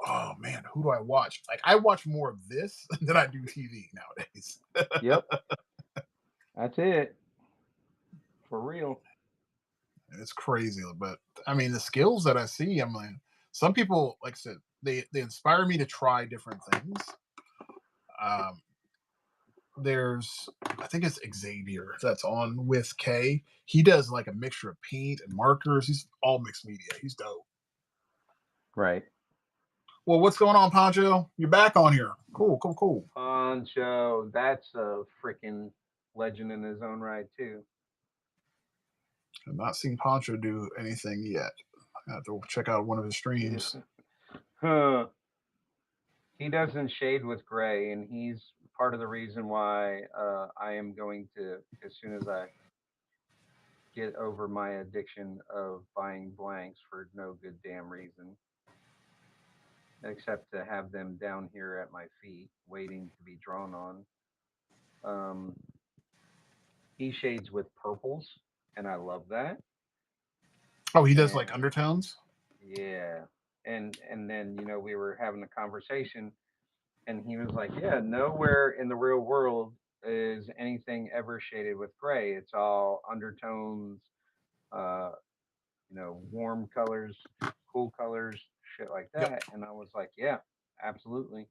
oh man, who do I watch? Like I watch more of this than I do TV nowadays. Yep, that's it for real. It's crazy, but I mean the skills that I see, I'm like, some people, like I said, they inspire me to try different things. Um, there's I think it's Xavier that's on with K. He does like a mixture of paint and markers. He's all mixed media. He's dope. Right. Well, what's going on, Poncho? You're back on here. Cool, cool, cool. Poncho, that's a freaking legend in his own right too. I've not seen Poncho do anything yet. I have to check out one of his streams. Huh. He doesn't shade with gray, and he's part of the reason why I am going to, as soon as I get over my addiction of buying blanks for no good damn reason, except to have them down here at my feet, waiting to be drawn on. Um, he shades with purples, and I love that. Oh, he does like And undertones. yeah, and then we were having a conversation, and he was like, "Yeah, nowhere in the real world is anything ever shaded with gray. It's all undertones, uh, warm colors, cool colors, shit like Yep. that." And I was like, "Yeah, absolutely."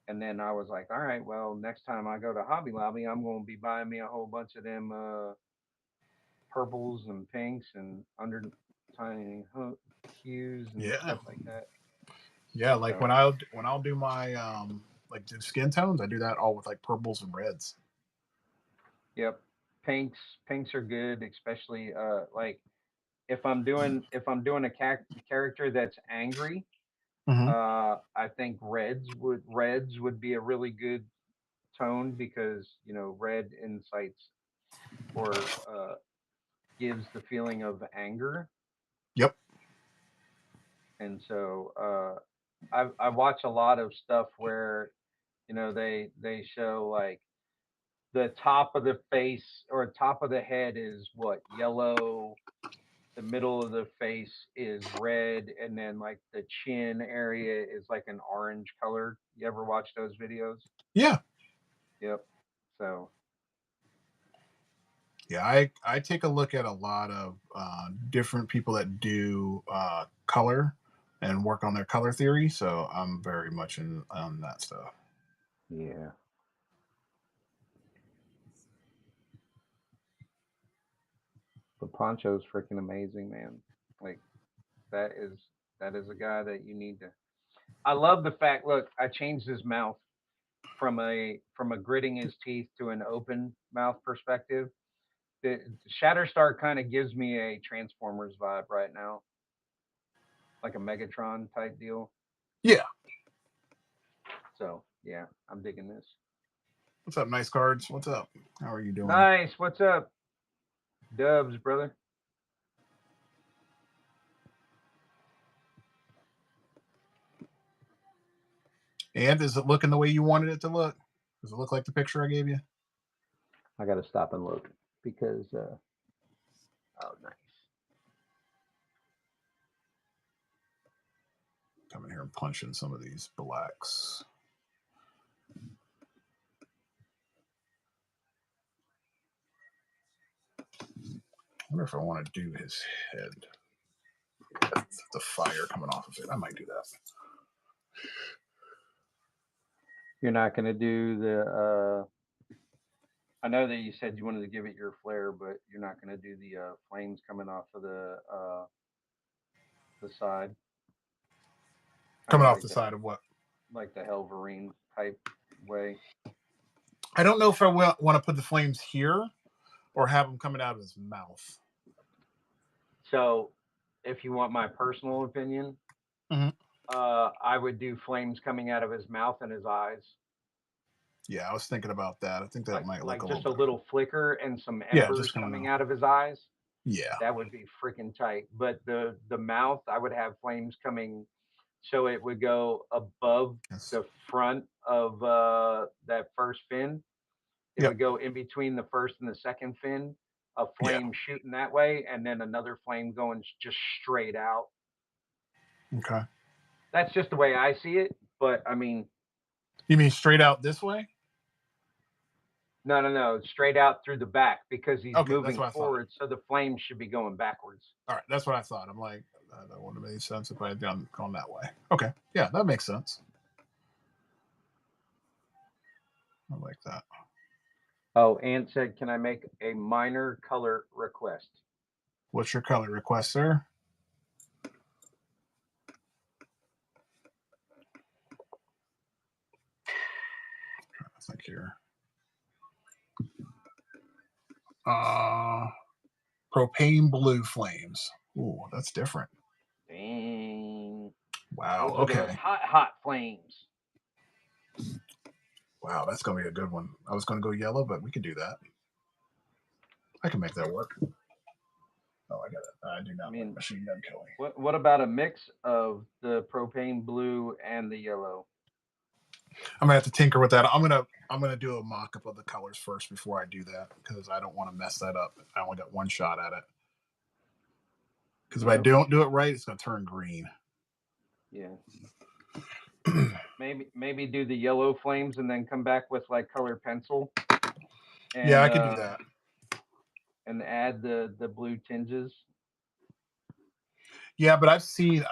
And then I was like, "All right, well, next time I go to Hobby Lobby, I'm going to be buying me a whole bunch of them purples and pinks and under tiny hues and Yeah. stuff like that." Yeah. Like So, when I'll do my like do skin tones, I do that all with like purples and reds. yep, pinks are good, especially like if I'm doing a character that's angry, Hmm. I think reds would be a really good tone because red incites or gives the feeling of anger, Yep. and so I watch a lot of stuff where they show like the top of the face or top of the head is what yellow, the middle of the face is red, and then like the chin area is like an orange color. You ever watch those videos? Yeah. Yep. So Yeah, I take a look at a lot of different people that do color and work on their color theory. So I'm very much in on that stuff. yeah. But Poncho's freaking amazing, man. Like that is that is a guy that you need to. I love the fact. Look, I changed his mouth from a gritting his teeth to an open mouth perspective. The Shatterstar kind of gives me a Transformers vibe right now, like a Megatron type deal. Yeah. So yeah, I'm digging this. What's up, nice cards? What's up? How are you doing? Nice. What's up, Dubs, brother? And is it looking the way you wanted it to look? Does it look like the picture I gave you? I got to stop and look because oh nice. Come in here and punch in some of these blacks. I wonder if I want to do his head. The fire coming off of it. I might do that. You're not gonna do the. I know that you said you wanted to give it your flair, but you're not gonna do the flames coming off of the side, kind Coming of off the side of what? like the Helverine type way. I don't know if I want to put the flames here or have them coming out of his mouth. So, if you want my personal opinion, Mhm. I would do flames coming out of his mouth and his eyes, Yeah, I was thinking about that. I think that might look like a little just a better. little flicker and some Yeah, embers just coming coming out. out of his eyes. Yeah. That would be freaking tight. But the mouth, I would have flames coming, so it would go above Yes. the front of that first fin. It Yep. would go in between the first and the second fin, a Yeah. flame shooting that way, and then another flame going just straight out. Okay. That's just the way I see it. But I mean, You mean straight out this way? no, no, no, straight out through the back because he's Okay, that's moving what I thought. forward, so the flame should be going backwards. All right, that's what I thought. I'm like, that wouldn't have made sense if I had gone that way. Okay. Yeah, that makes sense. I like that. Oh, Ant said, "Can I make a minor color request?" What's your color request, sir? I think here. Uh Propane blue flames. Ooh, that's different. Dang, Wow. those are those Okay. hot, hot flames. Wow, that's gonna be a good one. I was gonna go yellow, but we can do that. I can make that work. Oh, I got it. I do I not like mean, machine gun killing. what about a mix of the propane blue and the yellow? I'm gonna have to tinker with that. I'm gonna do a mock up of the colors first before I do that because I don't want to mess that up. I only got one shot at it. Because if I Yep. don't do it right, it's gonna turn green. Yeah. Maybe do the yellow flames and then come back with like colored pencil Yeah, and I could do that. add the blue tinges. Yeah, but I've seen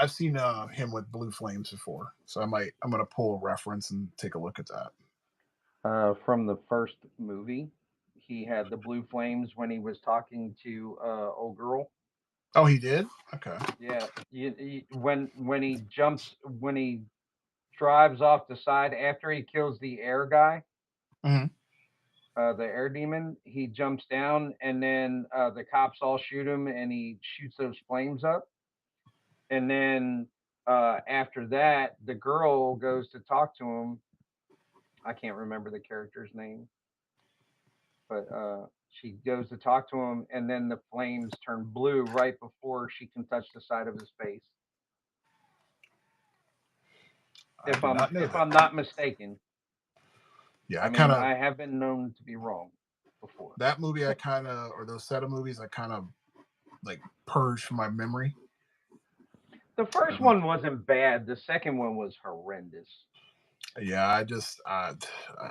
him with blue flames before, so I'm gonna pull a reference and take a look at that. From the first movie, he had the blue flames when he was talking to old girl. Oh, he did. Okay. Yeah, when he drives off the side after he kills the air guy, Hmm. the air demon, he jumps down and then the cops all shoot him and he shoots those flames up. And then after that, the girl goes to talk to him. I can't remember the character's name, but she goes to talk to him, and then the flames turn blue right before she can touch the side of his face. I did not know If that. I'm not mistaken, Yeah, I I kind mean of I have been known to be wrong before. that movie. I kind of or those set of movies. I kind of like purged from my memory. The first one wasn't bad. The second one was horrendous. Yeah, I just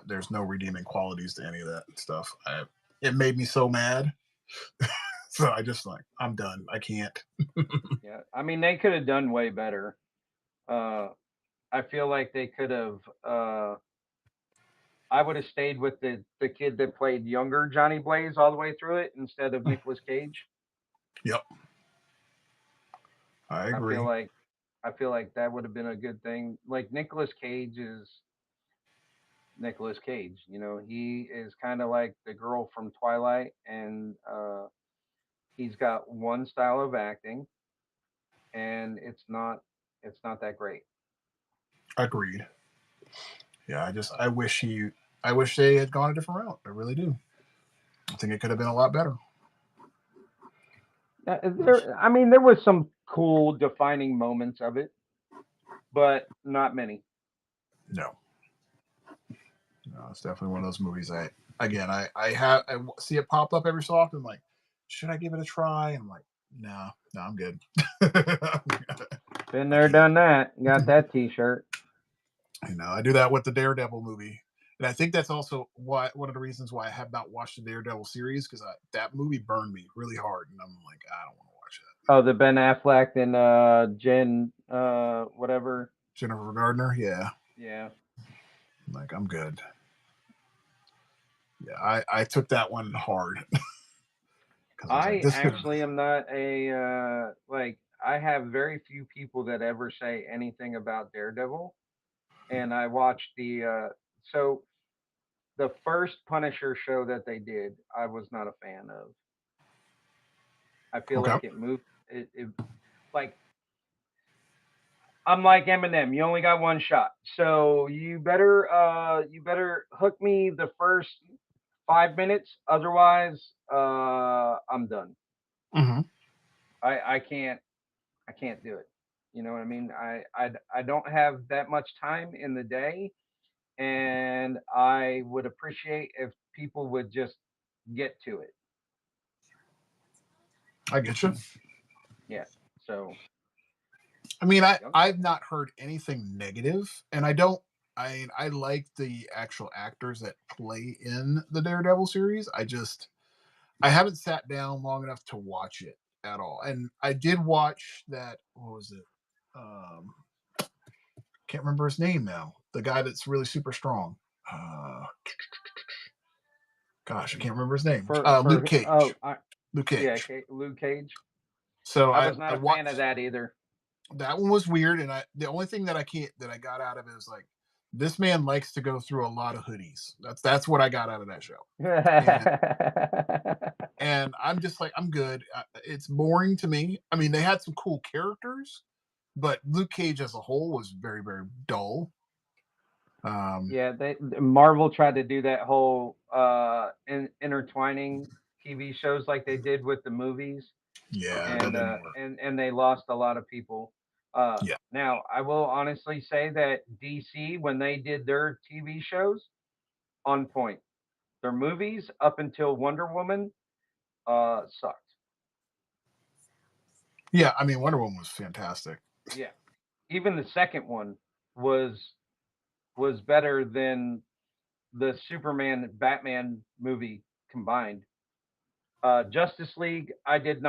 there's no redeeming qualities to any of that stuff. It made me so mad, so I just like I'm done. I can't. Yeah, I mean they could have done way better. Uh, I feel like they could have. I would have stayed with the kid that played younger Johnny Blaze all the way through it instead of Nicolas Cage. Yep, I I feel agree. like I feel like that would have been a good thing. Like Nicolas Cage is Nicolas Cage. You know, he is kind of like the girl from Twilight, and he's got one style of acting, and it's not that great. Agreed. Yeah, I wish they had gone a different route. I really do. I think it could have been a lot better. I mean, there was some cool defining moments of it, but not many. No, no, it's definitely one of those movies. I see it pop up every so often. Like, should I give it a try? And I'm like, no, no, I'm good. Been I there, can't. done that. Got that T-shirt. I do that with the Daredevil movie, and I think that's also why one of the reasons why I have not watched the Daredevil series because that movie burned me really hard, and I'm like, I don't want to watch that. Oh, the Ben Affleck and Jen whatever. Jennifer Gardner, yeah, Yeah. like I'm good. Yeah, I took that one hard because I was like, I this could have. actually am not a like I have very few people that ever say anything about Daredevil, and I watched so the first Punisher show that they did, I was not a fan of. I feel Okay. like it like I'm like Eminem, you only got one shot. So you better hook me the first 5 minutes, otherwise I'm done. Hmm. I can't do it. You know what I mean? I don't have that much time in the day, and I would appreciate if people would just get to it. I get you. Yeah. So I mean, yep. I've not heard anything negative, and I don't. I like the actual actors that play in the Daredevil series. I haven't sat down long enough to watch it at all. And I did watch that. What was it? Um, can't remember his name now. The guy that's really super strong. Uh, gosh, I can't remember his name. Luke For Cage. Luke yeah, Cage. Luke Cage. So I was not I a fan of watched that either. that one was weird, and I the only thing that I got out of it was like this man likes to go through a lot of hoodies. That's what I got out of that show. And I'm just like I'm good. It's boring to me. I mean, they had some cool characters, but Luke Cage as a whole was very very dull. Um, Yeah, Marvel tried to do that whole intertwining TV shows like they did with the movies, yeah, that and didn't work. they lost a lot of people. Yeah, Now, I will honestly say that DC, when they did their TV shows, on point. Their movies up until Wonder Woman sucked. yeah. I mean, Wonder Woman was fantastic. Yeah, even the second one was was better than the Superman Batman movie combined. Justice League, I didn't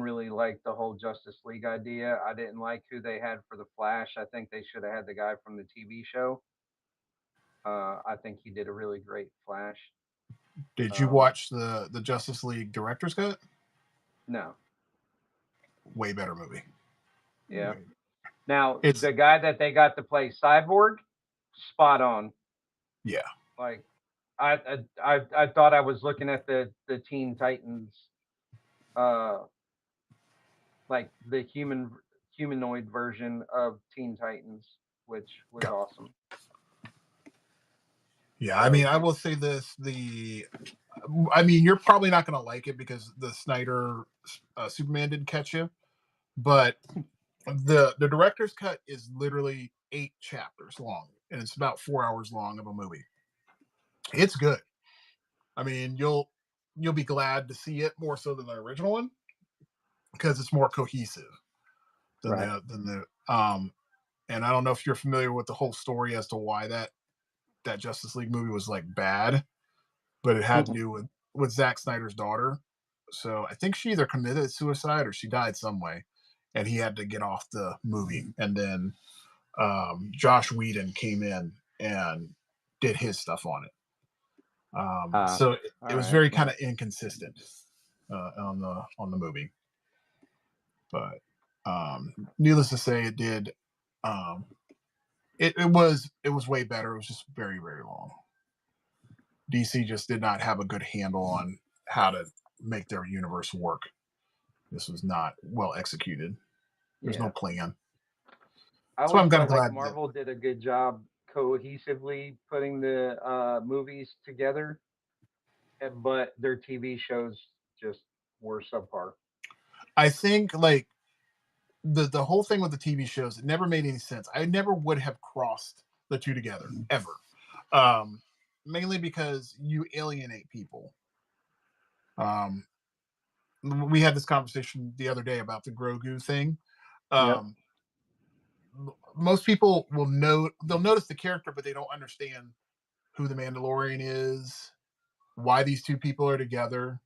really like the whole Justice League idea. I didn't like who they had for the Flash. I think they should have had the guy from the TV show. I think he did a really great Flash. Did you Um, watch the Justice League director's cut? no, Way better movie. yeah. Way. Now It's the guy that they got to play Cyborg, spot on. yeah, Like I thought I was looking at the Teen Titans, uh, like the humanoid version of Teen Titans, which was yeah, awesome. yeah. I So mean, I will say this: I mean, you're probably not going to like it because the Snyder Superman didn't catch you, but the director's cut is literally 8 chapters long, and it's about 4 hours long of a movie. It's good. I mean, you'll be glad to see it more so than the original one because it's more cohesive than right. the. and I don't know if you're familiar with the whole story as to why that Justice League movie was like bad, but it had to Mm-mm. do with Zack Snyder's daughter. So I think she either committed suicide or she died some way, and he had to get off the movie. And then Josh Whedon came in and did his stuff on it. Ah, So it all was right. very kind Well, of inconsistent on the movie, but needless to say, it did. Um, it was way better. It was just very very long. DC just did not have a good handle on how to make their universe work. This was not well executed. There's no yeah. plan. I So always I'm kind of felt like glad that Marvel did a good job cohesively putting the movies together, but their TV shows just were subpar. I think like the whole thing with the TV shows, it never made any sense. I never would have crossed the two together ever. Um, Mainly because you alienate people. Um, we had this conversation the other day about the Grogu thing. Yep. Um, Most people they'll notice the character, but they don't understand who the Mandalorian is, why these two people are together.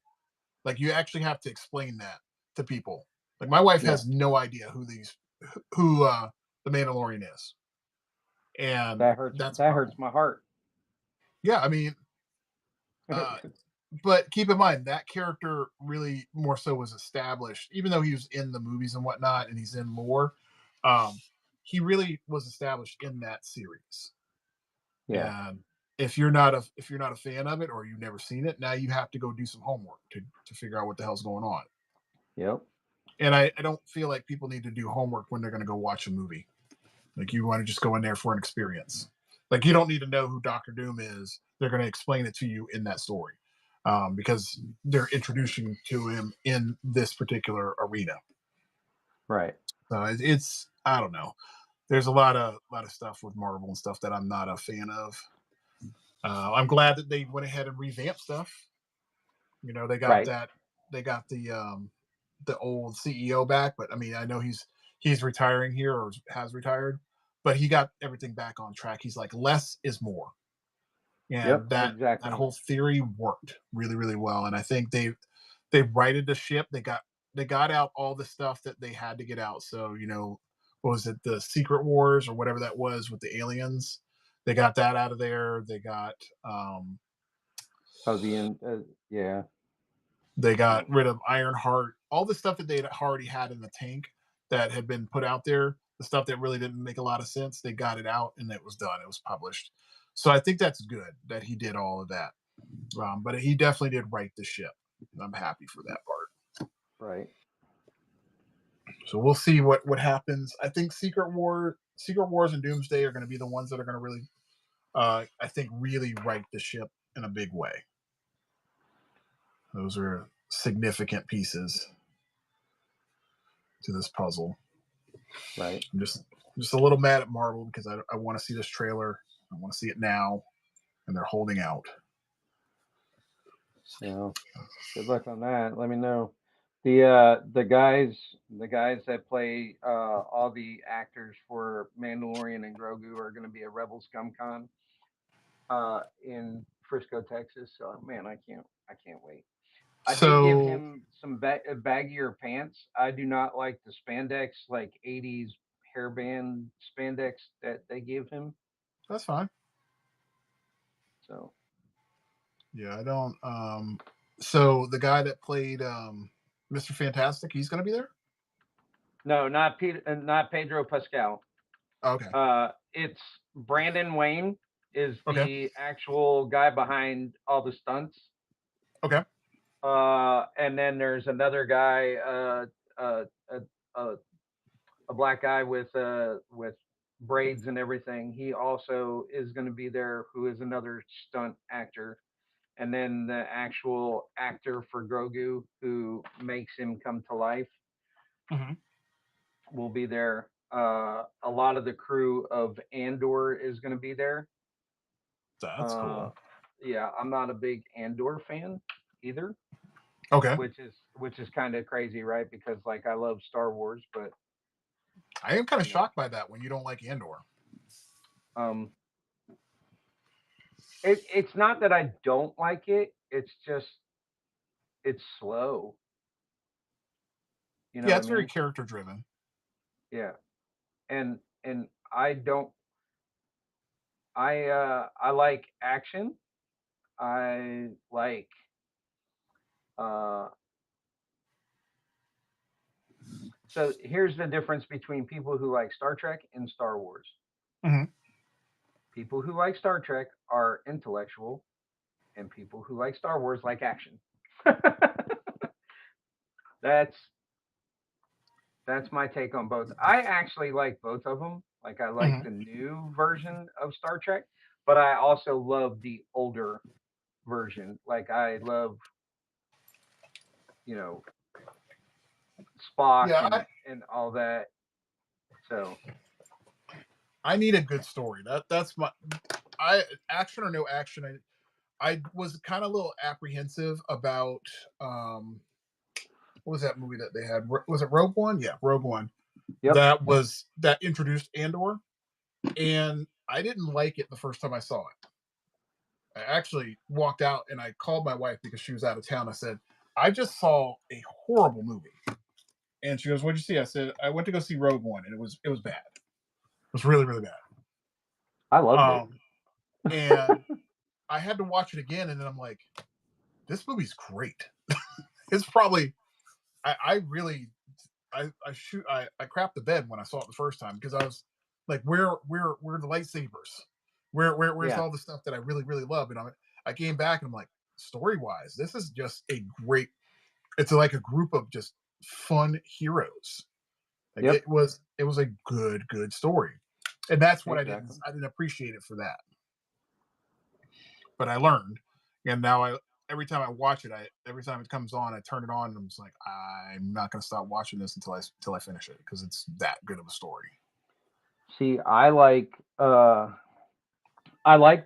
Like you actually have to explain that to people. Like my wife Yeah. has no idea who the Mandalorian is, and That hurts. that's a That hurts problem. my heart. Yeah, I mean, uh, but keep in mind that character really more so was established, even though he was in the movies and whatnot, and he's in lore. Um, he really was established in that series, Yeah. and if you're not a fan of it or you've never seen it, now you have to go do some homework to figure out what the hell's going on. Yep. And I don't feel like people need to do homework when they're going to go watch a movie. Like you want to just go in there for an experience. Like you don't need to know who Doctor Doom is. They're going to explain it to you in that story because they're introducing to him in this particular arena. Right. So it's I don't know. There's a lot of stuff with Marvel and stuff that I'm not a fan of. I'm glad that they went ahead and revamped stuff. You know, Right. they got the old CEO back, but I mean, I know he's retiring here or has retired, but he got everything back on track. He's like less is more, Yep. and that Exactly. whole theory worked really really well. And I think they righted the ship. They got out all the stuff that they had to get out. So you know, what was it, the Secret Wars or whatever that was with the aliens? They got that out of there. Um, Oh, yeah. They got Mm. rid of Ironheart, all the stuff that they already had in the tank that had been put out there, the stuff that really didn't make a lot of sense. They got it out and it was done. It was published. So I think that's good that he did all of that. But he definitely did right the ship. I'm happy for that part. Right. So we'll see what happens. I think Secret Wars, and Doomsday are going to be the ones that are going to really, I think, really right the ship in a big way. Those are significant pieces to this puzzle. Right. I'm just a little mad at Marvel because I want to see this trailer. I want to see it now, and they're holding out. Yeah. Good luck on that. Let me know. The guys that play all the actors for Mandalorian and Grogu are going to be at Rebel Scum Con in Frisco, Texas. So man, I can't wait. I did give So him some baggier pants. I do not like the spandex, like 80s hairband spandex that they give him. that's fine. So Yeah, I don't. So the guy that played Mr. Fantastic, he's going to be there. no, not Peter, not Pedro Pascal. Okay. It's Brandon Wayne is Okay. the actual guy behind all the stunts. Okay. And then there's another guy, uh, a, a, a black guy with braids and everything. He also is going to be there, who is another stunt actor. And then the actual actor for Grogu, who makes him come to life, Hmm. will be there. A lot of the crew of Andor is going to be there. That's Uh, cool. yeah, I'm not a big Andor fan either, Okay. which is kind of crazy, right? Because like I love Star Wars, but I am kind of You know, shocked by that when you don't like Andor. um, it's not that I don't like it. It's just it's slow. You know Yeah, what I it's very mean? character driven. Yeah. And I don't. I like action. I like uh. So here's the difference between people who like Star Trek and Star Wars. Hmm. People who like Star Trek are intellectual, and people who like Star Wars like action. that's that's my take on both. I actually like both of them. Like I like Hmm. the new version of Star Trek, but I also love the older version. Like I love, you know, Spock Yeah, and all that. So I need a good story. That's my I action or no action. I was kind of a little apprehensive about what was that movie that they had? Was it Rogue One? Yeah, Rogue One. yep. That introduced Andor, and I didn't like it the first time I saw it. I actually walked out and I called my wife because she was out of town. I said, I just saw a horrible movie. And she goes, "What'd you see?" I said, I went to go see Rogue One, and it was bad. It was really, really bad. I loved it. Um, and I had to watch it again, and then I'm like, this movie's great. It's probably I really I crapped the bed when I saw it the first time because I was like, where are the lightsabers? Where's Yeah. all the stuff that I really, really love? And I came back and I'm like, story wise, this is just a great, it's like a group of just fun heroes. Like Yep. it was a good story. And that's what Exactly. I didn't appreciate it for that. But I learned. And now I every time I watch it, I every time it comes on, I turn it on and I'm just like, I'm not gonna stop watching this until I finish it because it's that good of a story. See, I like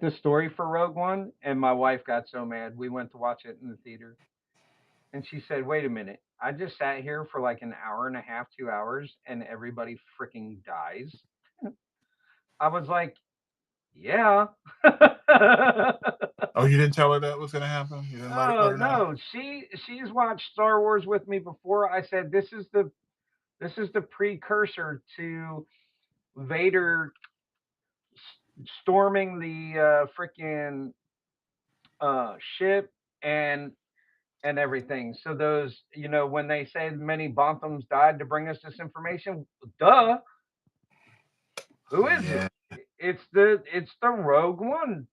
the story for Rogue One, and my wife got so mad. We went to watch it in the theater, and she said, "Wait a minute! I just sat here for like an hour and a half, 2 hours, and everybody freaking dies." I was like, "Yeah." Oh, you didn't tell her that was gonna happen? You didn't let Oh her know? no, she's watched Star Wars with me before. I said this is the precursor to Vader storming the freaking ship and everything. So those, when they say many Bonthams died to bring us this information, duh, who is it? Yeah. It's the Rogue One.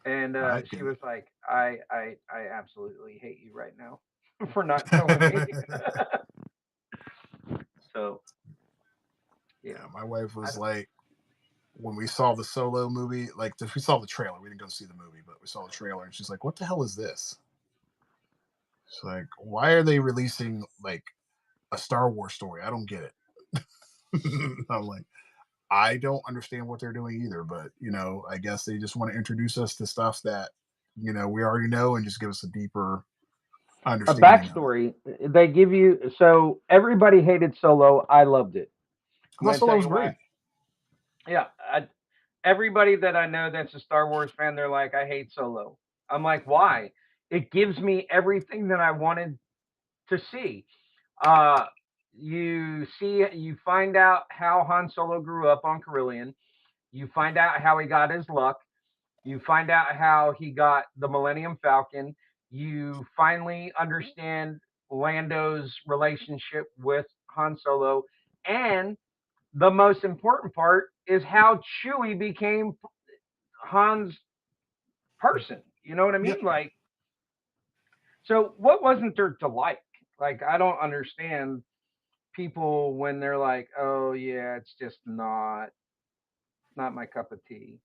And I she get was like, I absolutely hate you right now for not telling me. it. So yeah, Yeah, my wife I, was like, when we saw the Solo movie, like we saw the trailer. We didn't go see the movie, but we saw the trailer, and she's like, "What the hell is this?" She's like, "Why are they releasing like a Star Wars story? I don't get it." I'm like, I don't understand what they're doing either, but I guess they just want to introduce us to stuff that we already know and just give us a deeper a understanding of it. backstory they give you. So everybody hated Solo. I loved it. I I'm thought gonna Solo tell was you why. great Yeah, everybody that I know that's a Star Wars fan, they're like, I hate Solo. I'm like, why? It gives me everything that I wanted to see. Uh, you find out how Han Solo grew up on Carillion. You find out how he got his luck. You find out how he got the Millennium Falcon. You finally understand Lando's relationship with Han Solo. And the most important part is how Chewie became Han's person. You know what I Yep, mean? Like, so what wasn't there to like? Like, I don't understand people when they're like, "Oh yeah, it's just not my cup of tea."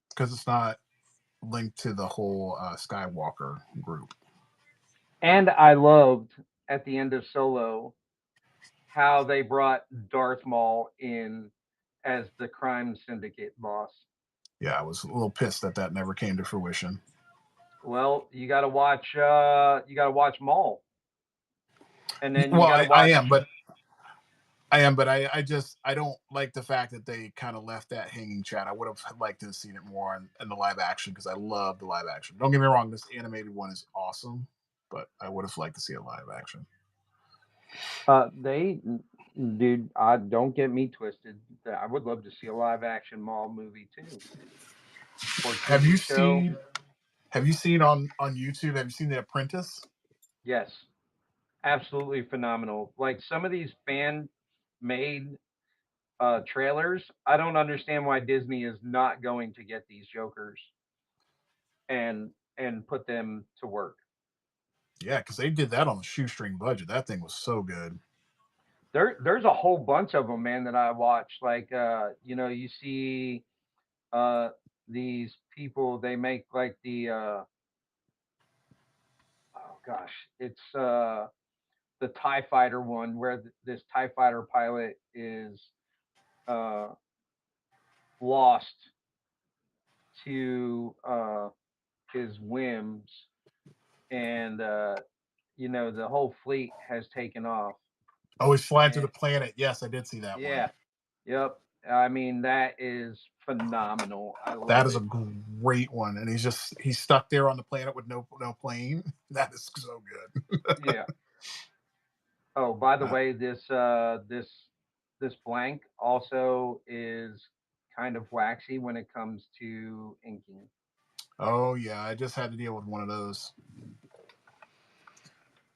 because it's not linked to the whole Skywalker group. And I loved at the end of Solo how they brought Darth Maul in as the crime syndicate boss. Yeah, I was a little pissed that that never came to fruition. Well, you got to watch Maul, and then you Well, got to I watch. am, but I am, but I don't like the fact that they kind of left that hanging. Chad, I would have liked to have seen it more in the live action because I love the live action. Don't get me wrong, this animated one is awesome, but I would have liked to see a live action. They, dude, I don't get me twisted. I would love to see a live action mall movie too, or Have you TV show. seen Have you seen on YouTube? Have you seen The Apprentice? Yes, absolutely phenomenal. Like some of these fan made trailers, I don't understand why Disney is not going to get these Jokers and put them to work. Yeah, because they did that on a shoestring budget. That thing was so good. There's a whole bunch of them, man, that I watched. Like, you see uh, these people. They make like oh gosh, it's the Tie Fighter one where this Tie Fighter pilot is uh, lost to his whims, and the whole fleet has taken off. Oh, he's flying through And the planet. Yes, I did see that one. yeah, yep. I mean, that is phenomenal. I That love is a it. great one, and he's stuck there on the planet with no plane. That is so good. Yeah. Oh, by the Uh, way, this blank also is kind of waxy when it comes to inking. oh yeah, I just had to deal with one of those.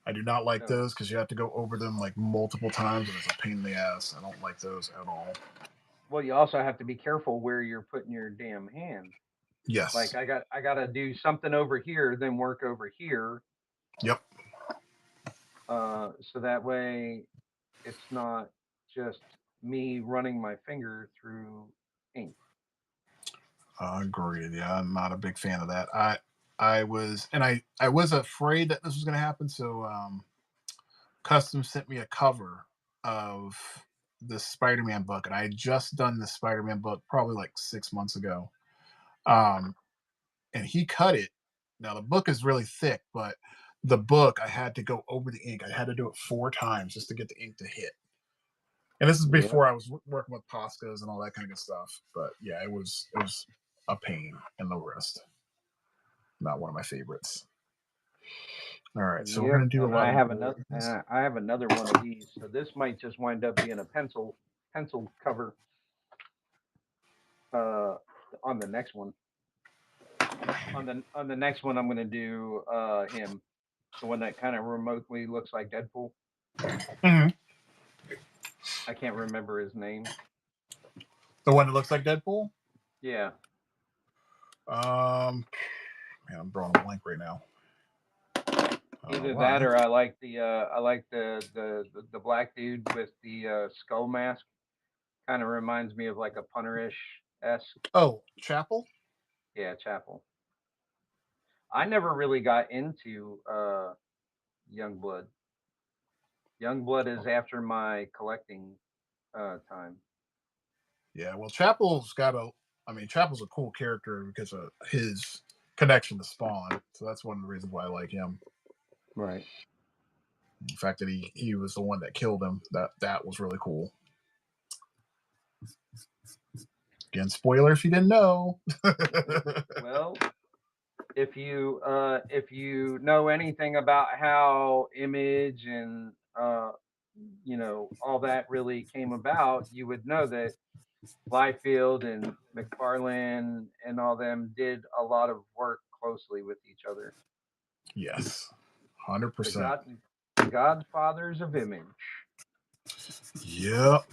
I do not like So, those because you have to go over them like multiple times, and it's a pain in the ass. I don't like those at all. well, you also have to be careful where you're putting your damn hand. Like Yes. I gotta do something over here, then work over here, Yep. so that way it's not just me running my finger through ink. Agreed. Yeah, I'm not a big fan of that. I was afraid that this was going to happen. So Custom sent me a cover of the Spider-Man book, and I had just done the Spider-Man book probably like 6 months ago. Um, and he cut it. Now the book is really thick, but the book I had to go over the ink. I had to do it 4 times just to get the ink to hit. And this is Yeah. before I was working with Poscas and all that kind of stuff. But yeah, it was a pain in the wrist. Not one of my favorites. All right, so we're Yep. gonna do a And lot I of have another. boys. I have another one of these. So this might just wind up being a pencil cover uh, on the next one. On the next one, I'm gonna do him, the one that kind of remotely looks like Deadpool. Mhm. I can't remember his name. The one that looks like Deadpool. Yeah. Man, I'm drawing a blank right now. I don't know Either that why. or I like the black dude with the skull mask. Kind of reminds me of like a punterish esque. Oh, Chapel. Yeah, Chapel. I never really got into Youngblood. Youngblood is Oh, after my collecting time. yeah, well, Chapel's got a. I mean, Chapel's a cool character because of his connection to Spawn. So that's one of the reasons why I like him. Right. The fact that he was the one that killed him. That was really cool. Again, spoiler if you didn't know. Well, if you know anything about how Image and all that really came about, you would know that Liefeld and McFarlane and all them did a lot of work closely with each other. Yes, 100%. The God, the Godfathers of Image. Yep.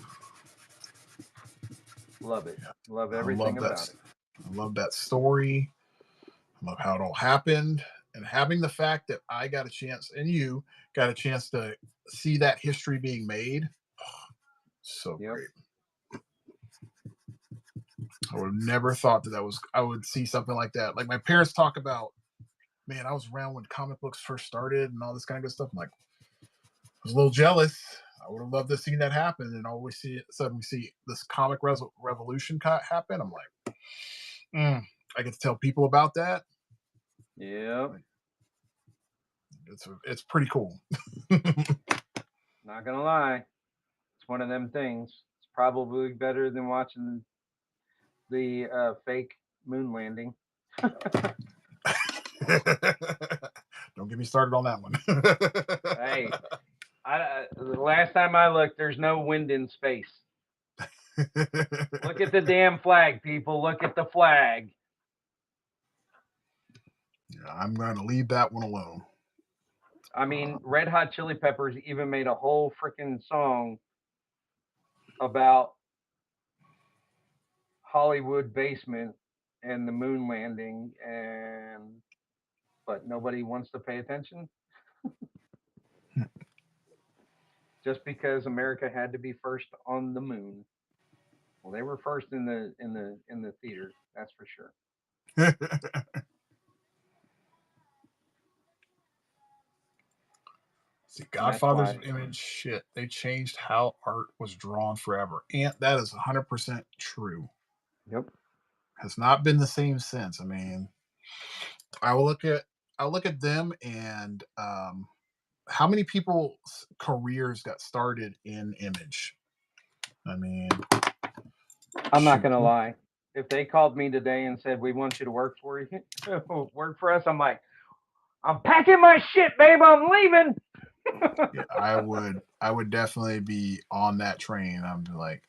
Love it. Yeah, Love I everything love about that. it. I love that story. I love how it all happened, and having the fact that I got a chance and you got a chance to see that history being made. So Yep. great. I would have never thought that I would see something like that. Like my parents talk about, man, I was around when comic books first started and all this kind of good stuff. I'm like, I was a little jealous. I would have loved to see that happen, and always suddenly see this comic revolution happen. I'm like, I get to tell people about that. Yep. Like, it's pretty cool. Not gonna lie. It's one of them things. It's probably better than watching the fake moon landing. Don't get me started on that one. Hey, the last time I looked, there's no wind in space. Look at the damn flag, people. Look at the flag. Yeah, I'm going to leave that one alone. I mean, Red Hot Chili Peppers even made a whole freaking song about Hollywood basement and the moon landing, and but nobody wants to pay attention just because America had to be first on the moon. Well, they were first in the theater, that's for sure. See, And that's Godfather's why. image, shit, they changed how art was drawn forever. And that is 100% true. Yep. Has not been the same since. I mean, I will look at I look at them and how many people's careers got started in image. I mean, I'm not shoot. gonna lie. If they called me today and said we want you to work for you, work for us, I'm like, I'm packing my shit, babe. I'm leaving. Yeah, I would definitely be on that train. I'm like,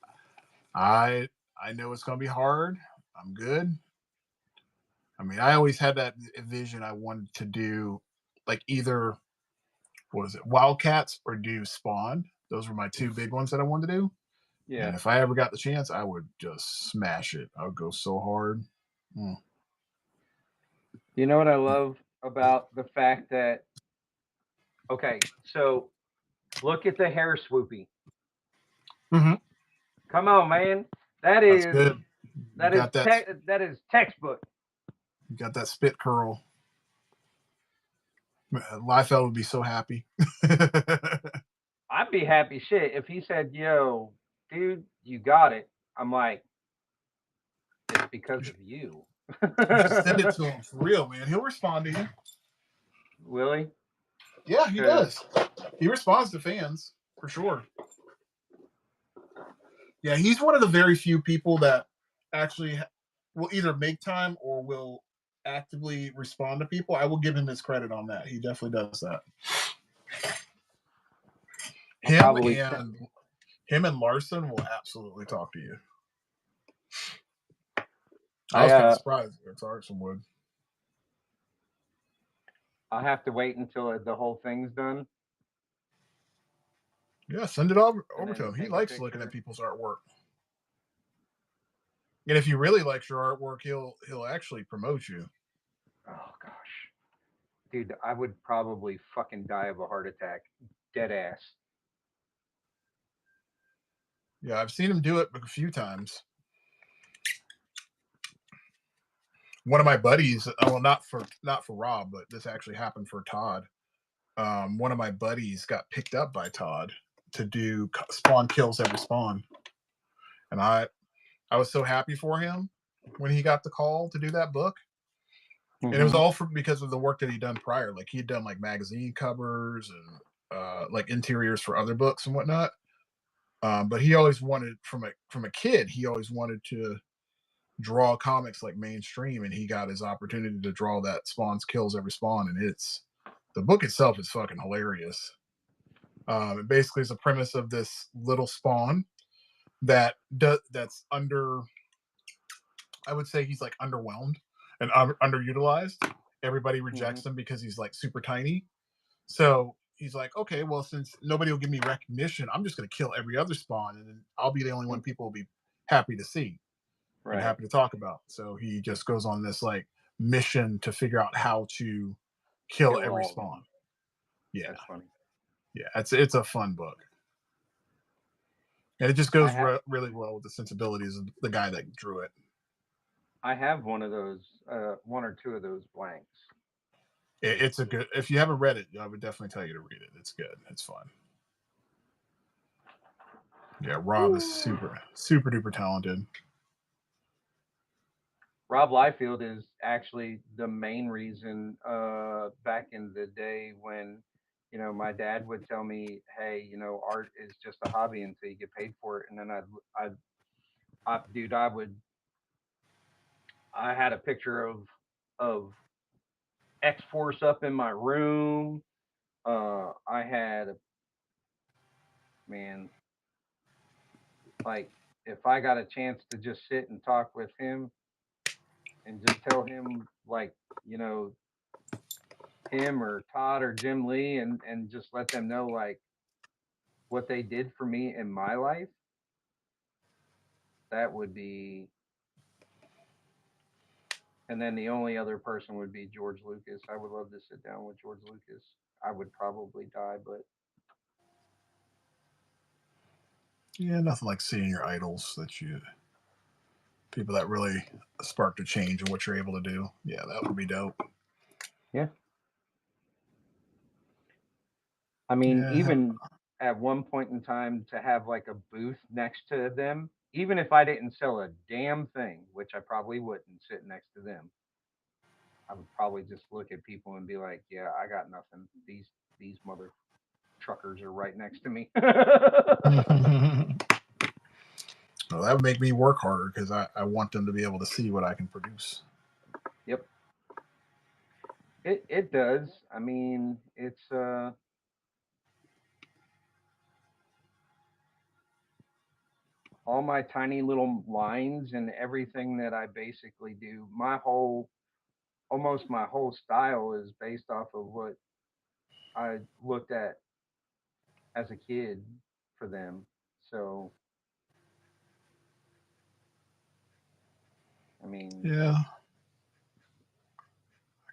I know it's gonna be hard. I'm good. I mean, I always had that vision. I wanted to do like either what is it, Wildcats or do Spawn. Those were my two big ones that I wanted to do. Yeah. And if I ever got the chance, I would just smash it. I would go so hard. Mm. You know what I love about the fact that okay, so look at the hair swoopy. Hmm. Come on, man. That's good. You got that. That is textbook. You got that spit curl. Liefeld would be so happy. I'd be happy shit if he said, "Yo, dude, you got it." I'm like, it's because of you. You should send it to him for real, man. He'll respond to you. Willie, Yeah, he because does. He responds to fans for sure. Yeah, he's one of the very few people that actually will either make time or will actively respond to people. I will give him his credit on that. He definitely does that. I'll Him probably and him and Larson will absolutely talk to you. I I was kind of surprised that Larson would. I'll have to wait until the whole thing's done Yeah, send it over and to then him. He take a likes looking at picture. people's artwork. And if he really likes your artwork, he'll actually promote you. Oh gosh, dude, I would probably fucking die of a heart attack, dead ass. Yeah, I've seen him do it a few times. One of my buddies, well, not for Rob, but this actually happened for Todd. One of my buddies got picked up by Todd to do Spawn Kills Every Spawn, and I was so happy for him when he got the call to do that book. And it was all because of the work that he'd done prior. Like he'd done like magazine covers and like interiors for other books and whatnot. But he always wanted from a kid, he always wanted to draw comics like mainstream, and he got his opportunity to draw that Spawn's Kills Every Spawn, and the book itself is fucking hilarious. It basically is a premise of this little spawn that's under. I would say he's like underwhelmed and underutilized. Everybody rejects him because he's like super tiny. So he's like, okay, well, since nobody will give me recognition, I'm just going to kill every other spawn, and then I'll be the only one people will be happy to see and Right. happy to talk about. So he just goes on this like mission to figure out how to kill every spawn. Yeah, That's funny. yeah, it's a fun book, and it just I goes have really well with the sensibilities of the guy that drew it. I have one of those, one or two of those blanks. It's a good. If you haven't read it, I would definitely tell you to read it. It's good. It's fun. Yeah, Rob is Ooh. super duper talented. Rob Liefeld is actually the main reason back in the day when my dad would tell me, "Hey, art is just a hobby until you get paid for it." And then dude, I had a picture of X Force up in my room. I had man, like if I got a chance to just sit and talk with him and just tell him like, you know, him or Todd or Jim Lee and just let them know like what they did for me in my life, that would be. And then the only other person would be George Lucas. I would love to sit down with George Lucas. I would probably die, but Yeah, nothing like seeing your idols that you people that really sparked a change in what you're able to do. Yeah, that would be dope. yeah. I mean, Yeah, even at one point in time to have like a booth next to them, even if I didn't sell a damn thing, which I probably wouldn't sit next to them, I would probably just look at people and be like, "Yeah, I got nothing. These mother truckers are right next to me." well, that would make me work harder because I want them to be able to see what I can produce. Yep, it does. I mean, it's all my tiny little lines and everything that I basically do. Almost my whole style is based off of what I looked at as a kid for them. So, I mean, Yeah, I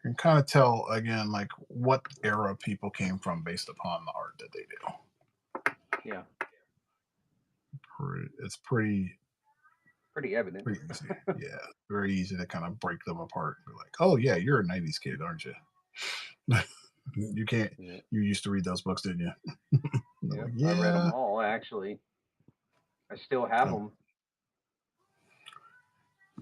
can kind of tell again like what era people came from based upon the art that they do. yeah, It's pretty pretty evident. pretty easy. Yeah, very easy to kind of break them apart. Be like, oh yeah, you're a '90s kid, aren't you? You can't. Yeah, You used to read those books, didn't you? And they're yep. like, I read them yeah. all actually. I still have Oh, them.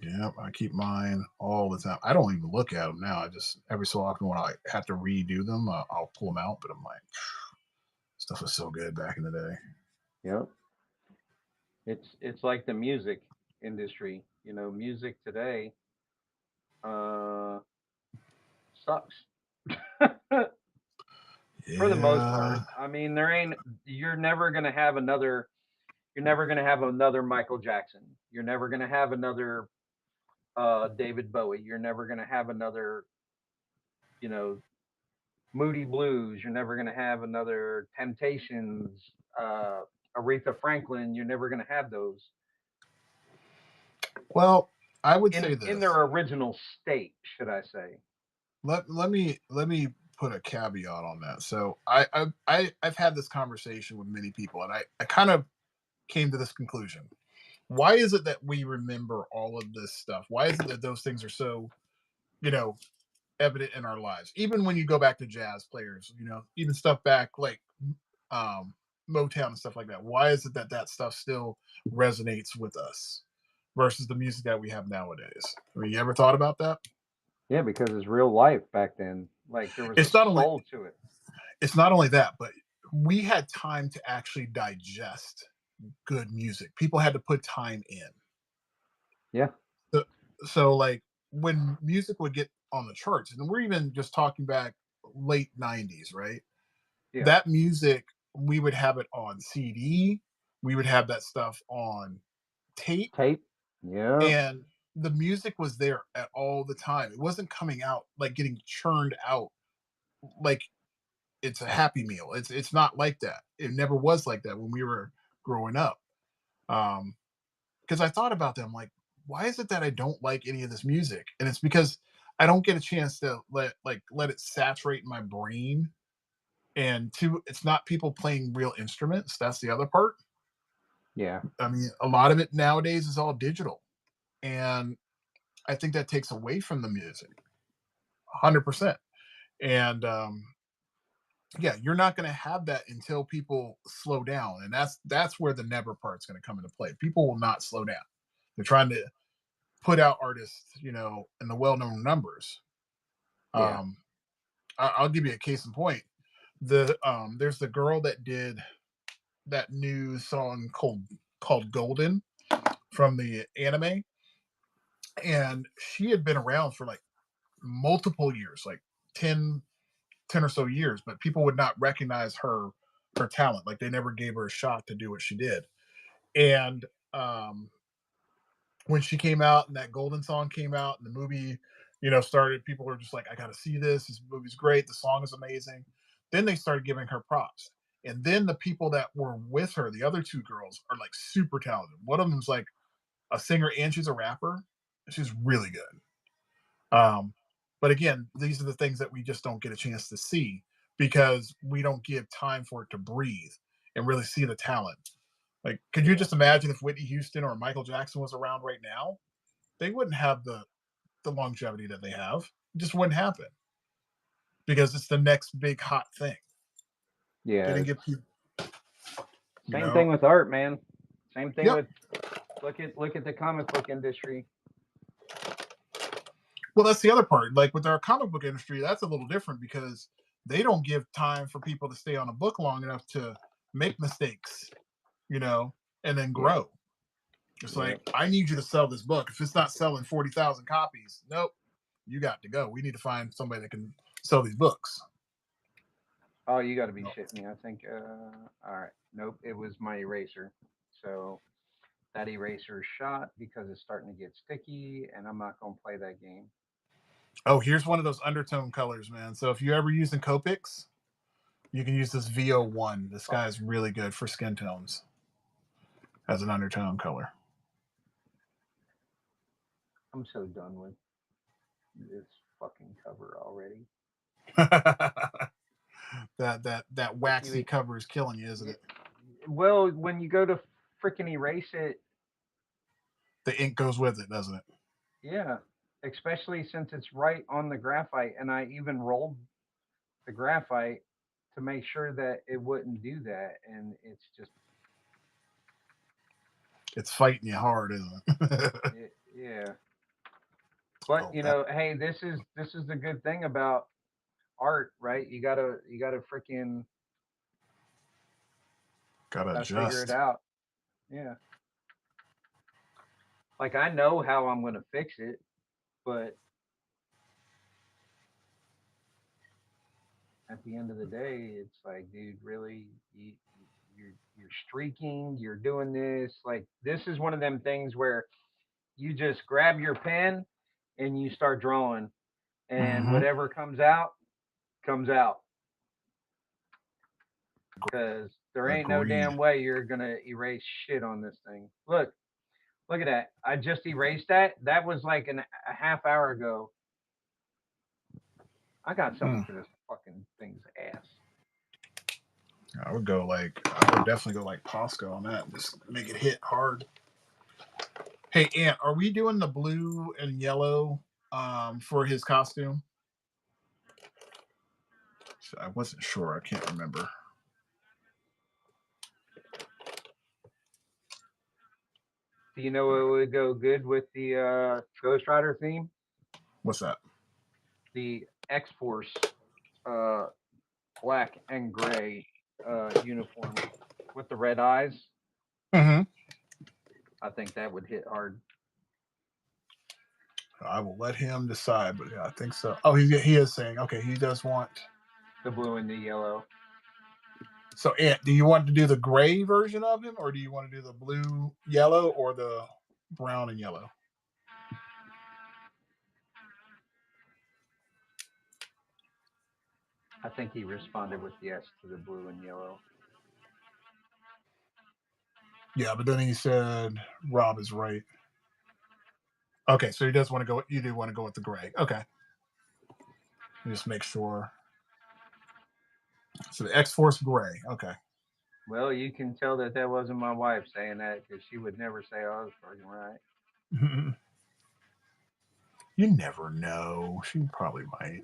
yeah, I keep mine all the time. I don't even look at them now. I just every so often when I have to redo them, I'll pull them out. But I'm like, stuff was so good back in the day. Yep. It's like the music industry. Music today uh sucks. For the most Yeah. part. I mean, there ain't you're never going to have another Michael Jackson. You're never going to have another David Bowie. You're never going to have another, you know, Moody Blues. You're never going to have another Temptations, uh, Aretha Franklin. You're never going to have those Well, I would say in this. their original state, should I say? Let me put a caveat on that. So I've had this conversation with many people, and I kind of came to this conclusion. Why is it that we remember all of this stuff? Why is it that those things are so, you know, evident in our lives? Even when you go back to jazz players, even stuff back like um, Motown and stuff like that. Why is it that that stuff still resonates with us versus the music that we have nowadays? I mean, you ever thought about that? Yeah, because it's real life back then. Like there was a It's not only soul to it. it's not only that, but we had time to actually digest good music. People had to put time in. Yeah, So, so like when music would get on the charts, and we're even just talking back late '90s, right? yeah. That music we would have it on CD, we would have that stuff on tape, Tape. Yeah, and the music was there at all the time. It wasn't coming out like getting churned out like it's a happy meal. It's not like that. It never was like that when we were growing up. Um, because I thought about them like, why is it that I don't like any of this music? And it's because I don't get a chance to let it saturate my brain. And two, it's not people playing real instruments. That's the other part. yeah, I mean, a lot of it nowadays is all digital, and I think that takes away from the music, 100%. And yeah, you're not going to have that until people slow down, and that's where the never part's going to come into play. People will not slow down. They're trying to put out artists, in the well-known numbers. yeah. um I'll give you a case in point. There's the girl that did that new song called Golden from the anime, and she had been around for like multiple years, like 10 or so years, but people would not recognize her talent. Like they never gave her a shot to do what she did. And um, when she came out and that Golden song came out and the movie, started, people were just like, I got to see this. This movie's great. The song is amazing. Then they started giving her props. And then the people that were with her, the other two girls, are like super talented. One of them's like a singer and she's a rapper. She's really good. Um, but again, these are the things that we just don't get a chance to see because we don't give time for it to breathe and really see the talent. Like, could you Yeah. just imagine if Whitney Houston or Michael Jackson was around right now? They wouldn't have the longevity that they have. It just wouldn't happen because it's the next big hot thing. They Yeah. didn't get people, you Same know. thing with art, man. Same thing Yep. with look at the comic book industry. Well, that's the other part. Like with our comic book industry, that's a little different because they don't give time for people to stay on a book long enough to make mistakes, and then Yeah. grow. It's Yeah. like, I need you to sell this book. If it's not selling 40,000 copies, nope, you got to go. We need to find somebody that can sell these books. Oh, you got to be shitting me. I think. All right. Nope. It was my eraser. So that eraser shot because it's starting to get sticky, and I'm not gonna play that game. Oh, here's one of those undertone colors, man. So if you're ever using Copics, you can use this VO1. This Fuck. guy's really good for skin tones as an undertone color. I'm so done with this fucking cover already. that Like you, waxy cover is killing you, isn't y- it? well, when you go to freaking erase it, The ink goes with it, doesn't it? yeah. Especially since it's right on the graphite, and I even rolled the graphite to make sure that it wouldn't do that, and it's just, It's fighting you hard, isn't it? yeah. But Oh, that hey, this is the good thing about art, right? You gotta freaking gotta figure it adjust. out. Yeah. Like I know how I'm gonna fix it, but at the end of the day, it's like, dude, really, you're streaking, you're doing this. Like this is one of them things where you just grab your pen and you start drawing, and Mm-hmm. whatever comes out, because there ain't no Agreed. damn way you're gonna erase shit on this thing. Look at that. I just erased that. That was like a half hour ago. I got something Hmm. for this fucking thing's ass. I would definitely go like Posco on that. Just make it hit hard. Hey, Ant, are we doing the blue and yellow for his costume? I wasn't sure. I can't remember. Do you know what would go good with the Ghost Rider theme? What's that? The X Force uh, black and gray uniform with the red eyes. Mm-hmm. I think that would hit hard. I will let him decide, but yeah, I think so. Oh, he is saying okay. He does want. The blue and the yellow. So, Ant, do you want to do the gray version of him, or do you want to do the blue, yellow, or the brown and yellow? I think he responded with yes to the blue and yellow. Yeah, but then he said Rob is right. Okay, so he does want to go. You do want to go with the gray. Okay, just make sure. So the X Force gray. Okay. Well, you can tell that that wasn't my wife saying that because she would never say I was fucking right. You never know. She probably might.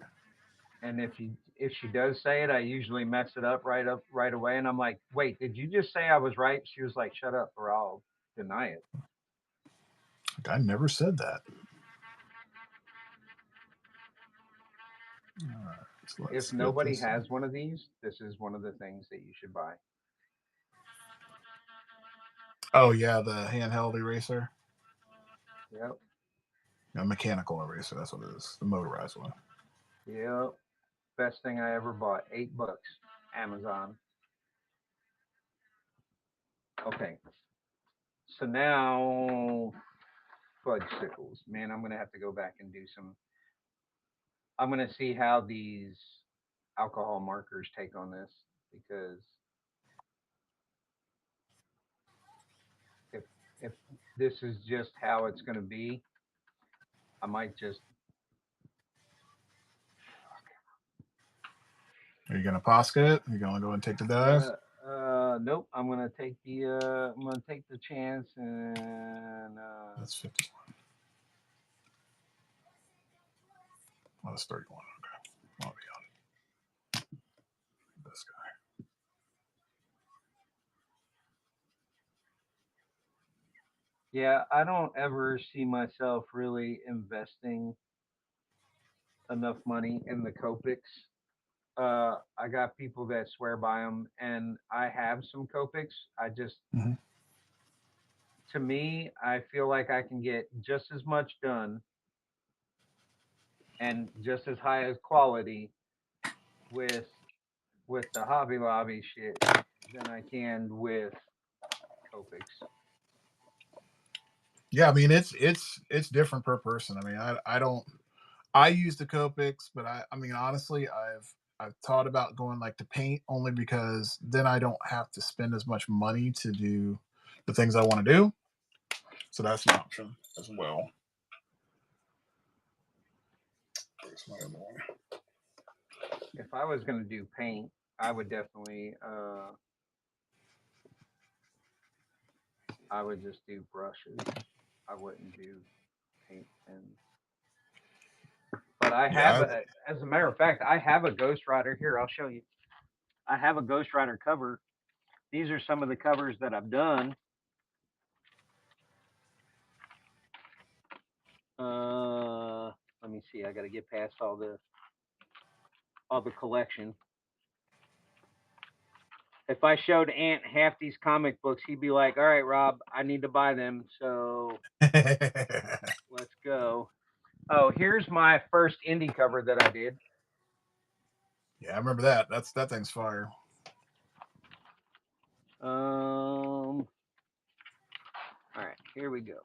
And if she does say it, I usually mess it up right away. And I'm like, wait, did you just say I was right? She was like, shut up, or I'll deny it. I never said that. So If let's get nobody this. has one of these, this is one of the things that you should buy. Oh yeah, the handheld eraser. Yep. A mechanical eraser. That's what it is. The motorized one. Yep. Best thing I ever bought. $8. Amazon. Okay. So now fudge sickles. Man, I'm gonna have to go back and do some. I'm gonna see how these alcohol markers take on this because if if this is just how it's gonna be, I might just. Are you gonna Posca it? Are you gonna go and take the dive? Nope. I'm gonna take the. I'm gonna take the chance and. That's 50. Oh, that's 31. Okay. I'll be on this guy. Yeah, I don't ever see myself really investing enough money in the Copics. I got people that swear by them, and I have some Copics. I just, Mhm. to me, I feel like I can get just as much done and just as high as quality with the Hobby Lobby shit than I can with Copics. Yeah, I mean it's different per person. I mean, I don't I use the Copics, but I mean honestly, I've thought about going like to paint only because then I don't have to spend as much money to do the things I want to do. So that's an option as well. Where's my other one? If I was gonna do paint, I would definitely, I would just do brushes. I wouldn't do paint pens. But I have, Yeah, as a matter of fact, I have a Ghost Rider here. I'll show you. I have a Ghost Rider cover. These are some of the covers that I've done. Let me see. I got to get past all the collection. If I showed Ant half these comic books, he'd be like, "All right, Rob, I need to buy them." So I let's go. Oh, here's my first indie cover that I did. yeah, I remember that. That thing's fire. All right, here we go.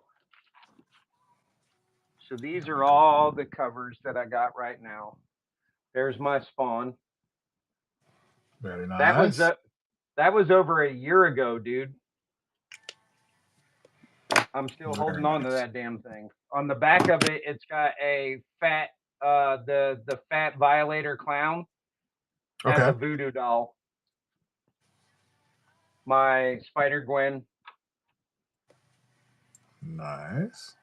So these are all the covers that I got right now. There's my Spawn. Very That was nice. that was over a year ago, dude. I'm still Very holding on to nice. that damn thing. On the back of it, it's got a fat the fat Violator clown as Okay. a voodoo doll. My Spider Gwen. Nice.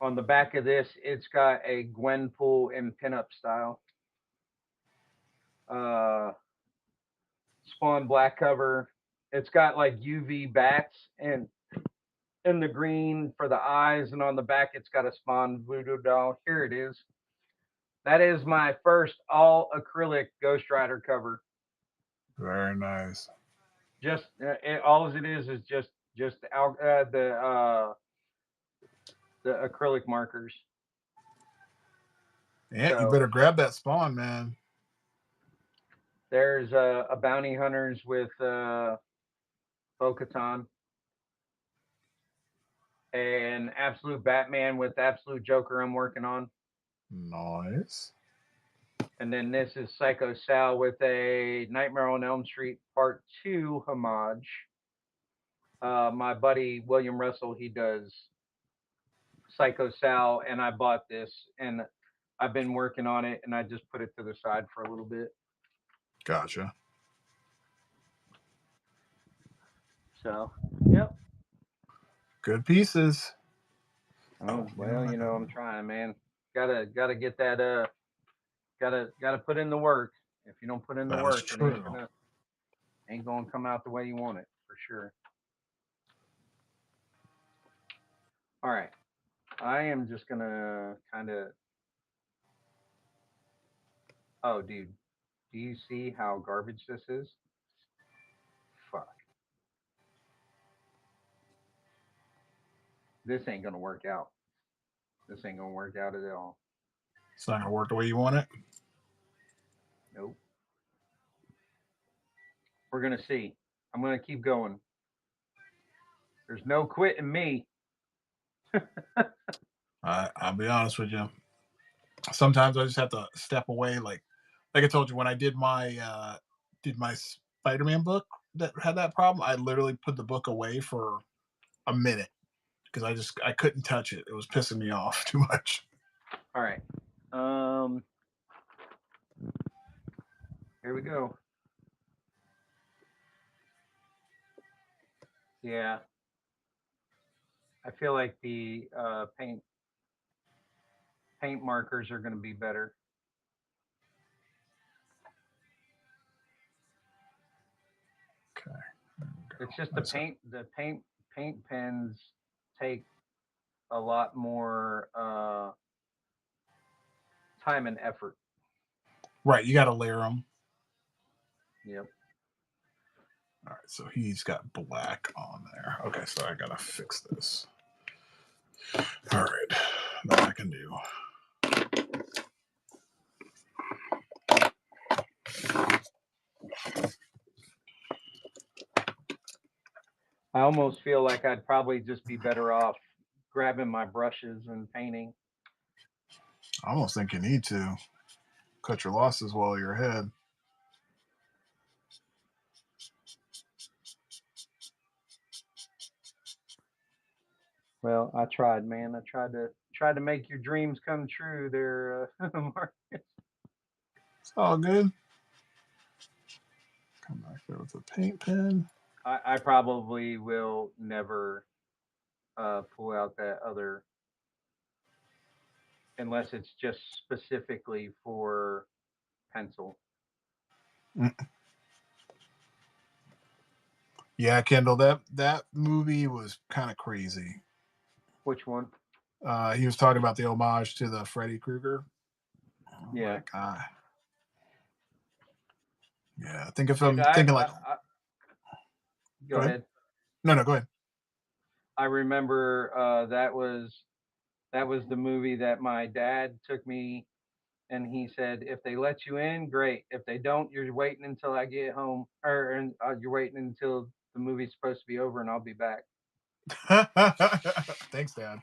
On the back of this, it's got a Gwenpool in pinup style. Uh, Spawn black cover. It's got like UV bats and in the green for the eyes, and on the back it's got a Spawn voodoo doll. Here it is. That is my first all acrylic Ghost Rider cover. Very nice. Just all it is just the acrylic markers. Yeah, you So better grab that Spawn, man. there's a bounty hunters with Bo-Katan, an absolute Batman with absolute Joker I'm working on, Nice. and then this is Psycho Sal with a Nightmare on Elm Street Part Two homage. My buddy William Russell, he does Psycho Sal, and I bought this, and I've been working on it, and I just put it to the side for a little bit. Gotcha. So, yep. Good pieces. Oh You know well, what? I'm trying, man. Gotta get that. Gotta put in the work. If you don't put in the That is work, it true. ain't gonna come out the way you want it for sure. All right, I am just gonna kind of. Oh, dude, do you see how garbage this is? Fuck, this ain't gonna work out. This ain't gonna work out at all. It's not gonna work the way you want it. Nope. We're gonna see. I'm gonna keep going. There's no quitting me. I'll be honest with you. Sometimes I just have to step away. Like I told you, when I did my Spider-Man book that had that problem, I literally put the book away for a minute because I couldn't touch it. It was pissing me off too much. All right. Here we go. Yeah, I feel like the paint markers are gonna be better. Okay, there we go. It's just That's it. the paint pens take a lot more time and effort. Right, you got to layer them. Yep. All right, so he's got black on there. Okay, so I gotta fix this. All right, that I can do. I almost feel like I'd probably just be better off grabbing my brushes and painting. I almost think you need to cut your losses while you're ahead. Well, I tried, man. I tried to make your dreams come true there, Mark. It's all good. Come back there with a paint pen. I probably will never pull out that other unless it's just specifically for pencil. Mm. Yeah, Kendall, that movie was kind of crazy. Which one? He was talking about the homage to the Freddy Krueger. Yeah, Like, yeah, I think if dude. I'm thinking like, Go go ahead. ahead. No, no, go ahead. I remember that was the movie that my dad took me, and he said, if they let you in, great. If they don't, you're waiting until I get home, or you're waiting until the movie's supposed to be over, and I'll be back. Thanks, Dad.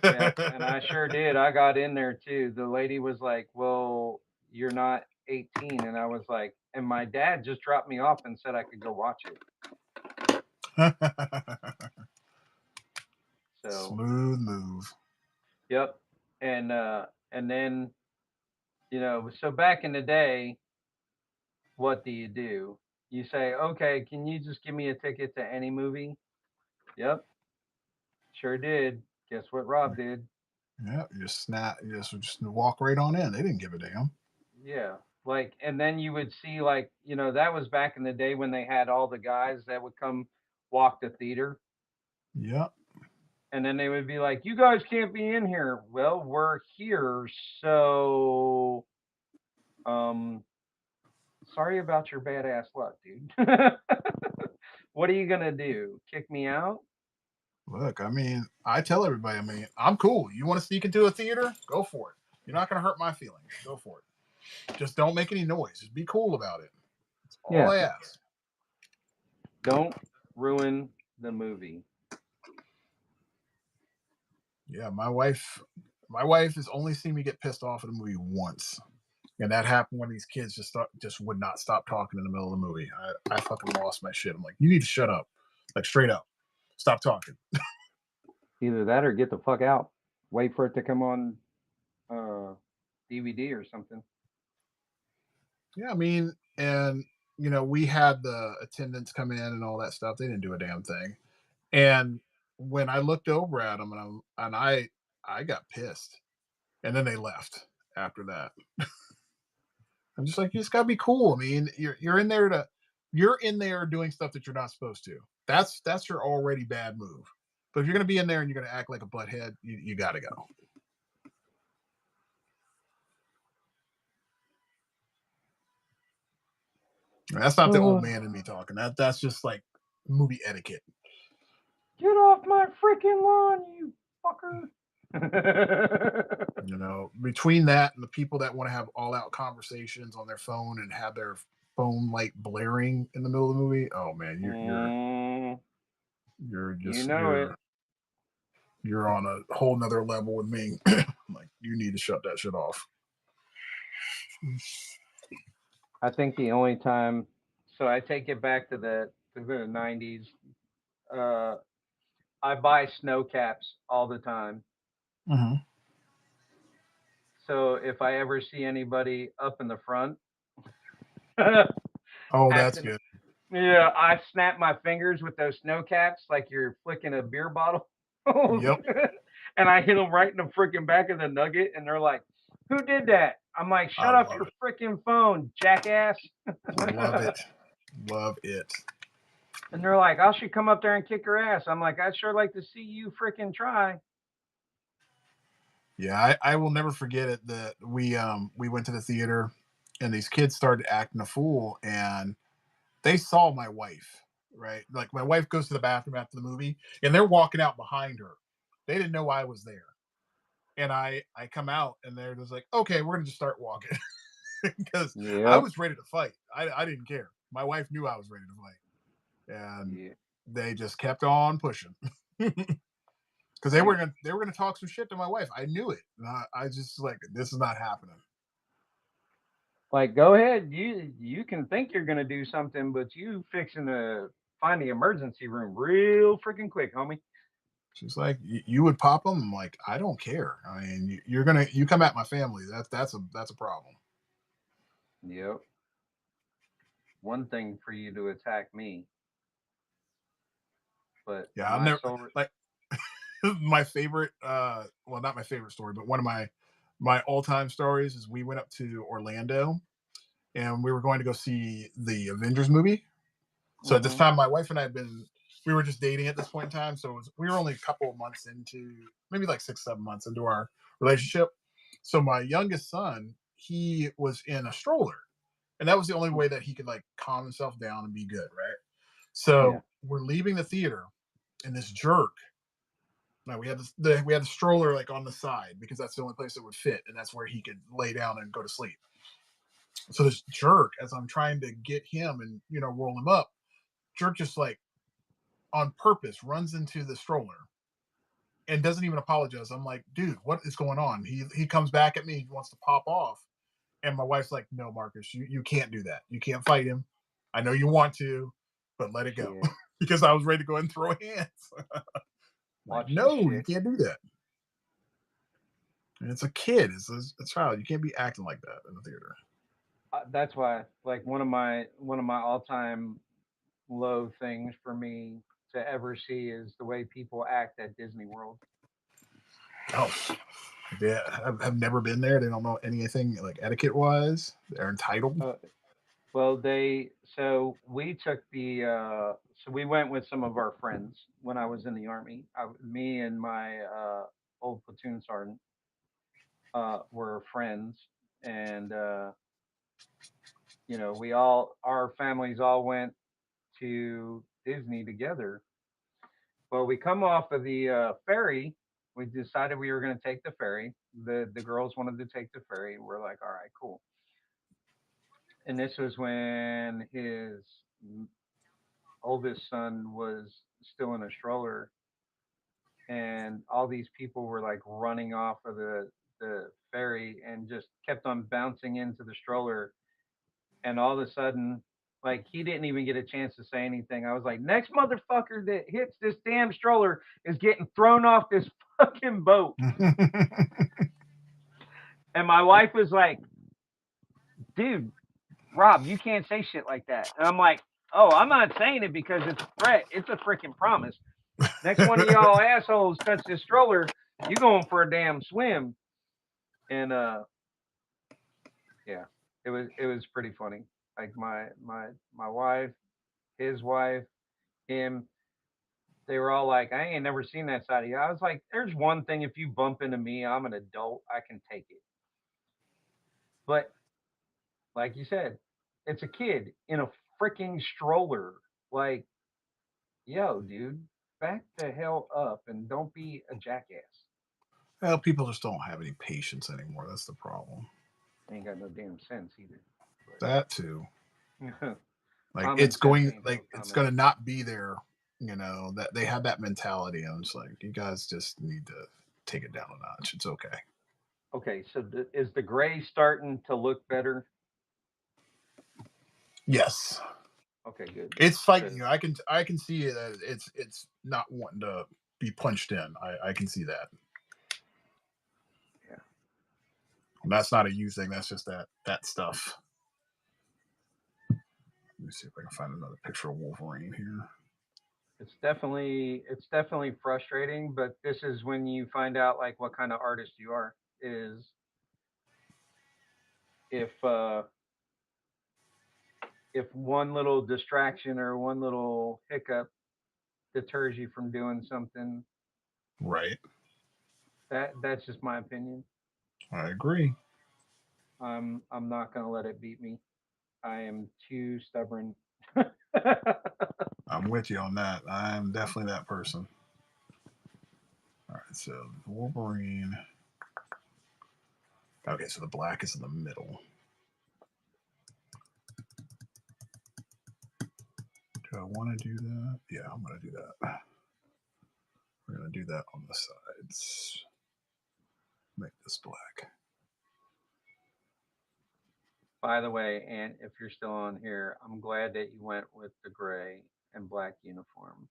Yeah, and I sure did. I got in there too. The lady was like, "Well, you're not 18," and I was like, and my dad just dropped me off and said I could go watch it. So, Smooth move. yep. And then, so back in the day, what do? You say, "Okay, can you just give me a ticket to any movie?" Yep, sure did. Guess what Rob did? Yeah, you just snap, you just walk right on in. They didn't give a damn. Yeah. Like, and then you would see, like, that was back in the day when they had all the guys that would come walk the theater. Yep. And then they would be like, you guys can't be in here. Well, we're here. So, um, sorry about your badass luck, dude. What are you going to do? Kick me out? Look, I mean, I tell everybody, I mean, I'm cool. You want to sneak into a theater? Go for it. You're not going to hurt my feelings. Go for it. Just don't make any noise. Just be cool about it. That's all Yeah. I ask. Don't ruin the movie. Yeah, my wife has only seen me get pissed off at a movie once. And that happened when these kids just would not stop talking in the middle of the movie. I fucking lost my shit. I'm like, you need to shut up. Like straight up. Stop talking. Either that or get the fuck out. Wait for it to come on uh, DVD or something. Yeah, I mean, and we had the attendants come in and all that stuff. They didn't do a damn thing. And when I looked over at them and I got pissed. And then they left after that. I'm just like, you just gotta be cool. I mean, you're in there doing stuff that you're not supposed to. That's your already bad move. But if you're gonna be in there and you're gonna act like a butthead, you gotta go. That's not the old Oh, man in me talking. That's just like movie etiquette. get off my freaking lawn, you fucker. You know, between that and the people that want to have all out conversations on their phone and have their phone light blaring in the middle of the movie, oh man, Mm, you're you just know it. you're on a whole nother level with me. I'm like, you need to shut that shit off. I think the only time, so I take it back to the 90s. Uh, I buy snow caps all the time. Hmm. So if I ever see anybody up in the front Oh, that's acting, good. yeah, I snap my fingers with those snow caps like you're flicking a beer bottle. Yep. And I hit them right in the freaking back of the nugget, and they're like, "Who did that?" I'm like, I "Shut off love your it. freaking phone, jackass!" Love it. Love it. And they're like, "I should come up there and kick her ass." I'm like, "I'd sure like to see you freaking try." Yeah, I will never forget it that we went to the theater and these kids started acting a fool and they saw my wife, right? Like my wife goes to the bathroom after the movie and they're walking out behind her. They didn't know I was there. And I come out and they're just like, okay, we're gonna just start walking. Because I Yep. was ready to fight. I didn't care. My wife knew I was ready to fight. And Yeah. they just kept on pushing. Because Like they were gonna talk some shit to my wife. I knew it. And I just like this is not happening. like go ahead. You can think you're gonna do something, but you fixing to find the emergency room real freaking quick, homie. She's like, you would pop them. I'm like, I don't care. I mean, you're gonna you come at my family. That's a problem. Yep. One thing for you to attack me, but Yeah, I've my never soul. like my favorite. Well, not my favorite story, but one of my all time stories is we went up to Orlando and we were going to go see the Avengers movie. So at this Hmm. time, my wife and I had been we were just dating at this point in time. So we were only a couple of months into maybe like 6 7 months into our relationship. So my youngest son, he was in a stroller, and that was the only way that he could like calm himself down and be good, right? Yeah. So we're leaving the theater, and this jerk. Now we had the stroller like on the side because that's the only place that would fit, and that's where he could lay down and go to sleep. So this jerk, as I'm trying to get him and roll him up, jerk just like on purpose runs into the stroller and doesn't even apologize. I'm like, dude, what is going on? He comes back at me, he wants to pop off. And my wife's like, no, Marcus, you can't do that. You can't fight him. I know you want to, but let it go. Shit. Because I was ready to go and throw hands. Like, Watch this no, you shit. can't do that. And it's a kid, it's a child. You can't be acting like that in the theater. That's why, like, one of my all time low things for me to ever see is the way people act at Disney World. Oh, yeah. I've never been there. They don't know anything like etiquette wise. They're entitled. Uh, well, they so we took the so we went with some of our friends when I was in the army. Me and my old platoon sergeant were friends, and we all our families all went to Disney together. Well, we come off of the ferry. We decided we were going to take the ferry. The girls wanted to take the ferry. We're like, all right, cool. And this was when his oldest son was still in a stroller, and all these people were like running off of the ferry and just kept on bouncing into the stroller. And all of a sudden, like he didn't even get a chance to say anything. I was like, next motherfucker that hits this damn stroller is getting thrown off this fucking boat. And my wife was like, dude, Rob, you can't say shit like that. And I'm like, oh, I'm not saying it because it's a threat. It's a freaking promise. Next one of y'all assholes touch this stroller, you going for a damn swim. And yeah, it was pretty funny. Like my wife, his wife, him, they were all like, I ain't never seen that side of you. I was like, there's one thing, if you bump into me, I'm an adult, I can take it. But like you said, It's a kid in a freaking stroller. Like, yo, dude, back the hell up and don't be a jackass. Well, people just don't have any patience anymore. That's the problem. Ain't got no damn sense either. That too. But Like common sense ain't no it's common going to sense. not be there. That they have that mentality, and it's like you guys just need to take it down a notch. It's okay. Okay, so is the gray starting to look better? Yes, Okay, good. it's fighting Because you. I can see that it's not wanting to be punched in. I can see that. yeah, And that's not a you thing. That's just that stuff. Let me see if I can find another picture of Wolverine here. it's definitely frustrating, but this is when you find out like what kind of artist you are. Is if if one little distraction or one little hiccup deters you from doing something, Right. that's just my opinion. I agree. I'm not gonna let it beat me. I am too stubborn. I'm with you on that. I'm definitely that person. All right. So Wolverine. Okay. So the black is in the middle. Do I want to do that? Yeah, I'm going to do that. We're going to do that on the sides. Make this black. By the way, and if you're still on here, I'm glad that you went with the gray and black uniform.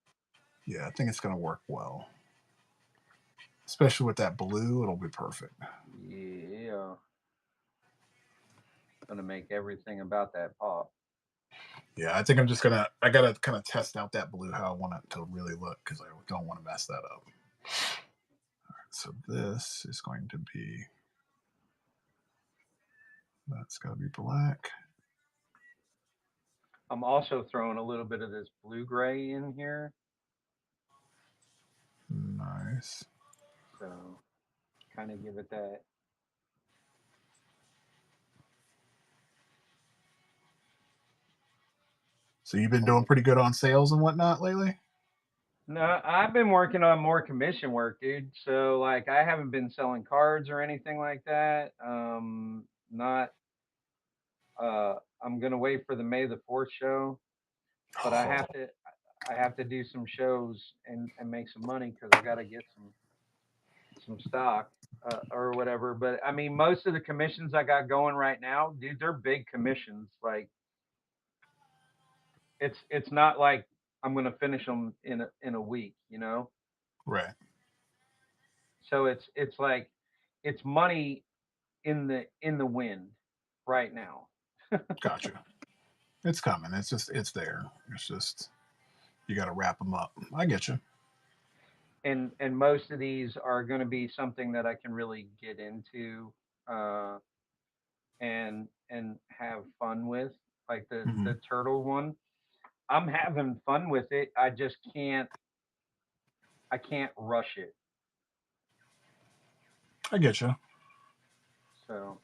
Yeah, I think it's going to work well. Especially with that blue, it'll be perfect. Yeah, gonna make everything about that pop. Yeah, I think I'm just gonna. I gotta kind of test out that blue how I want it to really look because I don't want to mess that up. So this is going to be. That's got to be black. I'm also throwing a little bit of this blue gray in here, Nice. so kind of give it that. So you've been doing Almost. pretty good on sales and whatnot lately. No, I've been working on more commission work, dude. So like, I haven't been selling cards or anything like that. Not. I'm gonna wait for the May the 4th show, but I Oh, have to. I have to do some shows and make some money because I got to get some stock or whatever. But I mean, most of the commissions I got going right now, dude, they're big commissions. Like it's not like I'm gonna finish them in a week, you know. right. So it's like it's money in the wind right now. Gotcha. It's coming. It's there. It's just you got to wrap them up. I get you. And most of these are going to be something that I can really get into uh, and have fun with, like the Hmm. the turtle one. I'm having fun with it. I can't rush it. I get you. So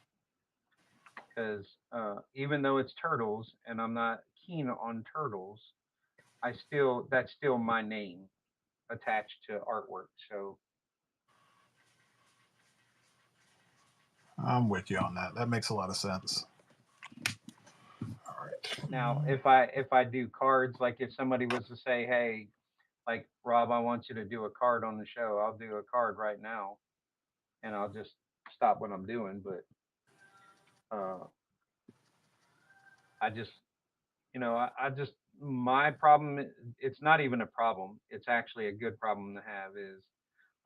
because even though it's turtles and I'm not keen on turtles, that's still my name attached to artwork. So I'm with you on that. That makes a lot of sense. All now right. if I do cards, like if somebody was to say, hey, like Rob, I want you to do a card on the show, I'll do a card right now, and I'll just stop what I'm doing. But uh, I just I just my problem. It's not even a problem. It's actually a good problem to have. Is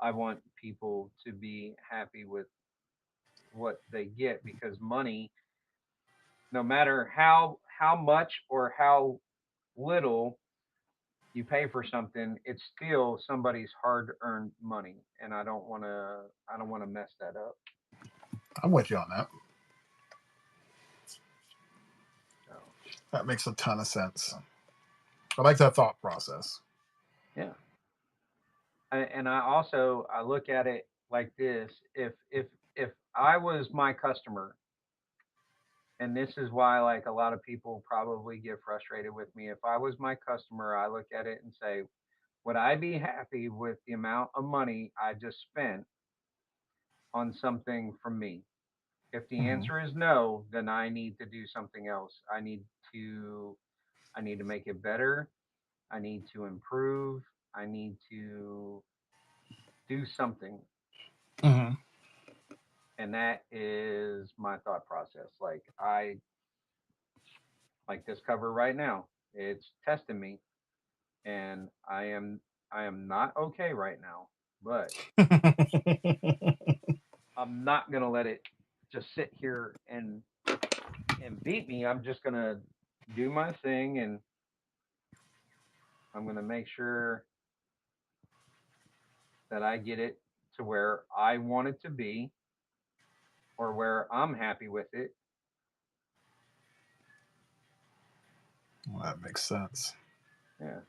I want people to be happy with what they get because money, no matter how much or how little you pay for something, it's still somebody's hard earned money, and I don't want to mess that up. I'm with you on that. So That makes a ton of sense. I like that thought process. yeah, and I look at it like this: if I was my customer And this is why, like, a lot of people probably get frustrated with me. If I was my customer, I look at it and say, would I be happy with the amount of money I just spent on something from me? If the Mhm. answer is no, then I need to do something else. To I need to make it better. I need to improve. I need to do something. Mhm. And that is my thought process. Like this cover right now. It's testing me, and I am not okay right now. But I'm not gonna let it just sit here and beat me. I'm just gonna do my thing, and I'm gonna make sure that I get it to where I want it to be, or where I'm happy with it. Well, that makes sense. Yeah,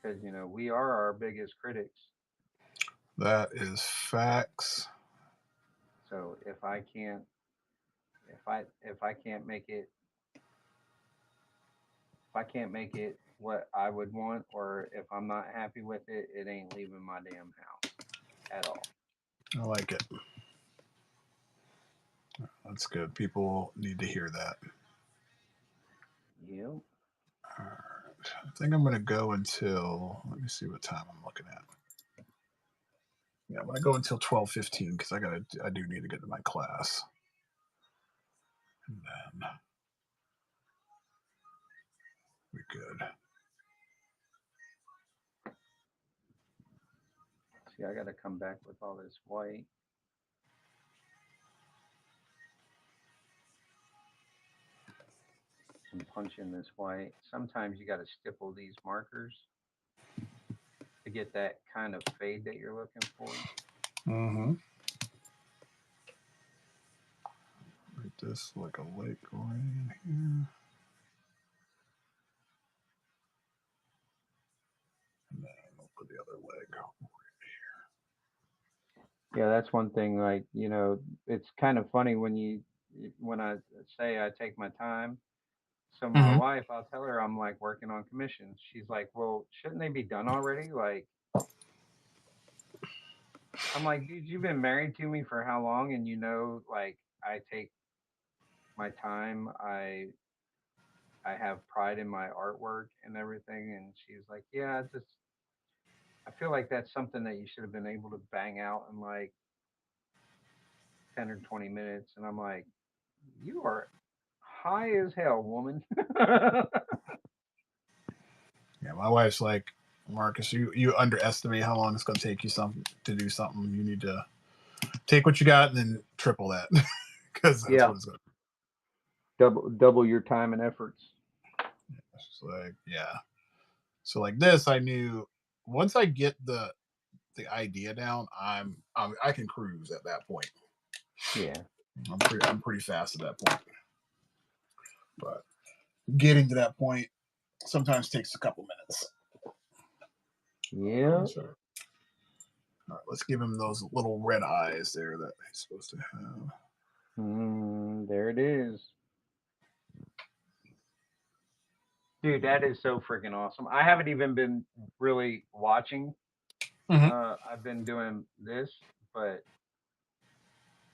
because we are our biggest critics. That is facts. So if I can't make it, if I can't make it what I would want, or if I'm not happy with it, it ain't leaving my damn house at all. I like it. That's good. People need to hear that. Yep. All right. I think I'm going to go until, let me see what time I'm looking at. Yeah, I'm going to go until 12:15 because I do need to get to my class. And then we're good. See, I got to come back with all this white. And punch in this white. Sometimes you got to stipple these markers to get that kind of fade that you're looking for. Mm-hmm. Make this like a light green here. And then I'll put the other leg. Yeah, that's one thing. Like, it's kind of funny when I say I take my time. So my Mm-hmm. wife, I'll tell her I'm like working on commissions. She's like, "Well, shouldn't they be done already?" Like, I'm like, "Dude, you've been married to me for how long? And like, I take my time. I have pride in my artwork and everything." And she's like, "Yeah, I feel like that's something that you should have been able to bang out in like 10 or 20 minutes." And I'm like, "You are high as hell, woman." Yeah, my wife's like, Marcus, you underestimate how long it's going to take you to do something. You need to take what you got and then triple that because that's Yeah, what it's going to double your time and efforts. be. It's like, yeah. So like this, I knew once I get the idea down, I can cruise at that point. Yeah. I'm pretty fast at that point. But getting to that point sometimes takes a couple minutes. Yeah. Sure. All right, let's give him those little red eyes there that he's supposed to have. There it is. Dude, that is so freaking awesome. I haven't even been really watching. Mm-hmm. I've been doing this, but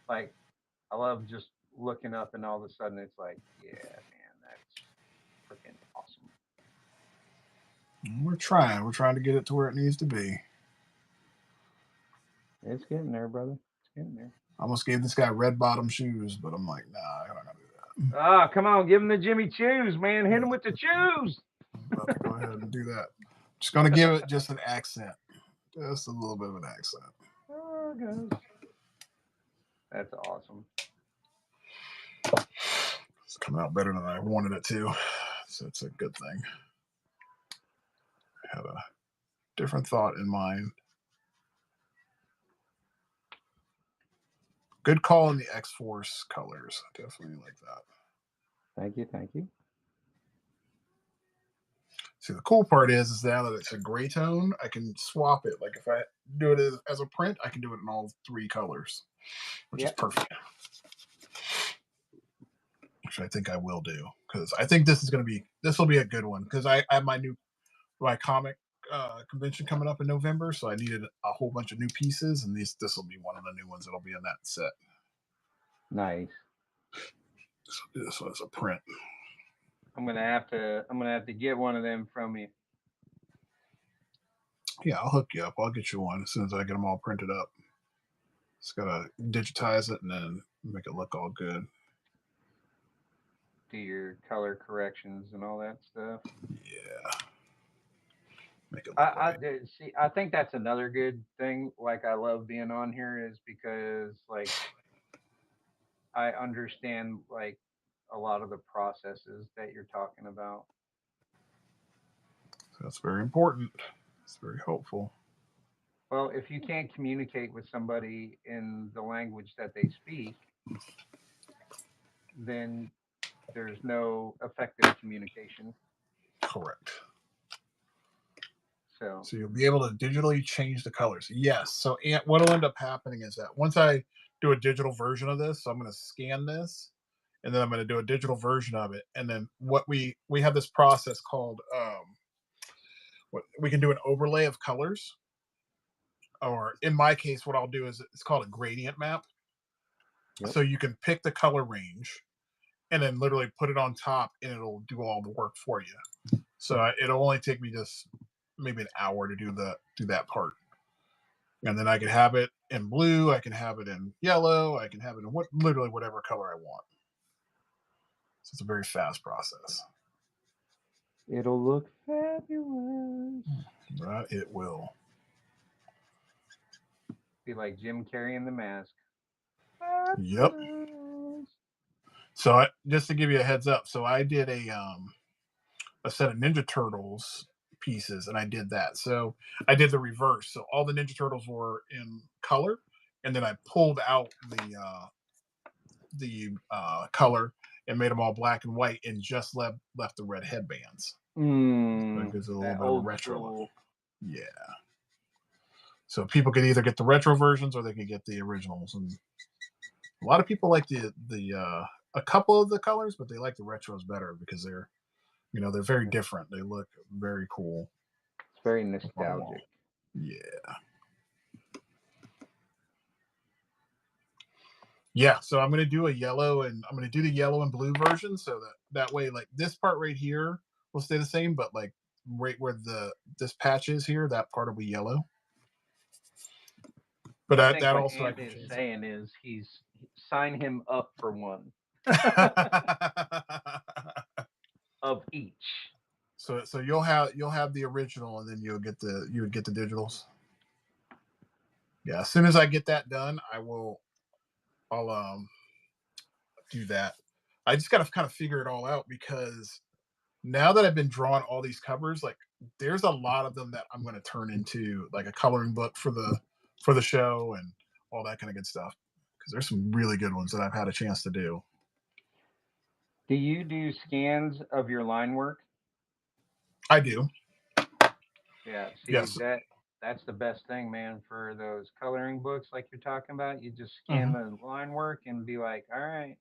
like I love just looking up and all of a sudden it's like, yeah, man, that's freaking awesome. We're trying. We're trying to get it to where it needs to be. It's getting there, brother. It's getting there. I almost gave this guy red bottom shoes, but I'm like, nah, I'm not gonna do Ah, come on, give him the Jimmy Choos, man. Hit him with the Choos. that. I'm about to go ahead and do that. Just gonna give it just an accent, just a little bit of an accent. Oh gosh, that's awesome. It's coming out better than I wanted it to, so it's a good thing. I had a different thought in mind. Good call in the X Force colors. Definitely like that. Thank you, thank you. See, the cool part is now that it's a gray tone, I can swap it. Like if I do it as a print, I can do it in all three colors, which is Yep. perfect. which I think I will do because I think this will be a good one because I have my comic convention coming up in November, so I needed a whole bunch of new pieces, and this will be one of the new ones that'll be in that set. Nice. So this one's a print. I'm gonna have to get one of them from you. Yeah, I'll hook you up. I'll get you one as soon as I get them all printed up. Just gotta digitize it and then make it look all good. Do your color corrections and all that stuff. Yeah, make it I, look right. see. I think that's another good thing. Like I love being on here is because like I understand like a lot of the processes that you're talking about. So that's very important. It's very helpful. Well, if you can't communicate with somebody in the language that they speak, then there's no effective communication. Correct. So So you'll be able to digitally change the colors. Yes. So and what'll end up happening is that once I do a digital version of this, so I'm going to scan this, and then I'm going to do a digital version of it, and then what we have this process called what we can do an overlay of colors, or in my case, what I'll do is it's called a gradient map. yep. So you can pick the color range and then literally put it on top, and it'll do all the work for you. So it'll only take me just maybe an hour to do that part. And then I can have it in blue, I can have it in yellow, I can have it in literally whatever color I want. So it's a very fast process. It'll look fabulous. Right? It will. Be like Jim Carrey in The Mask. Yep. Fabulous. So just to give you a heads up, so I did a set of Ninja Turtles pieces, and I did that. So I did the reverse. So all the Ninja Turtles were in color, and then I pulled out the color and made them all black and white, and just left the red headbands. So it gives it a little That bit of a old retro school. look. Yeah. So people could either get the retro versions or they could get the originals. And a lot of people like the a couple of the colors, but they like the retros better because they're very different. They look very cool. It's very nostalgic. Yeah. Yeah, so I'm gonna do a yellow, and I'm gonna do the yellow and blue version, so that way, like this part right here will stay the same, but like right where this patch is here, that part will be yellow. But I think that what also I Ant can is change. saying is sign him up for one of each. So you'll have the original, and then you would get the digitals. Yeah, as soon as I get that done, I'll do that. I just got to kind of figure it all out because now that I've been drawing all these covers, like there's a lot of them that I'm going to turn into like a coloring book for the show and all that kind of good stuff. Because there's some really good ones that I've had a chance to do. Do you do scans of your line work? I do. Yeah, see Yes. that's the best thing, man, for those coloring books like you're talking about. You just scan Hmm. the line work and be like, all right.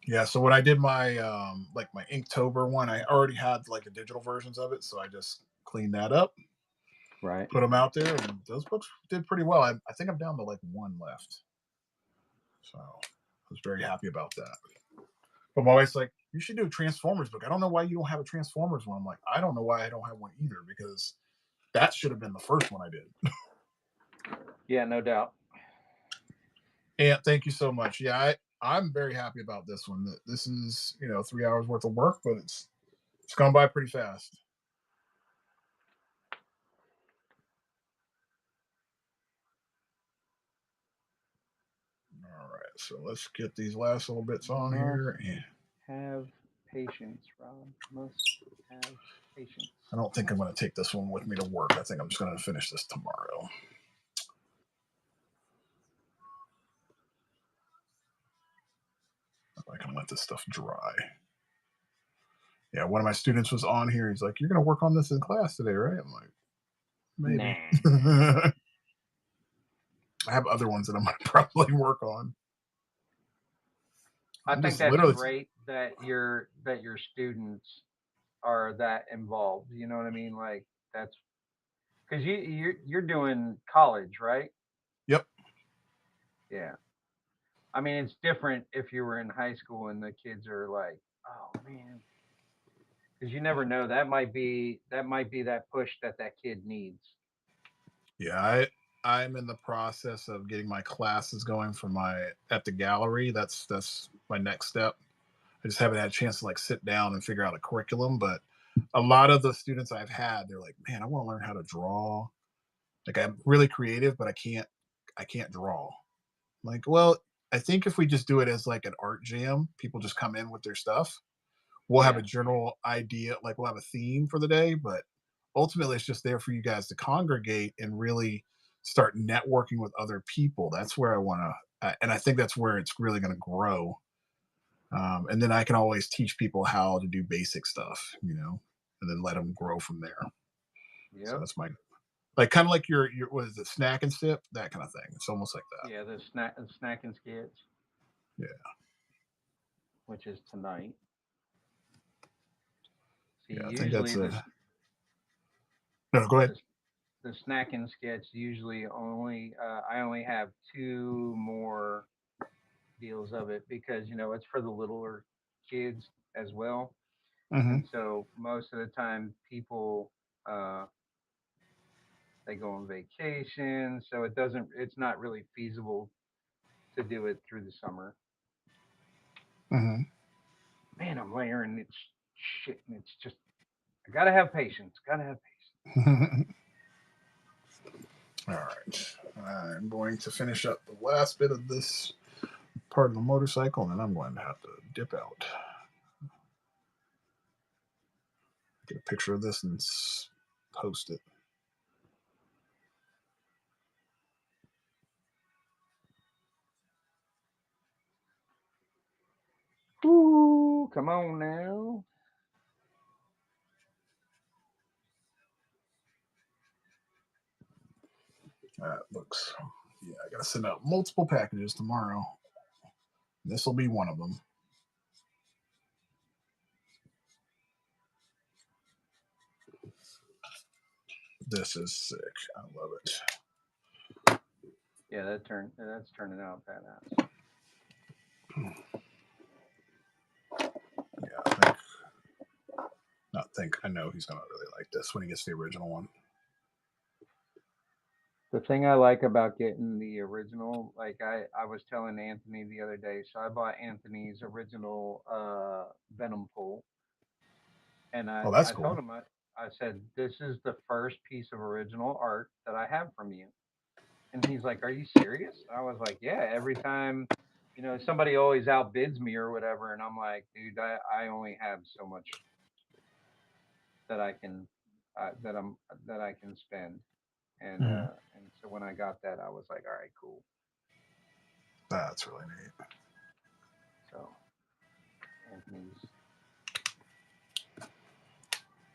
Yeah. So when I did my like my Inktober one, I already had like the digital versions of it, so I just cleaned that up, Right. put them out there, and those books did pretty well. I think I'm down to like one left, so I was very happy about that. But my wife's like, you should do a Transformers book. I don't know why you don't have a Transformers one. I'm like, I don't know why I don't have one either, because that should have been the first one I did. Yeah, no doubt. And thank you so much. Yeah, I'm very happy about this one. This is 3 hours worth of work, but it's gone by pretty fast. All right, so let's get these last little bits on Must here. And have patience, Rob. Must have patience. I don't think I'm going to take this one with me to work. I think I'm just going to finish this tomorrow. If I can let this stuff dry. Yeah, one of my students was on here. He's like, "You're going to work on this in class today, right?" I'm like, "Maybe." Nah. I have other ones that I'm going to probably work on. I I'm think just that's literally, great that your students are that involved. You know what I mean? Like that's because you're doing college, right? yep. Yeah. I mean, it's different if you were in high school and the kids are like, "Oh man," because you never know. That might be that push that that kid needs. Yeah, I'm in the process of getting my classes going for my at the gallery. That's my next step. I just haven't had a chance to like sit down and figure out a curriculum, but a lot of the students I've had, they're like, "Man, I want to learn how to draw." Like I'm really creative, but I can't draw. I'm like, well, I think if we just do it as like an art jam, people just come in with their stuff. We'll have a Yeah. general idea, like we'll have a theme for the day, but ultimately it's just there for you guys to congregate and really start networking with other people. That's where I want to, and I think that's where it's really going to grow. And then I can always teach people how to do basic stuff, and then let them grow from there. So Yep. that's my like kind of like your what is it, snack and sip, that kind of thing. It's almost like that. Yeah. The snack and skits, Yeah, which is tonight. See, yeah. I think that's usually a no. Go ahead. the the snack and skits usually only I only have two more deals of it because it's for the littler kids as well, Hmm. and so most of the time people uh, they go on vacation, so it's not really feasible to do it through the summer. Hmm. Man, I'm layering it's shit, and it's just I gotta have patience. Gotta have patience. All right. I'm going to finish up the last bit of this part of the motorcycle, and then I'm going to have to dip out. Get a picture of this and post it. Ooh, come on now. That looks. Yeah, I got to send out multiple packages tomorrow. This will be one of them. This is sick. I love it. Yeah, that's turning out badass. Yeah, I think. Not think. I know he's gonna really like this when he gets the original one. The thing I like about getting the original, like I was telling Anthony the other day, so I bought Anthony's original Venom pool, and Oh, that's I told cool. him I said this is the first piece of original art that I have from you, and he's like, "Are you serious?" I was like, "Yeah." Every time, somebody always outbids me or whatever, and I'm like, "Dude, I only have so much that I can that I'm that I can spend." Mhm. And so when I got that, I was like, "All right, cool." That's really neat. So Anthony's.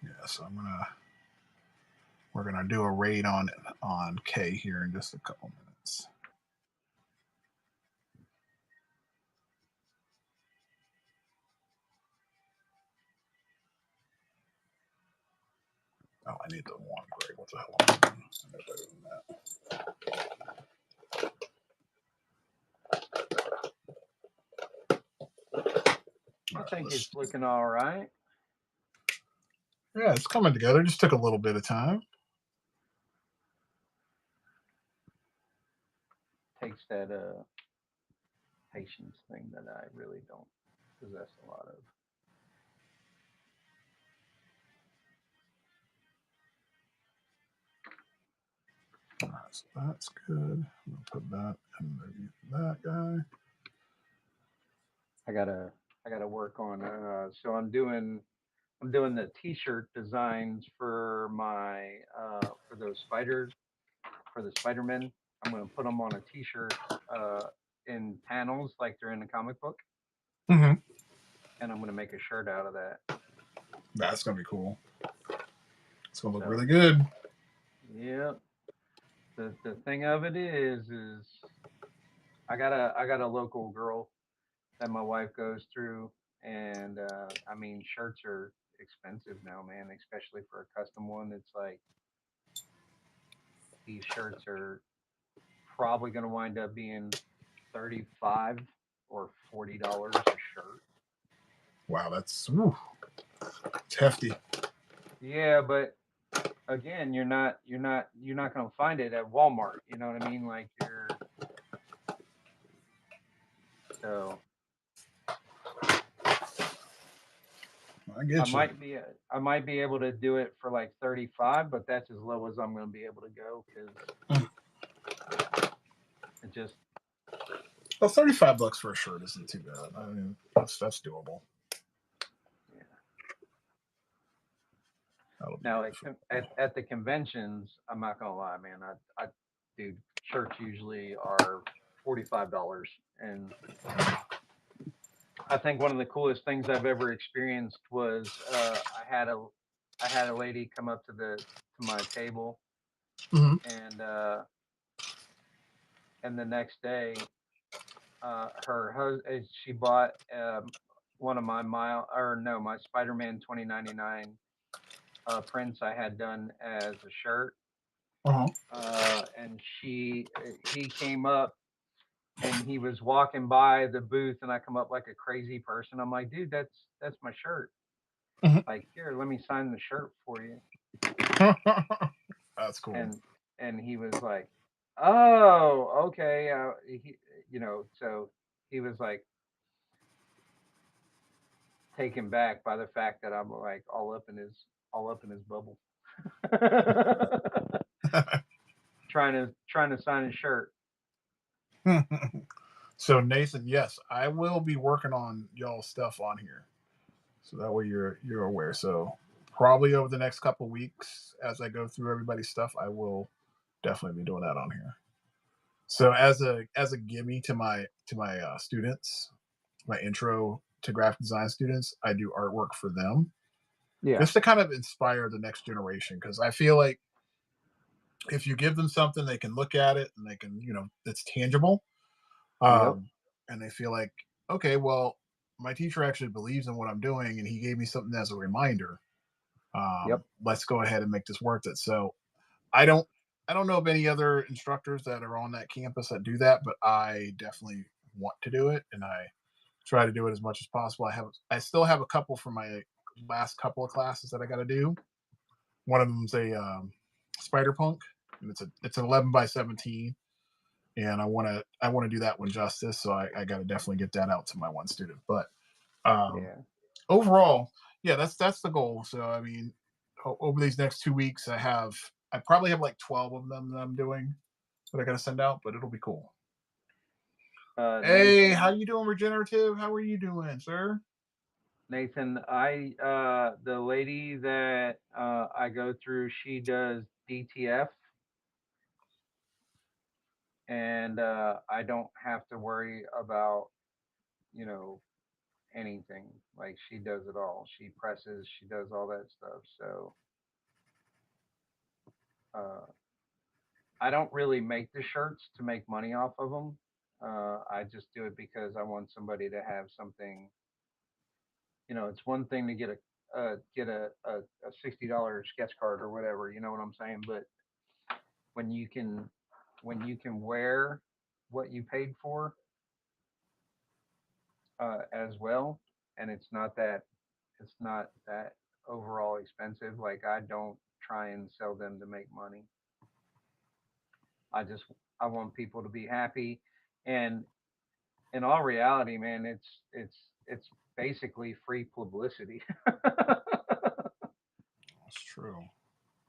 Yeah, so we're gonna do a raid on K here in just a couple minutes. Oh, I need the one grade. What the hell am I doing? I know better than that. All I right, think let's. it's looking all right. Yeah, it's coming together. Just took a little bit of time. Takes that patience thing that I really don't possess a lot of. All right, so that's good. I'm gonna put that underneath that guy. I gotta I gotta work on. So I'm doing the T-shirt designs for my for those for the Spider-Men. I'm gonna put them on a T-shirt in panels like they're in a comic book, Hmm. and I'm gonna make a shirt out of that. That's gonna be cool. It's gonna look really So good. yeah, the thing of it is I got a local girl that my wife goes through, and I mean, shirts are expensive now, man, especially for a custom one. It's like these shirts are probably going to wind up being 35 or $40 a shirt. Wow, that's whew, it's hefty. Yeah, but again, you're not going to find it at Walmart. You know what I mean? Like you're so I I get you. might be I might be able to do it for like 35, but that's as low as I'm going to be able to go because it just Well, $35 for a shirt isn't too bad. I mean, that's doable. yeah. That'll be Now good. For, at the conventions, I'm not gonna lie, man. I dude, shirts usually are $45, and I think one of the coolest things I've ever experienced was I had a lady come up to my table, mm-hmm. and the next day, she bought one of my my Spider-Man 2099 prints I had done as a shirt, Uh-huh. and he came up and he was walking by the booth, and I come up like a crazy person. I'm like, dude, that's my shirt. Mm-hmm. Like, here, let me sign the shirt for you. That's cool. And he was like, oh, okay. So he was like taken back by the fact that I'm like all up in his bubble, trying to sign his shirt. So Nathan, yes, I will be working on y'all stuff on here, so that way you're aware. So probably over the next couple weeks, as I go through everybody's stuff, I will definitely be doing that on here. So as a gimme to my students, my intro to graphic design students, I do artwork for them Yeah. just to kind of inspire the next generation because I feel like if you give them something, they can look at it and they can it's tangible, Yep. um, and they feel like okay, well, my teacher actually believes in what I'm doing and he gave me something as a reminder. Yep. Let's go ahead and make this worth it. So I don't I don't know of any other instructors that are on that campus that do that, but I definitely want to do it and I try to do it as much as possible. I still have a couple for my last couple of classes that I got to do. One of them's a spider punk, and it's an 11 by 17, and I want to do that one justice. So I got to definitely get that out to my one student. But um, Yeah. overall, yeah, that's the goal. So I mean, over these next 2 weeks, I probably have like 12 of them that I'm doing that I got to send out, but it'll be cool. Hey, how Nathan, you doing, Regenerative? How are you doing, sir? the lady that I go through, she does DTF, and I don't have to worry about you know anything. Like she does it all. She presses, she does all that stuff. So uh, I don't really make the shirts to make money off of them. I just do it because I want somebody to have something. It's one thing to get a $60 sketch card or whatever. You know what I'm saying? But when you can when you can wear what you paid for as well, and it's not that overall expensive. Like I don't try and sell them to make money. I just I want people to be happy, and in all reality, man, it's basically free publicity. That's true.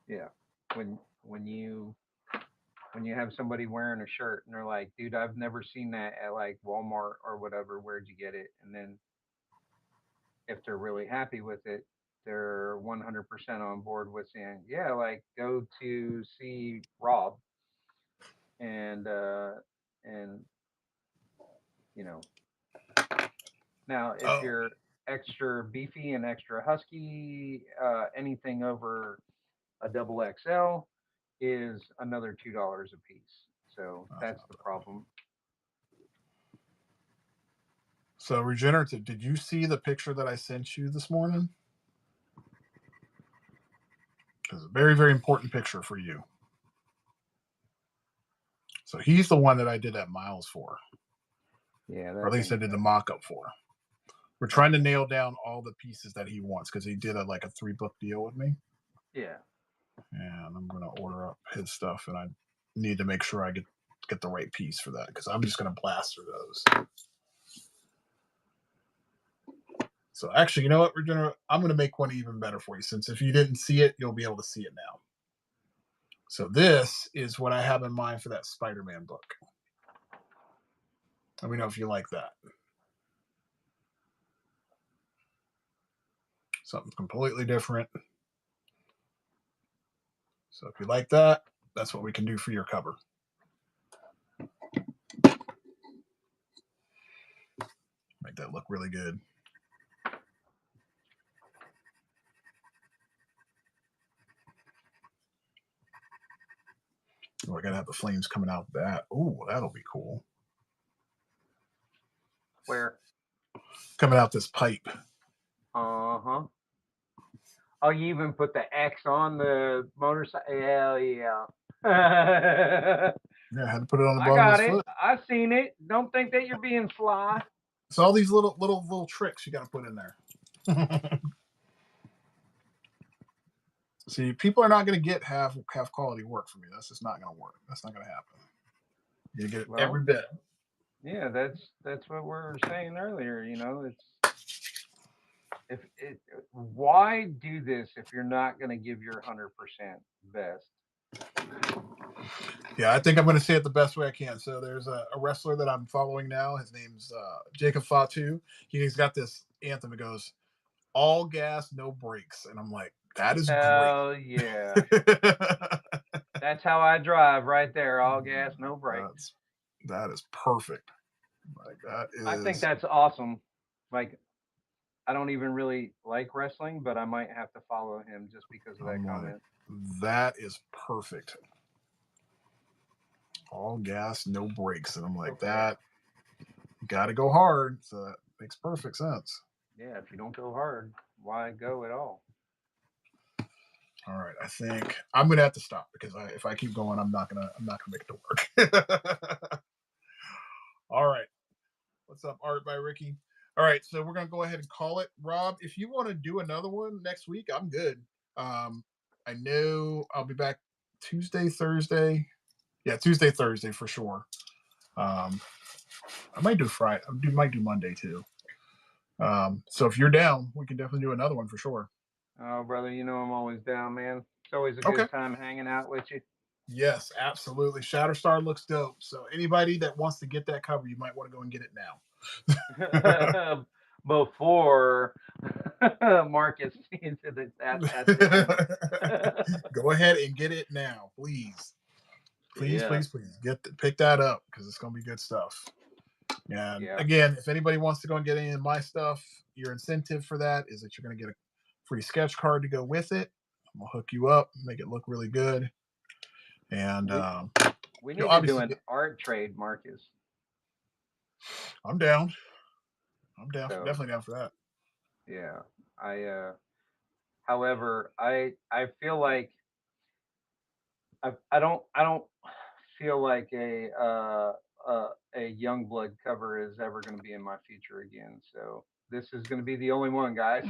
Yeah, when you have somebody wearing a shirt and they're like, dude, I've never seen that at like Walmart or whatever. Where'd you get it? And then if they're really happy with it, they're 100% on board with saying, yeah, like go to see Rob, and and you know now if Oh, you're extra beefy and extra husky, anything over a double XL is another $2 a piece. So that's that's not the bad. problem. So Regenerative, did you see the picture that I sent you this morning? It's a very, very important picture for you. So he's the one that I did that Miles for. Yeah, Or at least I did the mock-up for. We're trying to nail down all the pieces that he wants because he did a 3-book deal with me. Yeah. And I'm gonna order up his stuff, and I need to make sure I get the right piece for that because I'm just gonna blast through those. So actually, you know what? I'm gonna make one even better for you, since if you didn't see it, you'll be able to see it now. So this is what I have in mind for that Spider-Man book. Let me know if you like that. Something completely different. So if you like that, that's what we can do for your cover. Make that look really good. Oh, I gotta have the flames coming out of that. Ooh, that'll be cool. Where? Coming out this pipe. Uh-huh. Oh, you even put the X on the motorcycle? Hell yeah. Yeah, I had to put it on the I bottom of got his it. foot. I seen it. Don't think that you're being sly. So all these little tricks you gotta put in there. See, people are not gonna get half quality work from me. That's just not gonna work. That's not gonna happen. You get it every bit. Yeah, that's what we were saying earlier. Why do this if you're not going to give your 100% best? Yeah, I think I'm going to say it the best way I can. So there's a wrestler that I'm following now. His name's Jacob Fatu. He's got this anthem. It goes, "All gas, no brakes," and I'm like, that is Hell great. yeah. That's how I drive right there. All gas, no brakes. That is perfect. Like that is. I think that's awesome. Like, I don't even really like wrestling, but I might have to follow him just because of that comment. That is perfect. All gas, no brakes, and I'm like, that. Got to go hard. So that makes perfect sense. Yeah, if you don't go hard, why go at all? All right, I think I'm gonna have to stop because if I keep going, I'm not gonna make it to work. All right, what's up, Art by Ricky? All right, so we're gonna go ahead and call it. Rob, if you want to do another one next week, I'm good. I know I'll be back Tuesday, Thursday. Yeah, Tuesday, Thursday for sure. I might do Friday. Might do Monday too. So if you're down, we can definitely do another one for sure. Oh, brother, I'm always down, man. It's always a good time hanging out with you. Yes, absolutely. Shatterstar looks dope. So anybody that wants to get that cover, you might want to go and get it now. Before Marcus sees that. Go ahead and get it now, please. Please, please, please pick that up because it's gonna be good stuff. And again, if anybody wants to go and get any of my stuff, your incentive for that is that you're gonna get a free sketch card to go with it. I'm gonna hook you up, make it look really good. And we need to do an art trade, Marcus. I'm down. I'm down. So, definitely down for that. Yeah. However, I feel like I don't feel like a Youngblood cover is ever going to be in my future again. So this is going to be the only one, guys.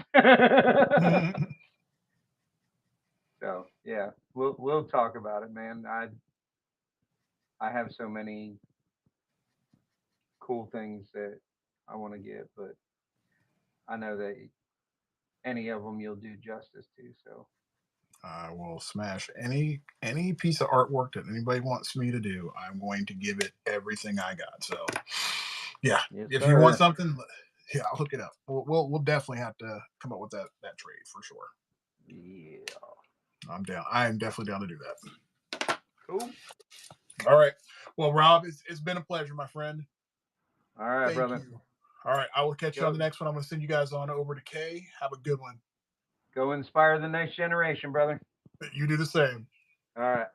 So yeah, we'll talk about it, man. I have so many cool things that I want to get, but I know that any of them you'll do justice to. So I will smash any piece of artwork that anybody wants me to do. I'm going to give it everything I got. So yeah, if you want something, yeah, I'll hook it up. We'll definitely have to come up with that trade for sure. Yeah, I'm down. I am definitely down to do that. Cool. All right. Well, Rob, it's been a pleasure, my friend. All right, brother. You. All right. I will catch you on the next one. I'm going to send you guys on over to Kay. Have a good one. Go inspire the next generation, brother. You do the same. All right.